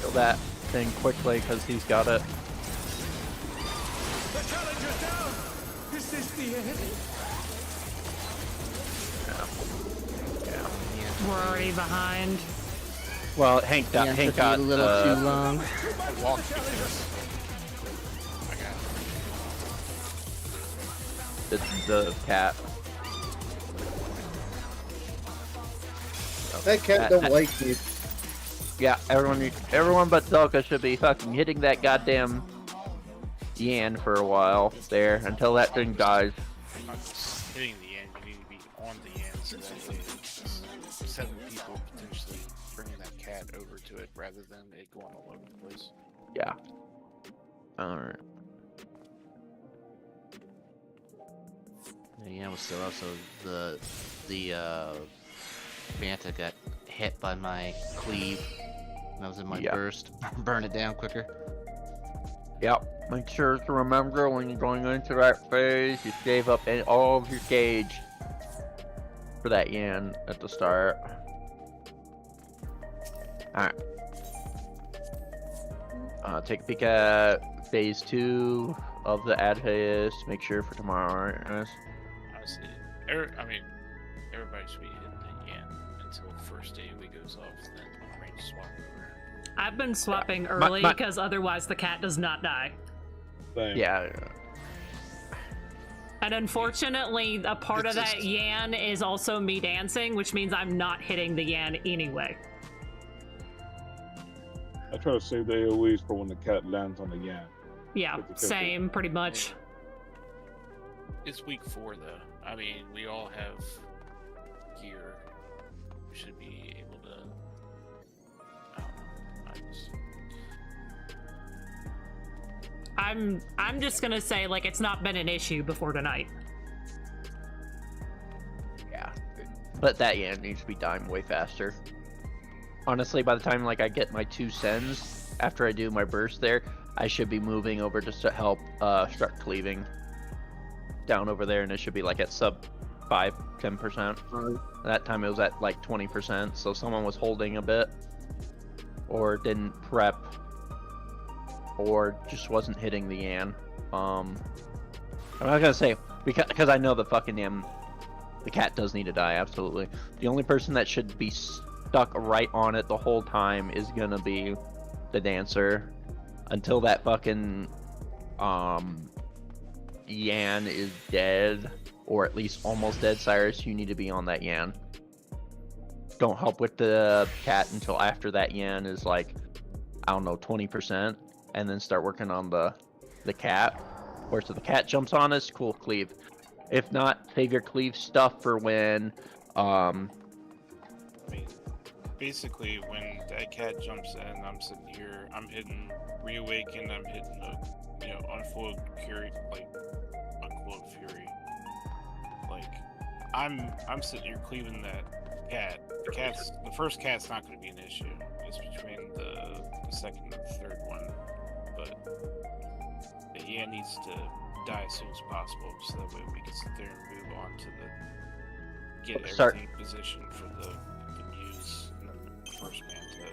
Kill that thing quickly because he's got it.
The challenger's down! Is this the end?
We're already behind.
Well, Hank got
Yeah, took a little too long.
Walk. I got it.
the cat.
That cat don't like me.
Yeah, everyone but Zelka should be fucking hitting that goddamn Yan for a while there until that thing dies.
Not just hitting the end, you need to be on the end so that way it's 7 people potentially bringing that cat over to it rather than it going all over the place.
Yeah. Alright.
Yeah, was still also the Manta got hit by my cleave. And I was in my burst. Burn it down quicker.
Yep. Make sure to remember when you're going into that phase, you save up all of your gauge for that Yan at the start. Alright. Take a peek at phase 2 of the ad phase. Make sure for tomorrow, right, guys?
Honestly, everybody should be hitting the Yan until first AoE goes off, then range swap over.
I've been swapping early because otherwise the cat does not die.
Same.
Yeah.
And unfortunately, a part of that Yan is also me dancing, which means I'm not hitting the Yan anyway.
I try to save the AoEs for when the cat lands on the Yan.
Yeah,
50-50.
same, pretty much.
It's week 4 though. I mean, we all have gear should be able to. I don't know.
I'm just gonna say like it's not been an issue before tonight.
Yeah, but that Yan needs to be dying way faster. Honestly, by the time like I get my 2 sends after I do my burst there, I should be moving over just to help start cleaving down over there, and it should be like at sub 5-10%. That time it was at like 20%, so someone was holding a bit, or didn't prep, or just wasn't hitting the Yan. I'm not gonna say because I know the fucking the cat does need to die, absolutely. The only person that should be stuck right on it the whole time is gonna be the dancer until that fucking Yan is dead, or at least almost dead. Cyrus, you need to be on that Yan. Don't help with the cat until after that Yan is like, I don't know, 20%, and then start working on the cat. Or so the cat jumps on us, cool, cleave. If not, save your cleave stuff for when
I mean, basically, when that cat jumps in, I'm sitting here, I'm hitting Reawaken, I'm hitting a, Unfold Fury, like, Unquote Fury. Like, I'm sitting here cleaving that cat. The first cat's not going to be an issue. It's between the second and the third one. But the Yan needs to die as soon as possible, so that way we can sit there and move on to get everything positioned for the Muse and then the first Manta.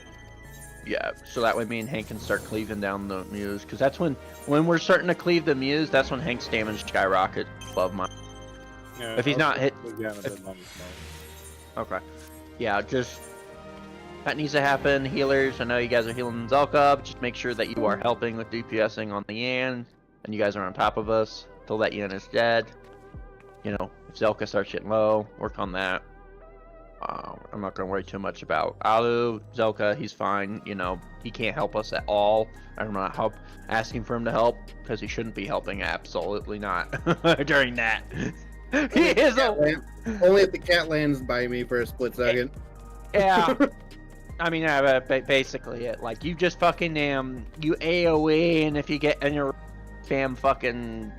yeah, so that way me and Hank can start cleaving down the Muse, because that's when we're starting to cleave the Muse, that's when Hank's damage skyrocket above mine.
Yeah,
If he's not hit,
okay.
Yeah, just that needs to happen. Healers, I know you guys are healing Zelka. Just make sure that you are helping with DPSing on the Yan, and you guys are on top of us till that Yan is dead. If Zelka starts getting low, work on that. I'm not gonna worry too much about Alu. Zelka, he's fine. He can't help us at all. I'm not asking for him to help because he shouldn't be helping. Absolutely not during that. He is
only if the cat lands by me for a split second.
Yeah. I mean, basically it. Like, you just fucking you AoE, and if you get in your spam fucking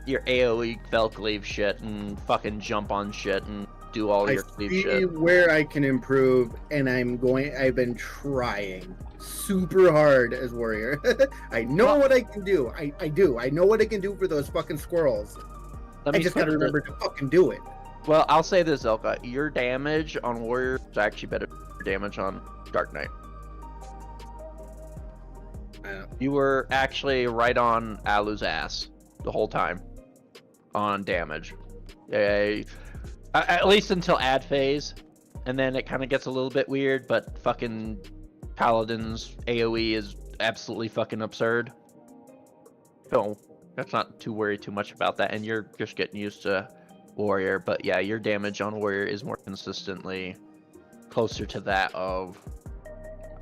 your AoE fell cleave shit and fucking jump on shit and do all your cleave shit.
I see where I can improve, and I've been trying super hard as warrior. I know what I can do. I do. I know what I can do for those fucking squirrels. I just gotta remember to fucking do it.
Well, I'll say this, Zelka. Your damage on warrior is actually better than your damage on Dark Knight. You were actually right on Alu's ass the whole time on damage. At least until ad phase, and then it kind of gets a little bit weird, but fucking Paladin's AoE is absolutely fucking absurd. So that's not too worried too much about that, and you're just getting used to warrior. But yeah, your damage on warrior is more consistently closer to that of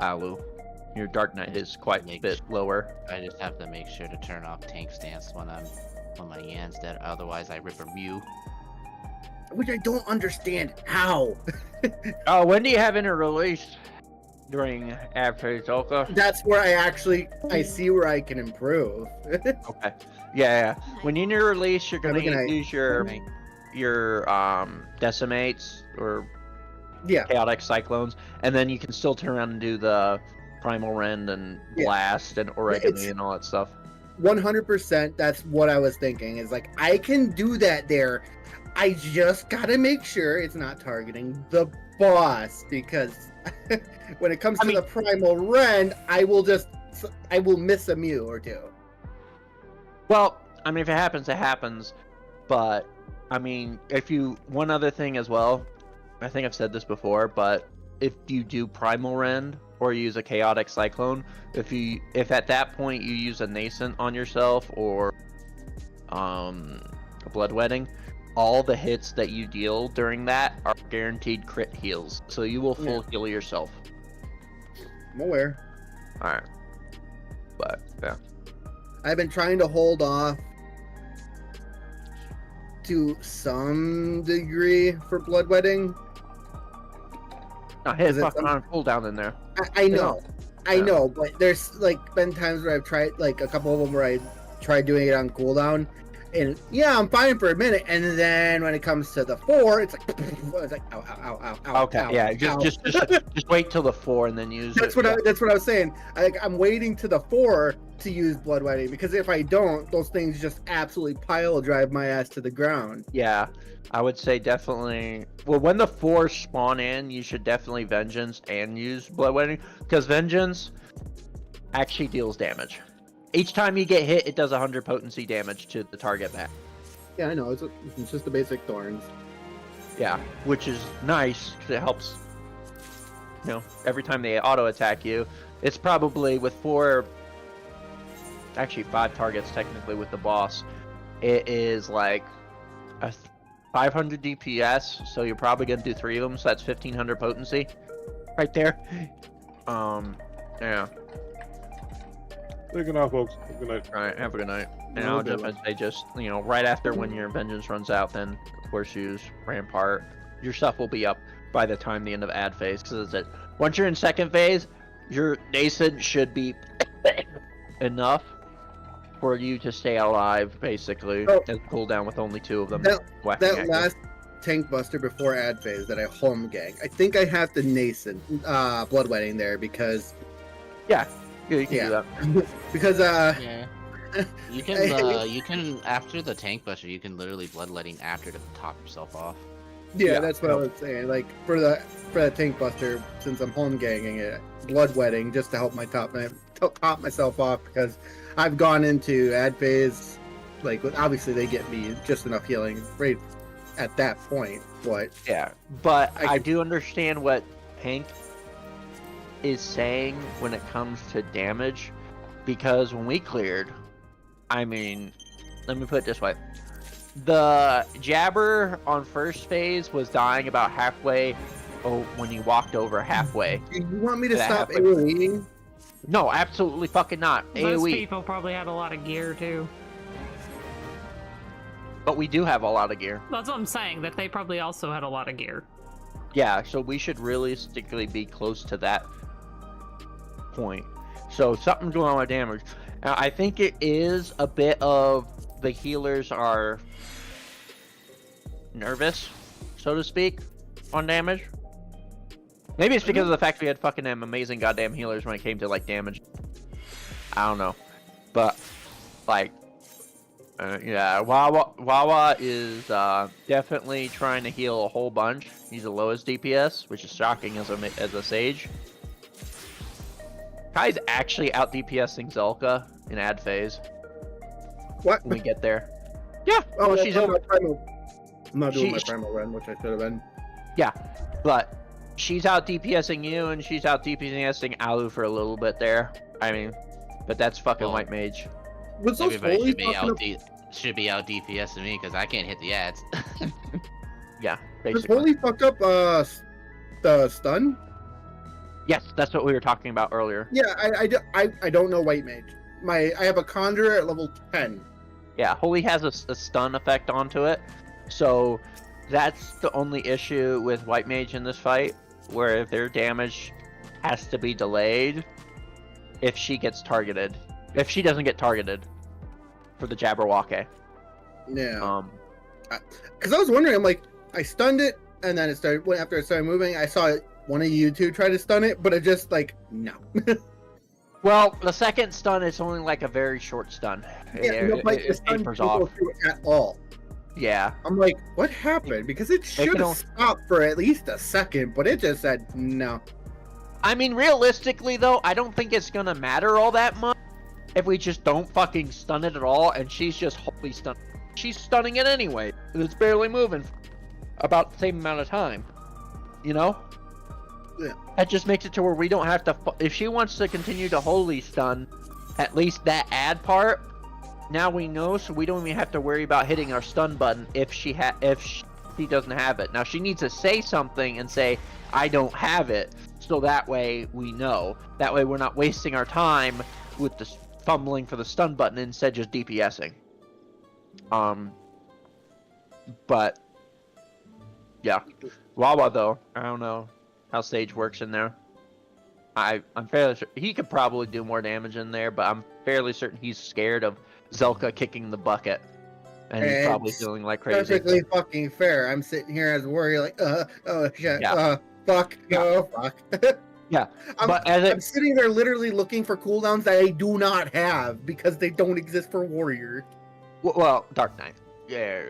Alu. Your Dark Knight is quite a bit lower.
I just have to make sure to turn off tank stance when my Yan's dead, otherwise I rip a Mew.
Which I don't understand how.
When do you have interrelease? During after Zelka?
That's where I see where I can improve.
Okay. Yeah. When you interrelease, you're gonna use your decimates or chaotic cyclones, and then you can still turn around and do the primal rend and blast and origami and all that stuff.
100%. That's what I was thinking. Is like I can do that there. I just gotta make sure it's not targeting the boss, because when it comes to the primal rend, I will miss a Mew or two.
Well, I mean, if it happens. But I mean, one other thing as well, I think I've said this before, but if you do primal rend or use a chaotic cyclone, if at that point you use a nascent on yourself or a bloodwetting, all the hits that you deal during that are guaranteed crit heals, so you will full heal yourself.
I'm aware.
Alright. But, yeah.
I've been trying to hold off to some degree for bloodwetting.
I hit
'Cause it's
fucking on cooldown in there.
I know. I
Yeah.
know, but there's like been times where I've tried, like a couple of them where I tried doing it on cooldown, and yeah, I'm fine for a minute, and then when it comes to the 4, it's like ow, ow, ow, ow, ow.
Okay,
ow,
yeah,
ow.
just wait till the 4 and then use
That's
it.
that's what I was saying. I'm waiting to the 4 to use bloodletting, because if I don't, those things just absolutely pile drive my ass to the ground.
Yeah, I would say definitely. Well, when the 4 spawn in, you should definitely Vengeance and use Bloodletting, because Vengeance actually deals damage. Each time you get hit, it does 100 potency damage to the target back.
Yeah, I know. It's just the basic thorns.
Yeah, which is nice because it helps. You know, every time they auto attack you, it's probably with 4, actually 5 targets technically with the boss. It is like a 500 DPS, so you're probably gonna do 3 of them, so that's 1500 potency, right there. Yeah.
Good night, folks. Good night.
All right, have a good night. And
No,
I'll
good
just
one.
say, just right after when your vengeance runs out, then of course use Rampart. Your stuff will be up by the time the end of ad phase, because it's once you're in second phase, your nascent should be enough for you to stay alive, basically,
Oh.
and cool down with only 2 of them.
That
whacking at you.
last tank buster before ad phase that I home gang, I think I have the nascent bloodletting there because
Yeah, you can do that.
because
Yeah. You can after the tank buster, you can literally bloodletting after to top yourself off.
yeah, that's what I was saying. Like for the tank buster, since I'm home ganging it, bloodletting just to help my top myself off, because I've gone into ad phase, like obviously they get me just enough healing right at that point, but
Yeah, but
I
I
can-
do understand what Hank is saying when it comes to damage, because when we cleared, I mean, let me put it this way. The Jabber on first phase was dying about halfway, when he walked over halfway.
do you want me to
That
stop
happened.
AoEing?
No, absolutely fucking not.
Those
AoE.
people probably had a lot of gear too.
But we do have a lot of gear.
That's what I'm saying, that they probably also had a lot of gear.
Yeah, so we should realistically be close to that point. So something's going on with damage. I think it is a bit of the healers are nervous, so to speak, on damage. Maybe it's because of the fact we had fucking them amazing goddamn healers when it came to like damage. I don't know, but like, yeah, Wawa is definitely trying to heal a whole bunch. He's the lowest DPS, which is shocking as a sage. Kai's actually out DPSing Zelka in ad phase
What?
when we get there. Yeah,
Oh,
well,
well,
she's
I'm
over.
not doing my
She-
primal run, which I should have been.
Yeah, but she's out DPSing you, and she's out DPSing Alu for a little bit there. I mean, but that's fucking
Well,
white mage.
Was those
Everybody
holy
should be out DPSing me because I can't hit the ads.
Yeah,
Does
basically.
holy fuck up the stun?
Yes, that's what we were talking about earlier.
Yeah, I don't know white mage. I have a conjurer at level 10.
Yeah, holy has a stun effect onto it, so that's the only issue with white mage in this fight, where their damage has to be delayed if she gets targeted. If she doesn't get targeted for the Jabberwocky.
Yeah. Because I was wondering, I'm like, I stunned it, and then after it started moving, I saw one of you two try to stun it, but it just like, no.
Well, the second stun is only like a very short stun.
No, like, the
It
stun
tapers
didn't go
off.
through at all.
Yeah.
I'm like, what happened? Because it should
can
have stopped for at least a second, but it just said no.
I mean, realistically, though, I don't think it's gonna matter all that much if we just don't fucking stun it at all, and she's just wholly stunned. She's stunning it anyway. It's barely moving about the same amount of time. You know?
Yeah.
That just makes it to where we don't have to... If she wants to continue to wholly stun, at least that ad part, now we know, so we don't even have to worry about hitting our stun button if she doesn't have it. Now, she needs to say something and say, I don't have it, so that way we know. That way we're not wasting our time with the fumbling for the stun button, instead just DPSing. But yeah, Wawa though, I don't know. how Sage works in there. I'm fairly sure he could probably do more damage in there, but I'm fairly certain he's scared of Zelka kicking the bucket, and he's probably
It's
feeling like crazy.
Perfectly fucking fair. I'm sitting here as a warrior, like, oh shit,
Yeah.
fuck,
Yeah.
oh fuck.
Yeah,
I'm,
but as
I'm sitting there literally looking for cooldowns that I do not have because they don't exist for warrior.
well, Dark Knight. Yeah.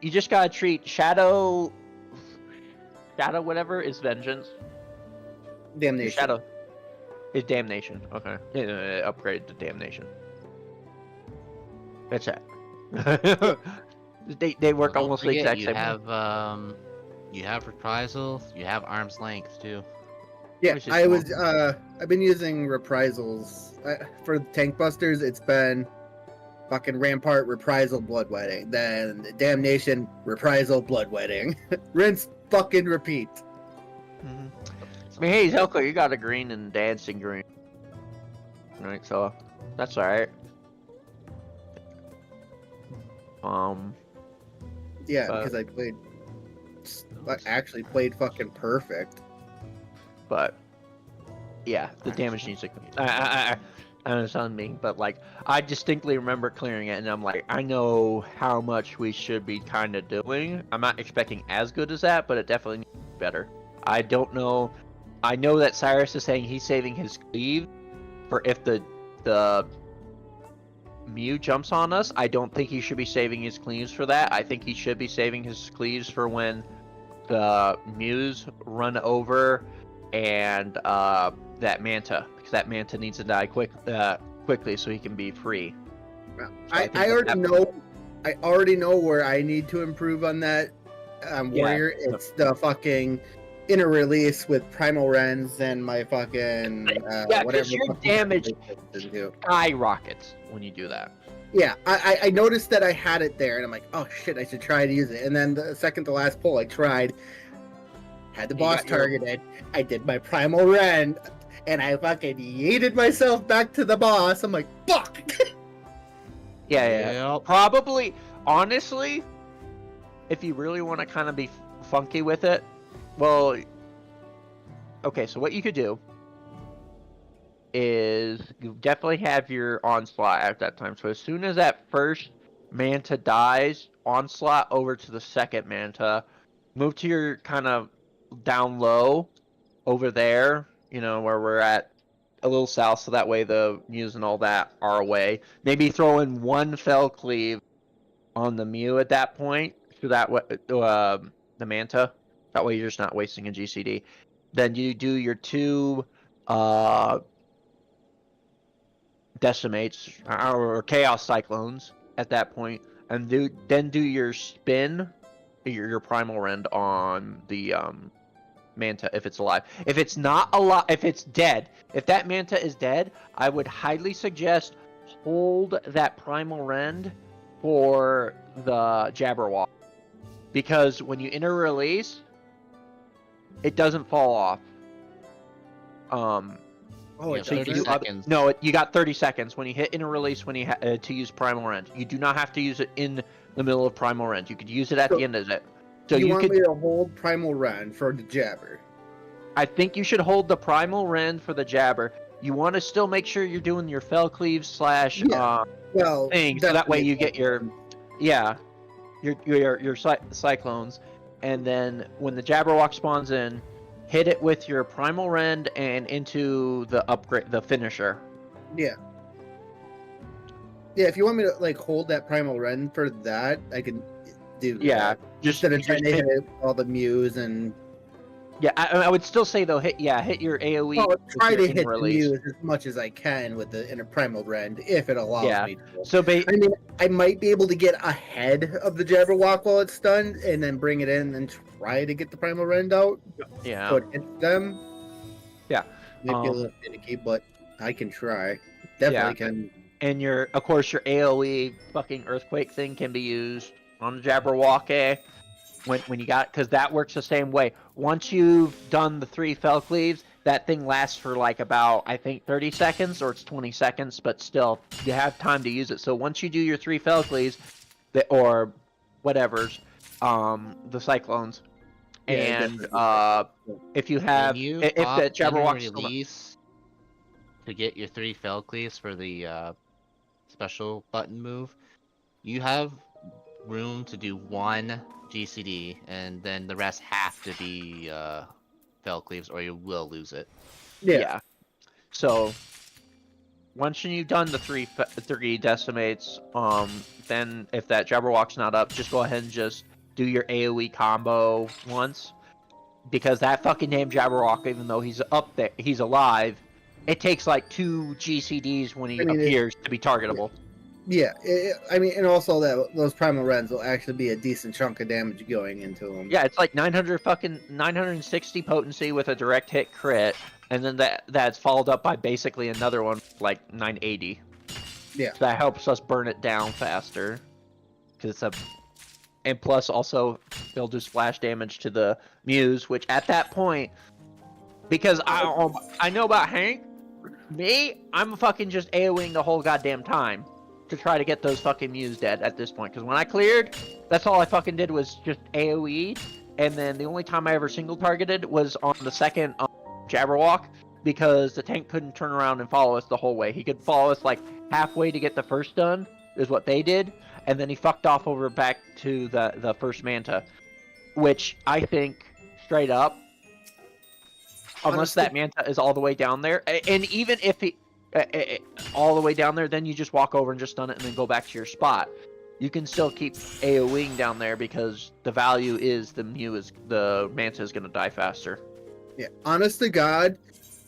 You just gotta treat Shadow whatever is vengeance.
Damnation.
Shadow is damnation. Okay. Upgrade to damnation. That's it. they work
Don't
almost the
forget,
exact
you
same.
have you have reprisal, you have arm's length too.
Yeah,
Which is
I was. I've been using reprisals for tank busters. It's been fucking Rampart, reprisal, bloodwetting. Then damnation, reprisal, bloodwetting. Rinse, fucking repeat.
Mhm. I mean, hey, Zelka, you got a green and dancing green. Right, so that's alright.
Yeah,
But-
because I actually played fucking perfect.
But yeah, the damage needs to. I understand me, but like I distinctly remember clearing it, and I'm like, I know how much we should be kind of doing. I'm not expecting as good as that, but it definitely needs to be better. I don't know. I know that Cyrus is saying he's saving his cleave for if the Mew jumps on us. I don't think he should be saving his cleaves for that. I think he should be saving his cleaves for when the Mews run over and that Manta, because that Manta needs to die quickly so he can be free. So
I
think
already know. I already know where I need to improve on that warrior. It's the fucking inner release with primal rends and my fucking
Yeah,
whatever.
because your
fucking
damage
into.
skyrockets when you do that.
Yeah, I noticed that I had it there, and I'm like, oh shit, I should try to use it. And then the second to last pull, I tried, had the
You
boss
got your-
targeted. I did my primal rend, and I fucking yeeted myself back to the boss. I'm like, fuck.
Yeah.
Yep.
Probably, honestly, if you really want to kind of be funky with it, well, okay, so what you could do is you definitely have your onslaught at that time. So as soon as that first Manta dies, onslaught over to the second Manta, move to your kind of down low over there, you know, where we're at a little south, so that way the Mews and all that are away. Maybe throw in one fell cleave on the Mew at that point, so that way the Manta. That way you're just not wasting a GCD. Then you do your two decimates or chaos cyclones at that point, and then do your spin, your primal rend on the Manta if it's alive. If it's not alive, if it's dead, if that Manta is dead, I would highly suggest hold that primal rend for the Jabberwock, because when you inner release, it doesn't fall off.
Oh,
You
it
have 30
doesn't?
seconds.
No, you got 30 seconds when you hit inner release when you to use primal rend. You do not have to use it in the middle of primal rend. You could use it at the end of it. So
you
you
want
could.
me to hold primal rend for the jabber?
I think you should hold the primal rend for the jabber. You want to still make sure you're doing your fell cleave slash
Yeah. Well,
thing, so that way
definitely
you get your cyclones, and then when the Jabberwock spawns in, hit it with your primal rend and into the upgrade, the finisher.
Yeah. Yeah, if you want me to like hold that primal rend for that, I can do
Yeah,
that.
just
Instead of trying to
hit,
hit all the Mews and
yeah. I would still say though, hit your AOE.
well,
with
try
your
to
inner
hit the
release.
Mews as much as I can with the inner primal rend if it allows
Yeah.
me to.
So
I mean, I might be able to get ahead of the Jabberwock while it's stunned, and then bring it in and try to get the primal rend out
yeah,
so it hits them.
Yeah.
Might be a little finicky, but I can try. Definitely can.
and of course your AOE fucking earthquake thing can be used on the Jabberwock when you got, because that works the same way. Once you've done the 3 fell cleaves, that thing lasts for like about, I think, 30 seconds or it's 20 seconds, but still you have time to use it. So once you do your 3 fell cleaves or whatever's the cyclones, And
definitely.
if you have,
When you
if
pop
the Jabberwock's
in release to get your 3 fell cleaves for the special button move, you have room to do 1 GCD, and then the rest have to be fell cleaves, or you will lose it.
Yeah.
So once you've done the three decimates, then if that Jabberwock's not up, just go ahead and just do your AoE combo once, because that fucking damn Jabberwock, even though he's up there, he's alive, it takes like 2 GCDs when he appears to be targetable.
Yeah, I mean, and also those Primal Rends will actually be a decent chunk of damage going into them.
Yeah, it's like 960 potency with a direct hit crit, and then that's followed up by basically another one like 980.
Yeah,
so that helps us burn it down faster, because it's a, and plus also they'll do splash damage to the Muse, which at that point, because I know about Hank, I'm fucking just AoEing the whole goddamn time to try to get those fucking Muse dead at this point. Because when I cleared, that's all I fucking did was just AoE, and then the only time I ever single targeted was on the second Jabberwock, because the tank couldn't turn around and follow us the whole way. He could follow us like halfway to get the first done, is what they did, and then he fucked off over back to the first Manta, which I think straight up, unless that Manta is all the way down there, and even if he all the way down there, then you just walk over and just stun it and then go back to your spot. You can still keep AoEing down there, because the value is the Manta is going to die faster.
Yeah, honest to God,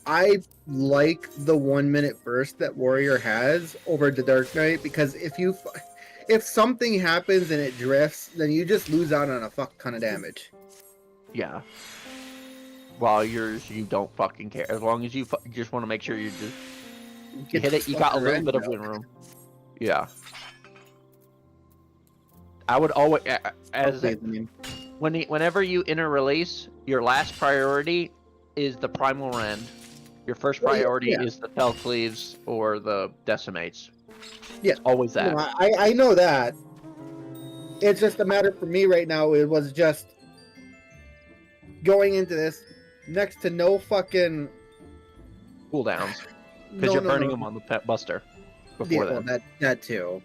I like the 1 minute burst that Warrior has over the Dark Knight, because if something happens and it drifts, then you just lose out on a fuck ton of damage.
Yeah. While yours, you don't fucking care. As long as you just want to make sure you hit it, you got a little bit of win room. Yeah. I would always, whenever you interrelease, your last priority is the Primal Rend. Your first priority is the Fell Cleaves or the Decimates.
Yeah.
It's always that.
No, I know that. It's just a matter for me right now. It was just going into this next to no fucking
cooldowns. Because you're burning them on the Pet Buster before that.
Well, that too.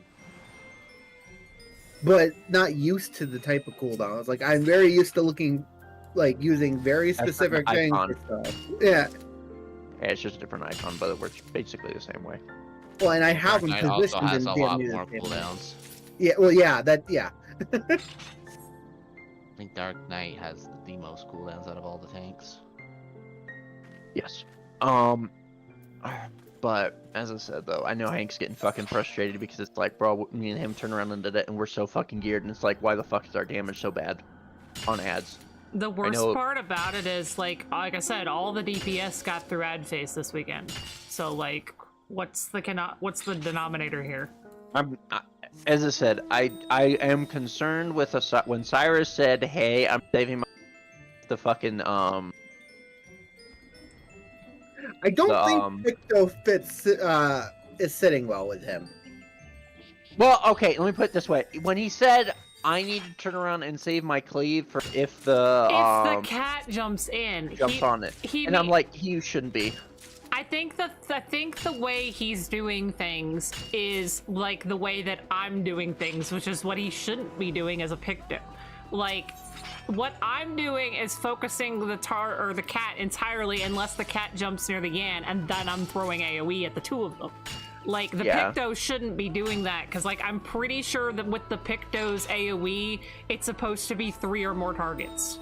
But not used to the type of cooldowns. Like, I'm very used to using very specific things for stuff. Yeah.
Yeah, it's just a different icon, but it works basically the same way.
Well, and I have them
Knight
positioned
also has
in
a lot more cooldowns.
Yeah, well, yeah, yeah.
I think Dark Knight has the most cooldowns out of all the tanks.
Yes. But as I said though, I know Hank's getting fucking frustrated because it's like, bro, me and him turn around and did it, and we're so fucking geared, and it's like, why the fuck is our damage so bad on ads?
The worst part about it is, like I said, all the DPS got through ad phase this weekend. So like, what's the denominator here?
As I said, I am concerned with when Cyrus said, "Hey, I'm saving the fucking
I don't think Picto fits is sitting well with him.
Well, okay, let me put it this way: when he said, "I need to turn around and save my cleave for if the
cat jumps in,
on it," and I'm like, he shouldn't be.
I think the way he's doing things is like the way that I'm doing things, which is what he shouldn't be doing as a Picto. Like, what I'm doing is focusing the cat entirely, unless the cat jumps near the Yan, and then I'm throwing AoE at the two of them. Like, the Picto shouldn't be doing that, because, like, I'm pretty sure that with the Picto's AoE, it's supposed to be 3 or more targets.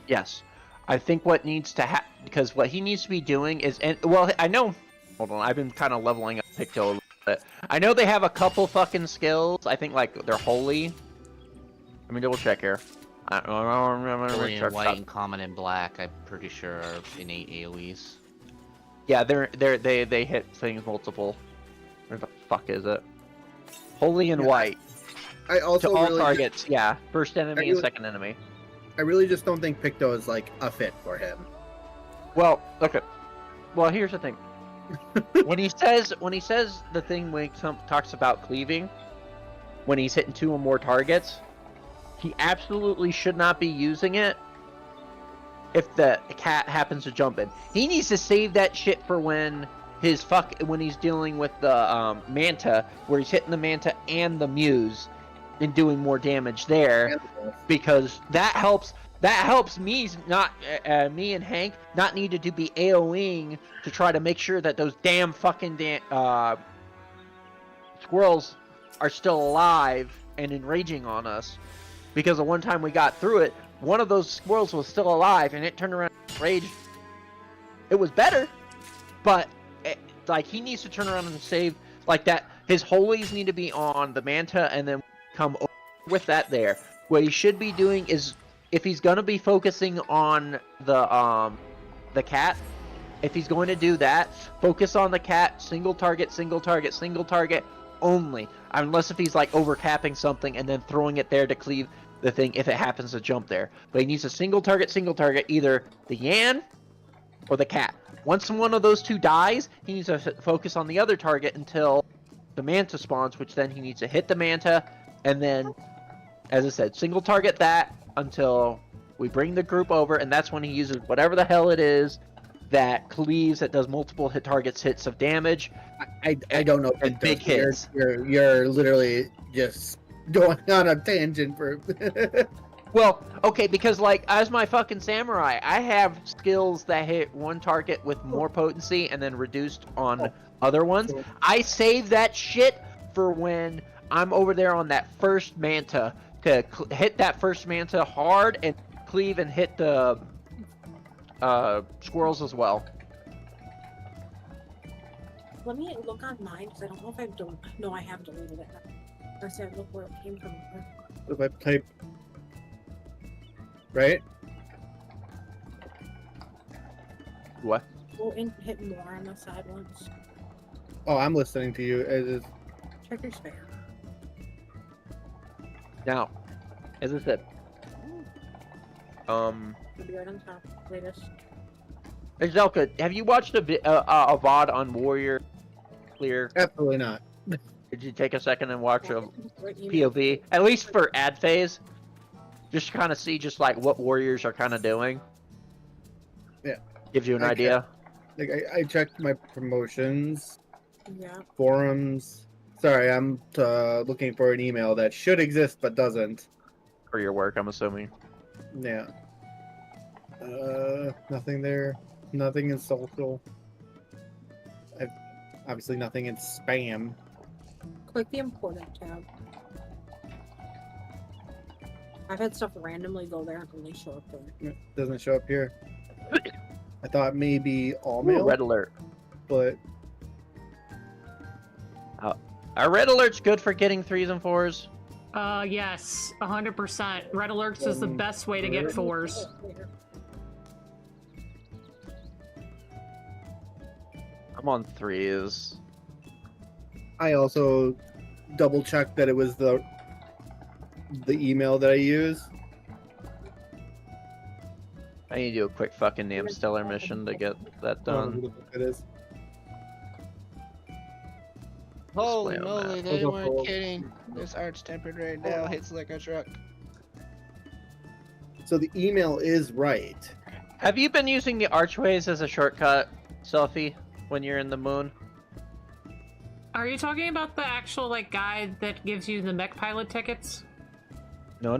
Yes. I think what needs to happen, because what he needs to be doing is, well, I know, hold on, I've been kind of leveling up Picto a little bit. I know they have a couple fucking skills. I think, like, they're holy. Let me double check here.
Holy and white and common and black, I'm pretty sure are innate AoEs.
Yeah, they hit things multiple. Where the fuck is it? Holy and white.
I also
to all targets, yeah. First enemy and second enemy.
I really just don't think Picto is like a fit for him.
Well, okay. Well, here's the thing. when he says the thing when he talks about cleaving, when he's hitting 2 or more targets, he absolutely should not be using it if the cat happens to jump in. He needs to save that shit for when when he's dealing with the Manta, where he's hitting the Manta and the Muse and doing more damage there, because that helps me me and Hank not needed to be AoEing to try to make sure that those damn fucking squirrels are still alive and enraging on us. Because the one time we got through it, one of those squirrels was still alive and it turned around and raged. It was better, but like he needs to turn around and save like that. His holies need to be on the Manta and then come over with that there. What he should be doing is, if he's gonna be focusing on the cat, if he's going to do that, focus on the cat, single target only. Unless if he's like overcapping something and then throwing it there to cleave the thing if it happens to jump there. But he needs a single target, either the Yan or the cat. Once one of those two dies, he needs to focus on the other target until the Manta spawns, which then he needs to hit the Manta, and then, as I said, single target that until we bring the group over, and that's when he uses whatever the hell it is that cleaves, that does multiple hits of damage.
I don't know.
And big hits.
You're literally just going on a tangent for.
Well, okay, because like as my fucking samurai, I have skills that hit one target with more potency and then reduced on other ones. I save that shit for when I'm over there on that first Manta to hit that first Manta hard and cleave and hit the squirrels as well.
Let me look on mine, because I don't know if I've done. No, I have deleted it. I said, look where it came from.
If I type. Right?
What?
Go and hit more on the side ones.
Oh, I'm listening to you.
Check your spam.
Now, as I said,
It'll be right on top. Latest.
Zelka, have you watched a VOD on Warrior Clear?
Absolutely not.
Did you take a second and watch a POV? At least for ad phase? Just to kind of see just like what warriors are kind of doing?
Yeah.
Gives you an idea?
Like I checked my promotions.
Yeah.
Forums. Sorry, I'm looking for an email that should exist but doesn't.
For your work, I'm assuming.
Yeah. Nothing there. Nothing in social. Obviously nothing in spam.
Click the important tab. I've had stuff randomly go there and only show up there.
It doesn't show up here. I thought maybe all mail.
Red alert.
But
are red alerts good for getting 3s and 4s?
Yes, 100%. Red alerts is the best way to get 4s.
I'm on 3s.
I also double checked that it was the email that I use.
I need to do a quick fucking damn stellar mission to get that done.
It is.
Holy
on
moly,
that.
they weren't kidding. This art's tempered right now, hits like a truck.
So the email is right.
Have you been using the archways as a shortcut, Selfie, when you're in the moon?
Are you talking about the actual like guide that gives you the mech pilot tickets?
No.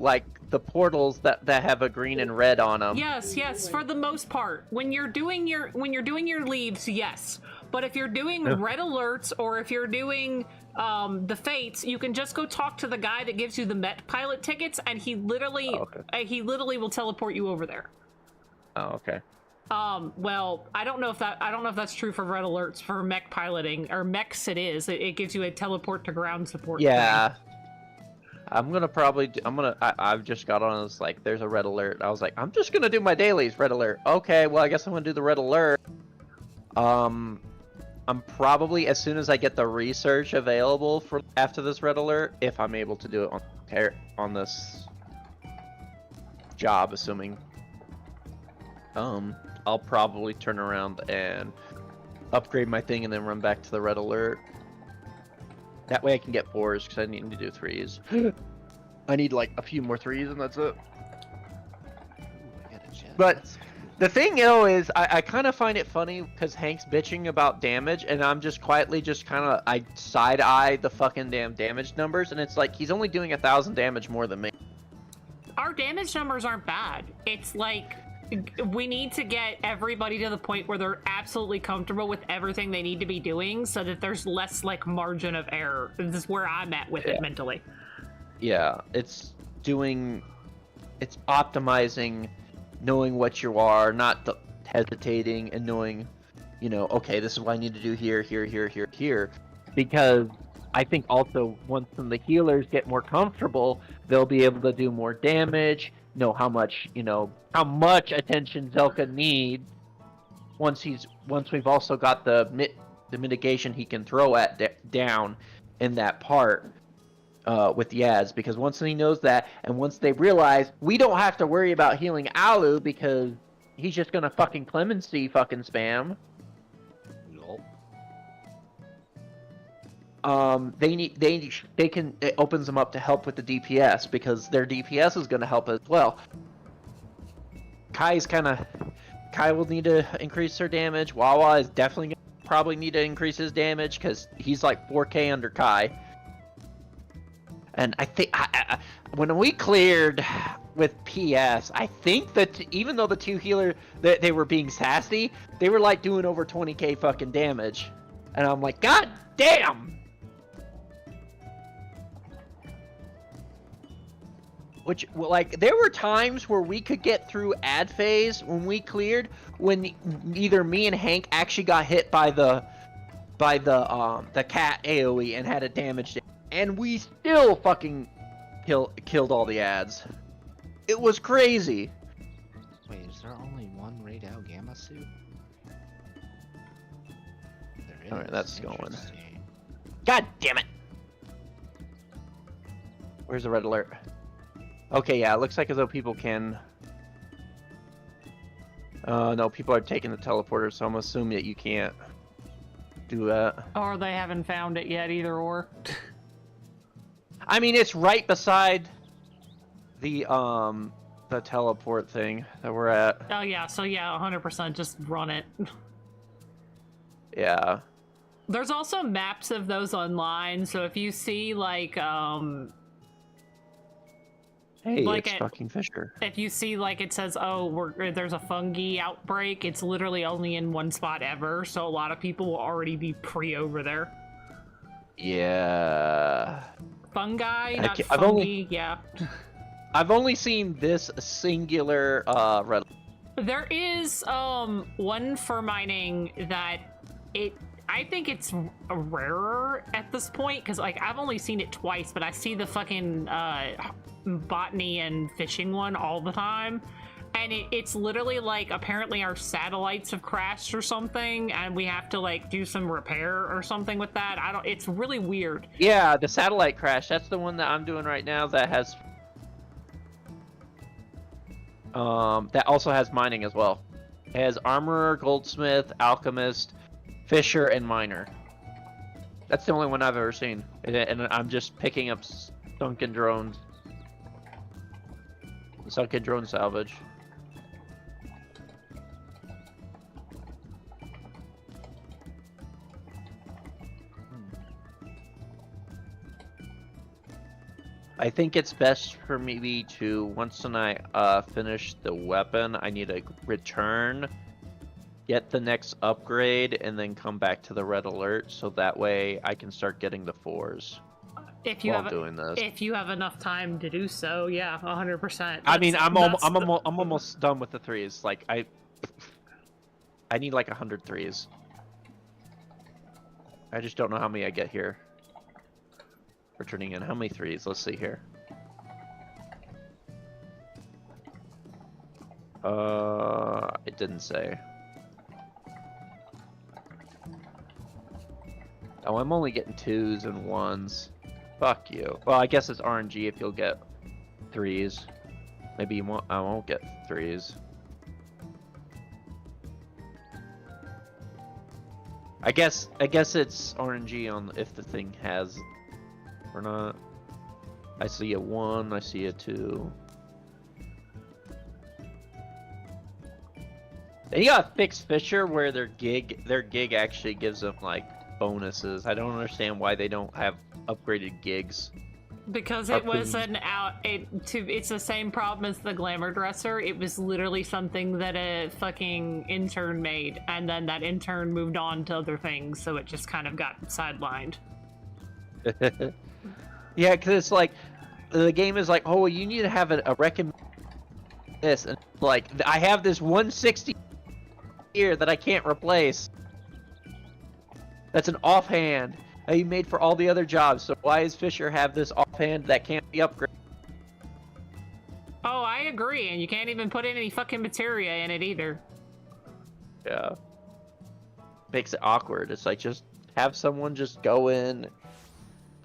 Like the portals that have a green and red on them.
Yes, for the most part. When you're doing your leaves, yes. But if you're doing red alerts or if you're doing the fates, you can just go talk to the guy that gives you the mech pilot tickets, and he literally will teleport you over there.
Oh, okay.
Well, I don't know if that's true for red alerts. For mech piloting or mechs, it is. It gives you a teleport to ground support.
Yeah. I've just got on this, like, there's a red alert. I was like, I'm just gonna do my dailies, red alert. Okay, well, I guess I'm gonna do the red alert. I'm probably, as soon as I get the research available for after this red alert, if I'm able to do it on this job, assuming, I'll probably turn around and upgrade my thing and then run back to the red alert. That way I can get 4s, because I need to do 3s. I need like a few more 3s and that's it.
I got a chest.
But the thing though is, I kind of find it funny because Hank's bitching about damage, and I'm just quietly just kind of I side eye the fucking damn damage numbers, and it's like he's only doing 1,000 damage more than me.
Our damage numbers aren't bad. It's like we need to get everybody to the point where they're absolutely comfortable with everything they need to be doing, so that there's less like margin of error. This is where I'm at with it mentally.
Yeah, it's optimizing, knowing what you are, not hesitating, and knowing, you know, okay, this is what I need to do here, here, here, here, here. Because I think also once the healers get more comfortable, they'll be able to do more damage, know how much attention Zelka needs. Once we've also got the mitigation he can throw down in that part. With the ads, because once he knows that, and once they realize we don't have to worry about healing Alu because he's just gonna fucking clemency fucking spam.
Nope.
It opens them up to help with the DPS because their DPS is gonna help as well. Kai will need to increase her damage. Wawa is definitely gonna probably need to increase his damage because he's like 4K under Kai. And I think when we cleared with PS, I think that even though the two healers they were being sassy, they were like doing over 20k fucking damage, and I'm like, God damn! Which, like, there were times where we could get through ad phase when we cleared, when either me and Hank actually got hit by the cat AoE and had a damage. And we still fucking killed all the ads. It was crazy.
Wait, is there only one raid out gamma suit? There is.
Alright, that's going.
Interesting.
God damn it! Where's the red alert? Okay, yeah, it looks like as though people can... no, people are taking the teleporter, so I'm assuming that you can't do that.
Or they haven't found it yet, either or.
I mean, it's right beside the teleport thing that we're at.
Oh yeah, so yeah, 100% just run it.
Yeah.
There's also maps of those online, so if you see like
Hey,
like
it's fucking Fisher.
if you see like it says, oh, there's a fungi outbreak, it's literally only in one spot ever, so a lot of people will already be over there.
Yeah.
Fungi, not fungi, yeah.
I've only seen this singular red.
There is one for mining that I think it's rarer at this point, because like I've only seen it twice, but I see the fucking botany and fishing one all the time. And it's literally like, apparently our satellites have crashed or something, and we have to like do some repair or something with that. It's really weird.
Yeah, the satellite crash. That's the one that I'm doing right now that has... that also has mining as well. It has armorer, goldsmith, alchemist, fisher, and miner. That's the only one I've ever seen. And I'm just picking up sunken drones. Sunken drone salvage. I think it's best for me to, once I finish the weapon, I need to return, get the next upgrade, and then come back to the red alert, so that way I can start getting the 4s.
If you
have doing this.
If you have enough time to do so, yeah, 100%.
I mean, I'm almost done with the 3s. Like I need like 100 3s. I just don't know how many I get here. Returning in how many 3s? Let's see here. It didn't say. Oh, I'm only getting 2s and 1s. Fuck you. Well, I guess it's RNG if you'll get 3s. Maybe you won't. I won't get 3s. I guess it's RNG on if the thing has or not. I see a 1. I see a 2. They got fixed Fisher where their gig actually gives them like bonuses. I don't understand why they don't have upgraded gigs.
Because it was it's the same problem as the glamour dresser. It was literally something that a fucking intern made, and then that intern moved on to other things, so it just kind of got sidelined.
Yeah, because it's like the game is like, oh, you need to have a recommend this, and like I have this 160 here that I can't replace. That's an offhand that you made for all the other jobs. So why does Fisher have this offhand that can't be upgraded?
Oh, I agree, and you can't even put any fucking materia in it either.
Yeah, makes it awkward. It's like just have someone just go in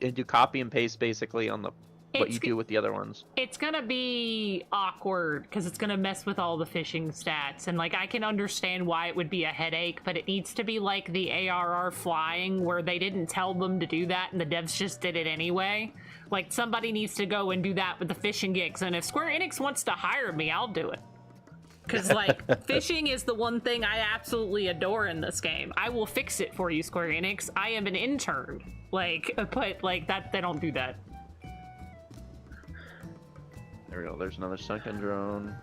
and do copy and paste basically on the what you do with the other ones.
It's gonna be awkward because it's gonna mess with all the fishing stats, and like I can understand why it would be a headache, but it needs to be like the ARR flying where they didn't tell them to do that and the devs just did it anyway. Like somebody needs to go and do that with the fishing gigs, and if Square Enix wants to hire me, I'll do it. Because like fishing is the one thing I absolutely adore in this game. I will fix it for you, Square Enix. I am an intern. Like, but like that, they don't do that.
There we go, there's another sunken drone.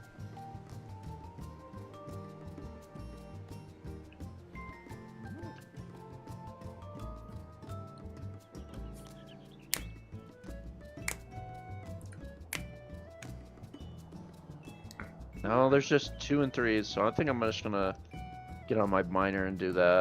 No, there's just 2 and 3s, so I think I'm just gonna get on my miner and do that.